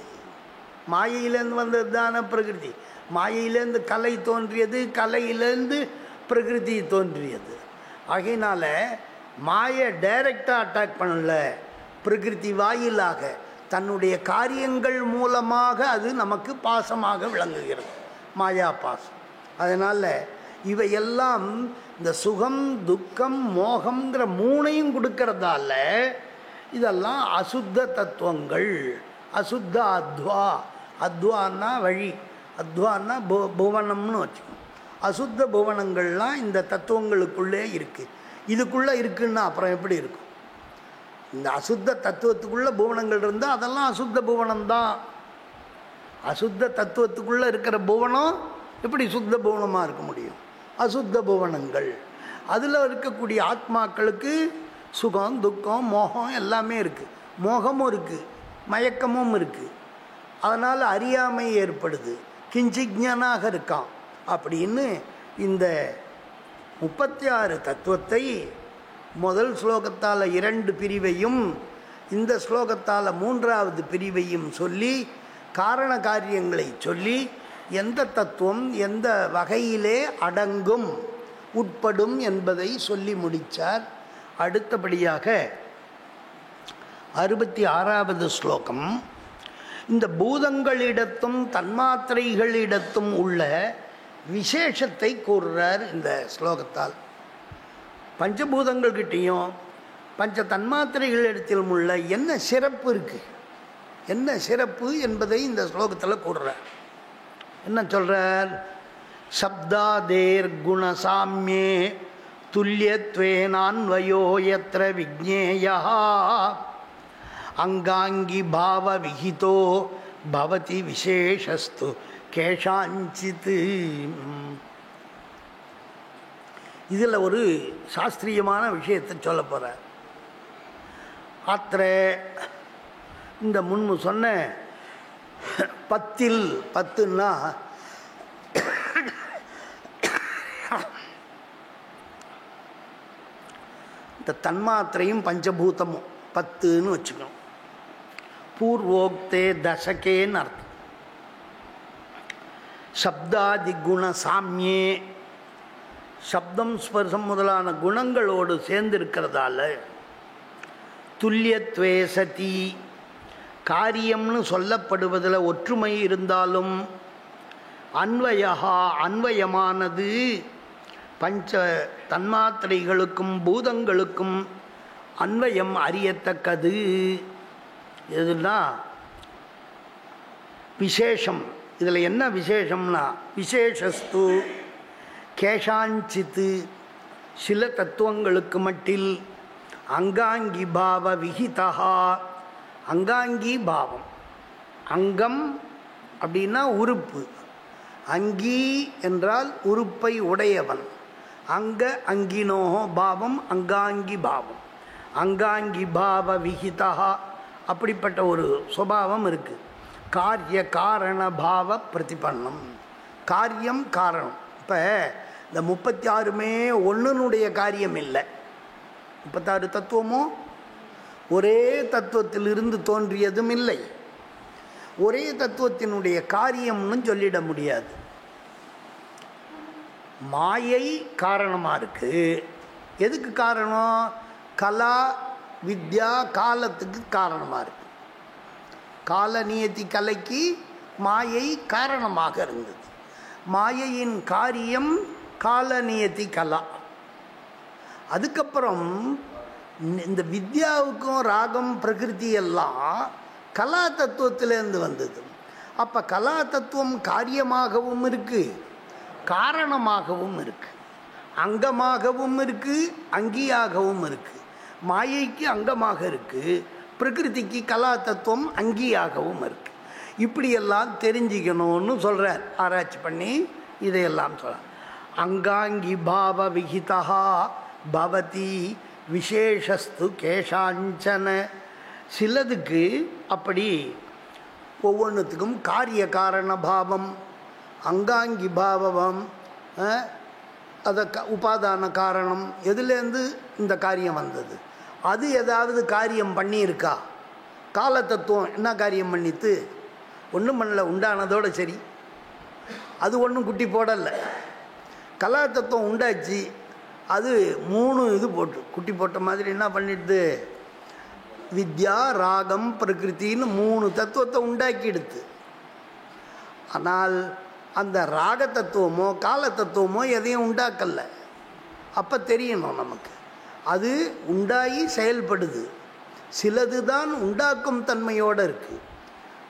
மாயையிலேருந்து வந்தது தான பிரகிருதி. மாயையிலேருந்து கலை தோன்றியது, கலையிலேருந்து பிரகிருதி தோன்றியது. ஆகையினால மாயை டைரக்டாக அட்டாக் பண்ணல, பிரகிருதி வாயிலாக தன்னுடைய காரியங்கள் மூலமாக அது நமக்கு பாசமாக விளங்குகிறது, மாயா பாசம். அதனால் இவையெல்லாம் இந்த சுகம் துக்கம் மோகங்கிற 3ஐயும் கொடுக்கறதால இதெல்லாம் அசுத்த தத்துவங்கள். அசுத்த அத்வா, அத்வான்னா வழி, அத்வான்னா புவனம்னு வச்சுக்கணும். அசுத்த புவனங்கள்லாம் இந்த தத்துவங்களுக்குள்ளே இருக்குது. இதுக்குள்ளே இருக்குன்னா அப்புறம் எப்படி இருக்கும்? இந்த அசுத்த தத்துவத்துக்குள்ளே புவனங்கள் இருந்தால் அதெல்லாம் அசுத்த புவனம்தான். அசுத்த தத்துவத்துக்குள்ளே இருக்கிற புவனம் எப்படி சுத்த புவனமாக இருக்க முடியும்? அசுத்த புவனங்கள். அதில் இருக்கக்கூடிய ஆத்மாக்களுக்கு சுகம் துக்கம் மோகம் எல்லாமே இருக்குது. மோகமும் இருக்குது, மயக்கமும் இருக்குது. அதனால் அறியாமை ஏற்படுது, கிஞ்சிஜ்ஞனாக இருக்கான். அப்படின்னு இந்த 36 தத்துவத்தை முதல் ஸ்லோகத்தால் 2 பிரிவையும் இந்த ஸ்லோகத்தால் 3வது பிரிவையும் சொல்லி காரண காரியங்களை சொல்லி எந்த தத்துவம் எந்த வகையிலே அடங்கும் உட்படும் என்பதை சொல்லி முடித்தார். அடுத்தபடியாக 66வது ஸ்லோகம் இந்த பூதங்களிடத்தும் தன்மாத்திரைகளிடத்தும் உள்ள விசேஷத்தை கூறுறார் இந்த ஸ்லோகத்தால். பஞ்சபூதங்கள்கிட்டையும் பஞ்ச தன்மாத்திரைகளிடத்திலும் உள்ள என்ன சிறப்பு இருக்குது, என்ன சிறப்பு என்பதை இந்த ஸ்லோகத்தில் கூறுறார். என்ன சொல்கிறார்? சப்தாதேர் குணசாமியே துல்லியத்வேனான்வயோ யத்ர விஜ்ஞேயா அங்காங்கி பாவ விஹிதோ பவதி விசேஷஸ்து கேஷாஞ்சித். இதில் ஒரு சாஸ்திரியமான விஷயத்தை சொல்ல போகிறார். அத்திர இந்த முன்பு சொன்ன 10ல் 10ன்னா இந்த தன்மாத்திரையும் பஞ்சபூதமும் 10ன்னு வச்சுக்கணும். பூர்வோக்தே தசகேன்னு அர்த்தம். சப்தாதி குண சாமியே சப்தம் ஸ்பர்சம் முதலான குணங்களோடு சேர்ந்திருக்கிறதால துல்லியத்வே சதி காரியம்னு சொல்லப்படுவதில் ஒற்றுமை இருந்தாலும் அன்வயா அன்வயமானது பஞ்ச தன்மாத்திரைகளுக்கும் பூதங்களுக்கும் அன்வயம் அறியத்தக்கது. எதுனா விசேஷம். இதில் என்ன விசேஷம்னா விசேஷஸ்து கேஷாஞ்சித்து சில தத்துவங்களுக்கு மட்டில் அங்காங்கி பாவ விகிதா. அங்காங்கி பாவம், அங்கம் அப்படின்னா உறுப்பு, அங்கி என்றால் உறுப்பை உடையவன், அங்க அங்கினோஹோ பாவம் அங்காங்கி பாவம், அங்காங்கி பாவ விகிதா அப்படிப்பட்ட ஒரு சுபாவம் இருக்குது. காரிய காரண பாவ பிரதிபன்னம். காரியம் காரணம். இப்போ இந்த 36மே ஒன்றுனுடைய காரியம் இல்லை. 36 தத்துவமும் ஒரே தத்துவத்திலிருந்து தோன்றியதும் இல்லை. ஒரே தத்துவத்தினுடைய காரியம்னு சொல்லிட முடியாது. மாயை காரணமாக இருக்குது. எதுக்கு காரணம்? கலா வித்யா காலத்துக்கு காரணமாக இருக்கு. கால நியதி கலைக்கு மாயை காரணமாக இருந்தது. மாயையின் காரியம் கால நியதி கலா. அதுக்கப்புறம் இந்த வித்யாவுக்கும் ராகம் பிரகிருதி எல்லாம் கலா தத்துவத்திலேருந்து வந்தது. அப்போ கலா தத்துவம் காரியமாகவும் இருக்குது, காரணமாகவும் இருக்குது, அங்கமாகவும் இருக்குது, அங்கியாகவும் இருக்குது. மாயைக்கு அங்கமாக இருக்குது, பிரகிருதிக்கு கலா தத்துவம் அங்கியாகவும் இருக்குது. இப்படியெல்லாம் தெரிஞ்சிக்கணும்னு சொல்கிறார். ஆராய்ச்சி பண்ணி இதையெல்லாம் சொல்கிறார். அங்காங்கி பாவ விகிதா பவதி விசேஷஸ்து கேஷாஞ்சன. சிலதுக்கு அப்படி ஒவ்வொன்றுத்துக்கும் காரிய காரண பாவம், அங்காங்கி பாவம், அதை உபாதான காரணம். எதுலேருந்து இந்த காரியம் வந்தது? அது ஏதாவது காரியம் பண்ணியிருக்கா? கால தத்துவம் என்ன காரியம் பண்ணித்து? ஒன்றும் பண்ணல, உண்டானதோடு சரி. அது ஒன்றும் குட்டி போடலை. கலா தத்துவம் உண்டாச்சு, அது 3 இது போட்டு குட்டி போட்ட மாதிரி என்ன பண்ணிடுது? வித்யா ராகம் பிரகிருத்தின்னு 3 தத்துவத்தை உண்டாக்கிடுது. ஆனால் அந்த ராக தத்துவமோ கால தத்துவமோ எதையும் உண்டாக்கலை. அப்போ தெரியணும் நமக்கு அது உண்டாகி செயல்படுது. சிலது தான் உண்டாக்கும் தன்மையோடு இருக்குது.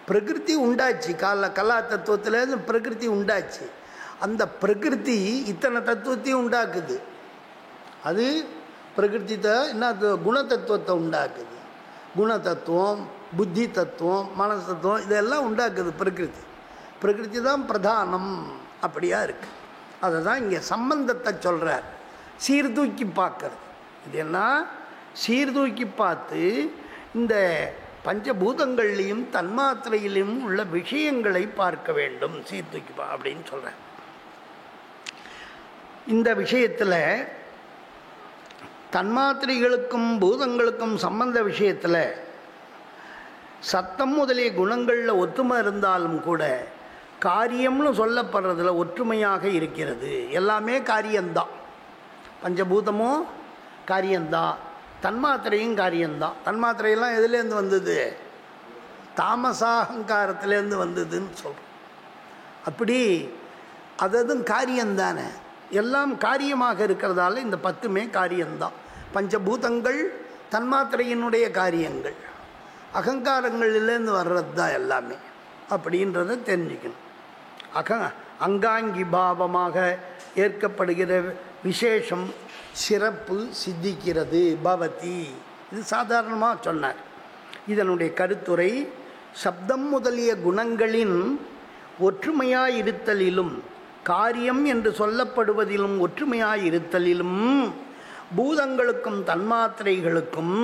பிரகிருதி உண்டாச்சு, கலா தத்துவத்தில் பிரகிருதி உண்டாச்சு. அந்த பிரகிருதி இத்தனை தத்துவத்தையும் உண்டாக்குது. அது பிரகிருதி என்ன குணதத்துவத்தை உண்டாக்குது. குணதத்துவம், புத்தி தத்துவம், மனசு தத்துவம் இதெல்லாம் உண்டாக்குது பிரகிருதி. பிரகிருதி தான் பிரதானம். அப்படியா இருக்குது. அதை தான் இங்கே சம்பந்தத்தை சொல்கிறார். சீர்தூக்கி பார்க்கறது. இது என்ன? சீர்தூக்கி பார்த்து இந்த பஞ்சபூதங்கள்லேயும் தன்மாத்திரையிலும் உள்ள விஷயங்களை பார்க்க வேண்டும். சீர்தூக்கி அப்படின்னு சொல்கிறேன். இந்த விஷயத்தில் தன்மாத்திரைகளுக்கும் பூதங்களுக்கும் சம்பந்த விஷயத்தில் சத்தம் முதலிய குணங்களில் ஒற்றுமை இருந்தாலும் கூட காரியம்னு சொல்லப்படுறதுல ஒற்றுமையாக இருக்கிறது. எல்லாமே காரியம்தான். பஞ்சபூதமும் காரியம்தான், தன்மாத்திரையும் காரியம்தான். தன்மாத்திரையெல்லாம் எதுலேருந்து வந்தது? தாமசாகங்காரத்திலேருந்து வந்ததுன்னு சொல்கிறோம். அப்படி அதுவும் காரியம்தானே. எல்லாம் காரியமாக இருக்கிறதால இந்த 10மே காரியம்தான். பஞ்சபூதங்கள் தன்மாத்திரையினுடைய காரியங்கள், அகங்காரங்களிலேருந்து வர்றது தான் எல்லாமே. அப்படின்றத தெரிஞ்சுக்கணும். அங்காங்கி பாவமாக ஏற்கப்படுகிற விசேஷம் சிறப்பு சித்திக்கிறது. பவதி இது சாதாரணமாக சொன்னார். இதனுடைய கருத்துரை சப்தம் முதலிய குணங்களின் ஒற்றுமையாயிருத்தலிலும் காரியம் என்று சொல்லப்படுவதிலும் ஒற்றுமையாயிருத்தலிலும் பூதங்களுக்கும் தன்மாத்திரைகளுக்கும்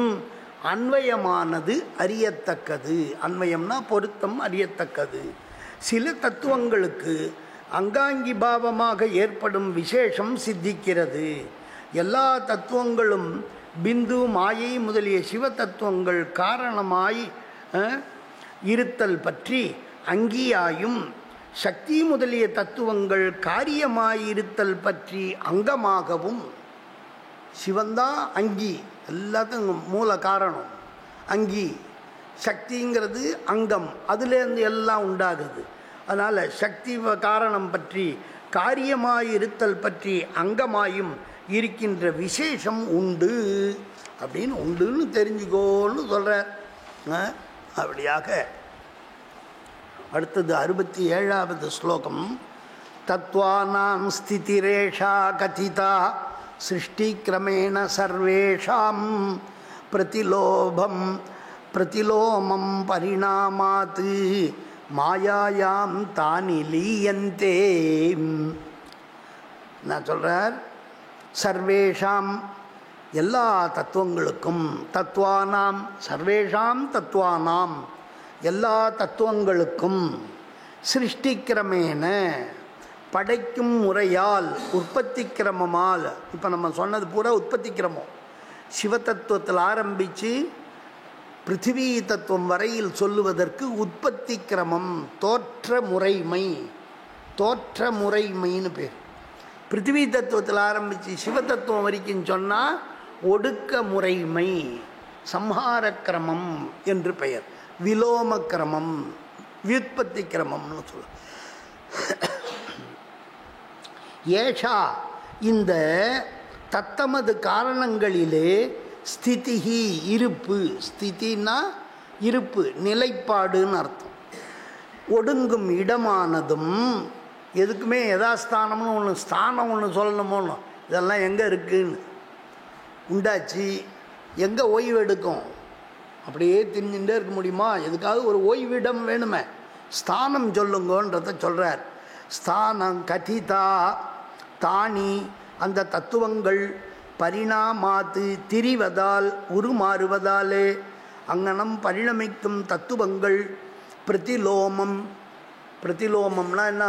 அன்வயமானது அறியத்தக்கது. அன்வயம்னா பொருத்தம், அறியத்தக்கது. சில தத்துவங்களுக்கு அங்காங்கி பாவமாக ஏற்படும் விசேஷம் சித்திக்கிறது. எல்லா தத்துவங்களும் பிந்து மாயை முதலிய சிவ தத்துவங்கள் காரணமாய் இருத்தல் பற்றி அங்கியாயும் சக்தி முதலிய தத்துவங்கள் காரியமாயிருத்தல் பற்றி அங்கமாகவும், சிவன்தான் அங்கி, எல்லாத்துக்கும் மூல காரணம் அங்கி, சக்திங்கிறது அங்கம், அதுலேருந்து எல்லாம் உண்டாகுது. அதனால் சக்தி காரணம் பற்றி காரியமாயிருத்தல் பற்றி அங்கமாயும் இருக்கின்ற விசேஷம் உண்டு அப்படின்னு உண்டுன்னு தெரிஞ்சுக்கோன்னு சொல்கிறார். அப்படியாக அடுத்தது 67வது ஸ்லோகம். தத்வானாம் ஸ்திதிரேஷா கதிதா சிருஷ்டிக்ரமேண சர்வேஷாம் பிரதிலோமம் பரிணாமாத் மாயாயாம் தானி லீயந்தே. நான் சொல்கிறார், சர்வேஷாம் எல்லா தத்துவங்களுக்கும், தத்துவானாம் சர்வேஷாம் தத்துவானாம் எல்லா தத்துவங்களுக்கும், சிருஷ்டிக்கிரமேன படைக்கும் முறையால், உற்பத்தி கிரமமால், இப்போ நம்ம சொன்னது பூரா உற்பத்தி கிரமம், சிவதத்துவத்தில் ஆரம்பித்து பிருத்திவி தத்துவம் வரையில் சொல்லுவதற்கு உற்பத்தி கிரமம், தோற்ற முறைமைன்னு பேர். பிருத்திவி தத்துவத்தில் ஆரம்பித்து சிவதத்துவம் வரைக்கும் சொன்னால் ஒடுக்க முறைமை, சம்ஹார கிரமம் என்று பெயர், விலோம கிரமம், வியுற்பத்தி கிரமம்னு சொல்ல. ஏஷா இந்த தத்தமது காரணங்களிலே ஸ்திதிஹி இருப்பு, ஸ்திதினா இருப்பு, நிலைப்பாடுன்னு அர்த்தம். ஒடுங்கும் இடமானதும், எதுக்குமே யதாஸ்தானம்னு ஒன்று, ஸ்தானம் ஒன்று சொல்லணுமோன்னு, இதெல்லாம் எங்கே இருக்குன்னு உண்டாச்சு, எங்கே ஓய்வு எடுக்கும், அப்படியே திரிஞ்சுட்டே இருக்க முடியுமா, எதுக்காவது ஒரு ஓய்விடம் வேணுமே, ஸ்தானம் சொல்லுங்கன்றத சொல்கிறார். ஸ்தானம் கதிதா தானி அந்த தத்துவங்கள், பரிணாமாத்து திரிவதால் உருமாறுவதாலே, அங்கனம் பரிணமிக்கும் தத்துவங்கள், பிரதிலோமம்னா என்ன,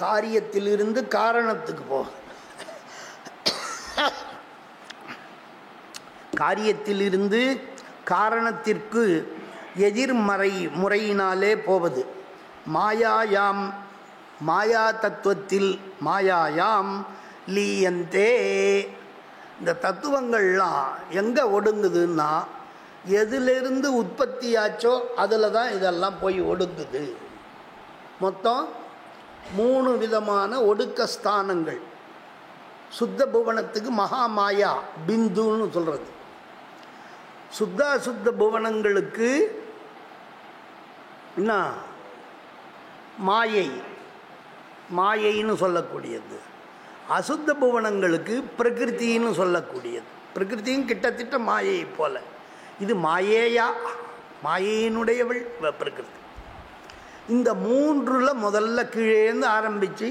காரியத்திலிருந்து காரணத்துக்கு போகுது, காரியத்திலிருந்து காரணத்திற்கு எதிர்மறை முறையினாலே போவது. மாயாயாம் மாயா தத்துவத்தில், மாயாயாம் லீயந்தே இந்த தத்துவங்கள்லாம் எங்கே ஒடுங்குதுன்னா, எதிலிருந்து உற்பத்தியாச்சோ அதில் தான் இதெல்லாம் போய் ஒடுங்குது. மொத்தம் 3 விதமான ஒடுக்க ஸ்தானங்கள். சுத்த புவனத்துக்கு மகாமாயா பிந்துன்னு சொல்கிறது. சுத்த புவனங்களுக்கு என்ன, மாயைன்னு சொல்லக்கூடியது. அசுத்த புவனங்களுக்கு பிரகிருத்தின்னு சொல்லக்கூடியது. பிரகிருத்தியும் கிட்டத்தட்ட மாயை போல. இது மாயேயா, மாயையினுடையவள் பிரகிருதி. இந்த 3ல் முதல்ல கீழேந்து ஆரம்பித்து,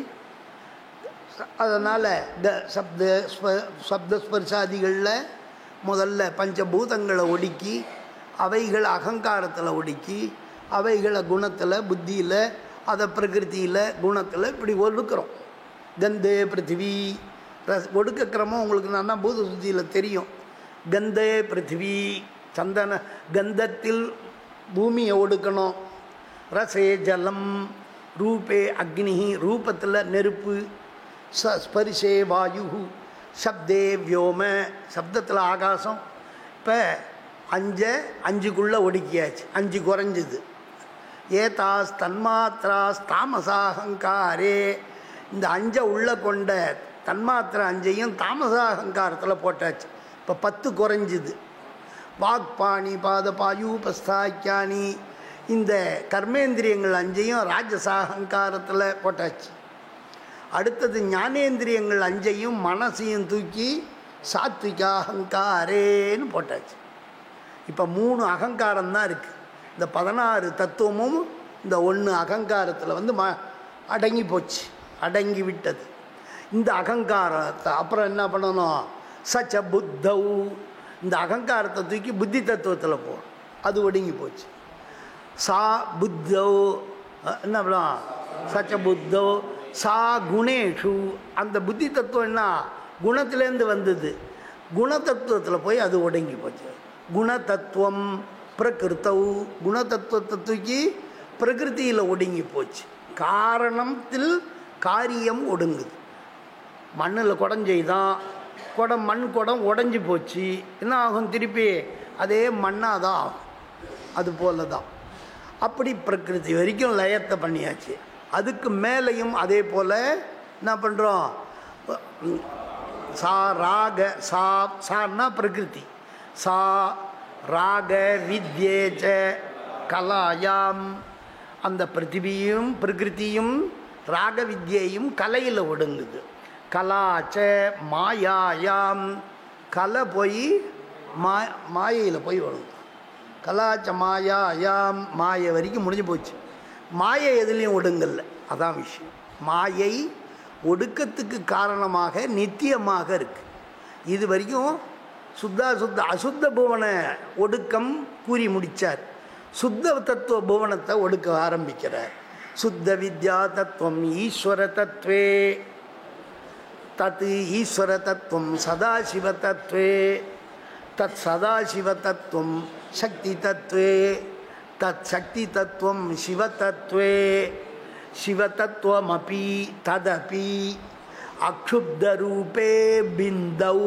அதனால் சப்தஸ்பர்சாதிகளில் முதல்ல பஞ்சபூதங்களை ஒடுக்கி, அவைகளை அகங்காரத்தில் ஒடுக்கி, அவைகளை குணத்தில், புத்தியில், அதை பிரகிருத்தியில், குணத்தில் இப்படி ஒடுக்கிறோம். கந்தே பிருத்திவி ஒடுக்க கிரமம் உங்களுக்கு நல்லா பூத சுத்தியில் தெரியும். கந்தே பிருத்திவி, சந்தன கந்தத்தில் பூமியை ஒடுக்கணும். ரசே ஜலம், ரூபே அக்னி, ரூபத்தில் நெருப்பு, ஸ்பரிசே வாயு, சப்தே வியோம, சப்தத்தில் ஆகாசம். இப்போ 5க்குள்ளே ஒடுக்கியாச்சு, 5 குறைஞ்சிது. ஏதாஸ் தன்மாத்திராஸ் தாமசாகங்காரே, இந்த 5 உள்ள கொண்ட தன்மாத்திரை 5ஐயும் தாமசாகங்காரத்தில் போட்டாச்சு. இப்போ 10 குறைஞ்சிது. வாக்பாணி பாதபாயு பஸ்தாக்கியானி, இந்த கர்மேந்திரியங்கள் 5ஐயும் ராஜசாகங்காரத்தில் போட்டாச்சு. அடுத்தது ஞானேந்திரியங்கள் 5ஐயும் மனசையும் தூக்கி சாத்விகாகங்காரேன்னு போட்டாச்சு. இப்போ 3 அகங்காரம்தான் இருக்குது. இந்த 16 தத்துவமும் இந்த 1 அகங்காரத்தில் வந்து அடங்கி போச்சு, அடங்கி விட்டது. இந்த அகங்காரத்தை அப்புறம் என்ன பண்ணணும், சச்ச புத்தவ், இந்த அகங்காரத்தை தூக்கி புத்தி தத்துவத்தில் போ, அது ஒடுங்கி போச்சு. சா புத்தவ் என்ன பண்ணலாம், சச்ச புத்தவ் சா குணேஷு, அந்த புத்தி தத்துவம் என்ன குணத்திலேருந்து வந்தது, குணதத்துவத்தில் போய் அது ஒடுங்கி போச்சு. குணதத்துவம் பிரகிருத்தவ், குணதத்துவத்தை தூக்கி பிரகிருத்தியில் ஒடுங்கி போச்சு. காரணத்தில் காரியம் ஒடுங்குது. மண்ணில் குடம் செய்தான், குடம் மண் குடம் உடஞ்சி போச்சு, என்ன ஆகும்? திருப்பி அதே மண்ணாக தான் ஆகும். அது போல தான் அப்படி பிரகிருதி வரைக்கும் லயத்தை பண்ணியாச்சு. அதுக்கு மேலேயும் அதே போல் என்ன பண்ணுறோம்? சா ராக சான்னா பிரகிருதி, சா ராக வித்யேச்ச கலாயாம், அந்த பிருத்திவியும் பிரகிருதியும் ராக வித்யையும் கலையில் ஒடுங்குது. கலாச்ச மாயாயாம், கலை போய் மாயையில் போய் ஒடுங்குது. கலாச்ச மாயாயாம், மாயை வரைக்கும் முடிஞ்சு போச்சு. மாயை எதுலேயும் ஒடுங்கல்ல, அதான் விஷயம். மாயை ஒடுக்கத்துக்கு காரணமாக நித்தியமாக இருக்குது. இது வரைக்கும் அசுத்த புவன ஒடுக்கம் கூறி முடித்தார். சுத்த தத்துவ புவனத்தை ஒடுக்க ஆரம்பிக்கிறார். சுத்த வித்யா தத்துவம் ஈஸ்வர தத்துவே, தத் ஈஸ்வர தத்துவம் சதாசிவ தத்துவே, தத் சதாசிவ தத்துவம் சக்தி தத்துவே, தத் சக்தி தத்துவம் சிவ தத்துவே, சிவ தத்துவமபி ததபி அக்ஷுப்த ரூபே பிந்தௌ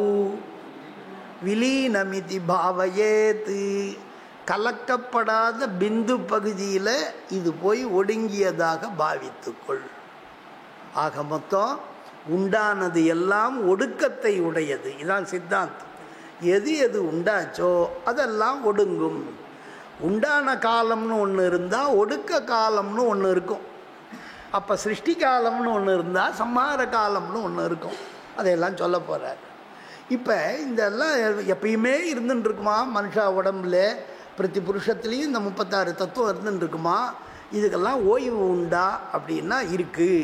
விலீனமிதி பாவயேத். கலக்கப்படாத பிந்து பகுதியில் இது போய் ஒடுங்கியதாக பாவித்துக்கொள். ஆக மொத்தம் உண்டானது எல்லாம் ஒடுக்கத்தை உடையது. இதான் சித்தாந்தம். எது எது உண்டாச்சோ அதெல்லாம் ஒடுங்கும். உண்டான காலம்னு ஒன்று இருந்தால் ஒடுக்க காலம்னு ஒன்று இருக்கும். அப்போ சிருஷ்டி காலம்னு ஒன்று இருந்தால் சம்ஹார காலம்னு ஒன்று இருக்கும். அதையெல்லாம் சொல்ல போகிறார். இப்போ இதெல்லாம் எப்பயுமே இருந்துட்டுருக்குமா மனுஷா உடம்புல? பிரதி புருஷத்துலேயும் இந்த 36 தத்துவம் இருந்துட்டுருக்குமா? இதுக்கெல்லாம் ஓய்வு உண்டா அப்படின்னா இருக்குது.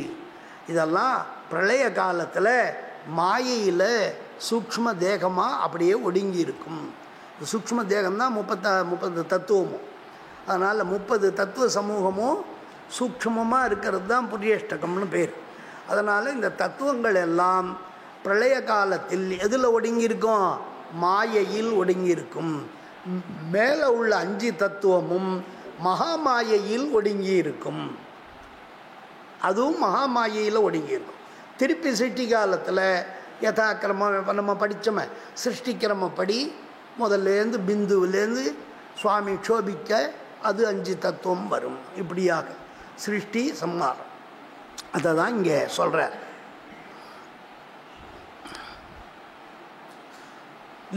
இதெல்லாம் பிரளய காலத்தில் மாயையில் சூக்ஷ்ம தேகமாக அப்படியே ஒடுங்கி இருக்கும். சூக்ஷ்ம தேகம்தான் 30 தத்துவமும். அதனால் 30 தத்துவ சமூகமும் சூக்ஷ்மமாக இருக்கிறது தான் புரியஷ்டகம்னு பேர். அதனால் இந்த தத்துவங்கள் எல்லாம் பிரளய காலத்தில் எதில் ஒடுங்கியிருக்கும்? மாயையில் ஒடுங்கியிருக்கும். மேலே உள்ள 5 தத்துவமும் மகாமாயையில் ஒடுங்கி இருக்கும். அதுவும் மகாமாயையில் ஒடுங்கியிருக்கும். திருப்பி சிருஷ்டி காலத்தில் யதாக்கிரமம் இப்போ நம்ம படித்தோமே, சிருஷ்டிக்கிரமப்படி முதல்லேருந்து பிந்துவிலேருந்து சுவாமி க்ஷோபிக்க அது 5 தத்துவம் வரும். இப்படியாக சிருஷ்டி சம்ஹாரம் அதை தான் இங்கே சொல்கிறார்.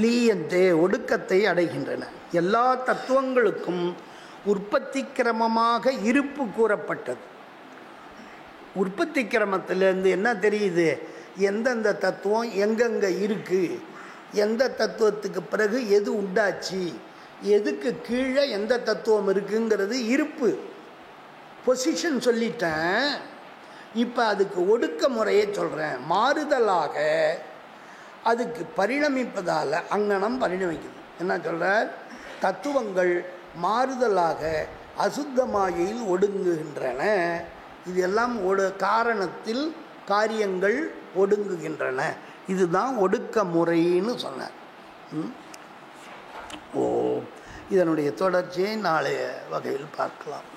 லீயந்தே ஒடுக்கத்தை அடைகின்றன. எல்லா தத்துவங்களுக்கும் உற்பத்தி கிரமமாக இருப்பு கூறப்பட்டது. உற்பத்தி கிரமத்திலேருந்து என்ன தெரியுது? எந்தெந்த தத்துவம் எங்கெங்கே இருக்குது, எந்த தத்துவத்துக்கு பிறகு எது உண்டாச்சு, எதுக்கு கீழே எந்த தத்துவம் இருக்குங்கிறது இருப்பு பொசிஷன் சொல்லிட்டேன். இப்போ அதுக்கு ஒடுக்க முறையை சொல்கிறேன். மாறுதலாக அதுக்கு பரிணமிப்பதால் அங்கனம் பரிணமிக்குது. என்ன சொல்கிறார்? தத்துவங்கள் மாறுதலாக அசுத்த மாயையில் ஒடுங்குகின்றன. இது எல்லாம் காரணத்தில் காரியங்கள் ஒடுங்குகின்றன. இதுதான் ஒடுக்க முறைன்னு சொன்னார். இதனுடைய தொடர்ச்சியை நாளைய வகையில் பார்க்கலாம்.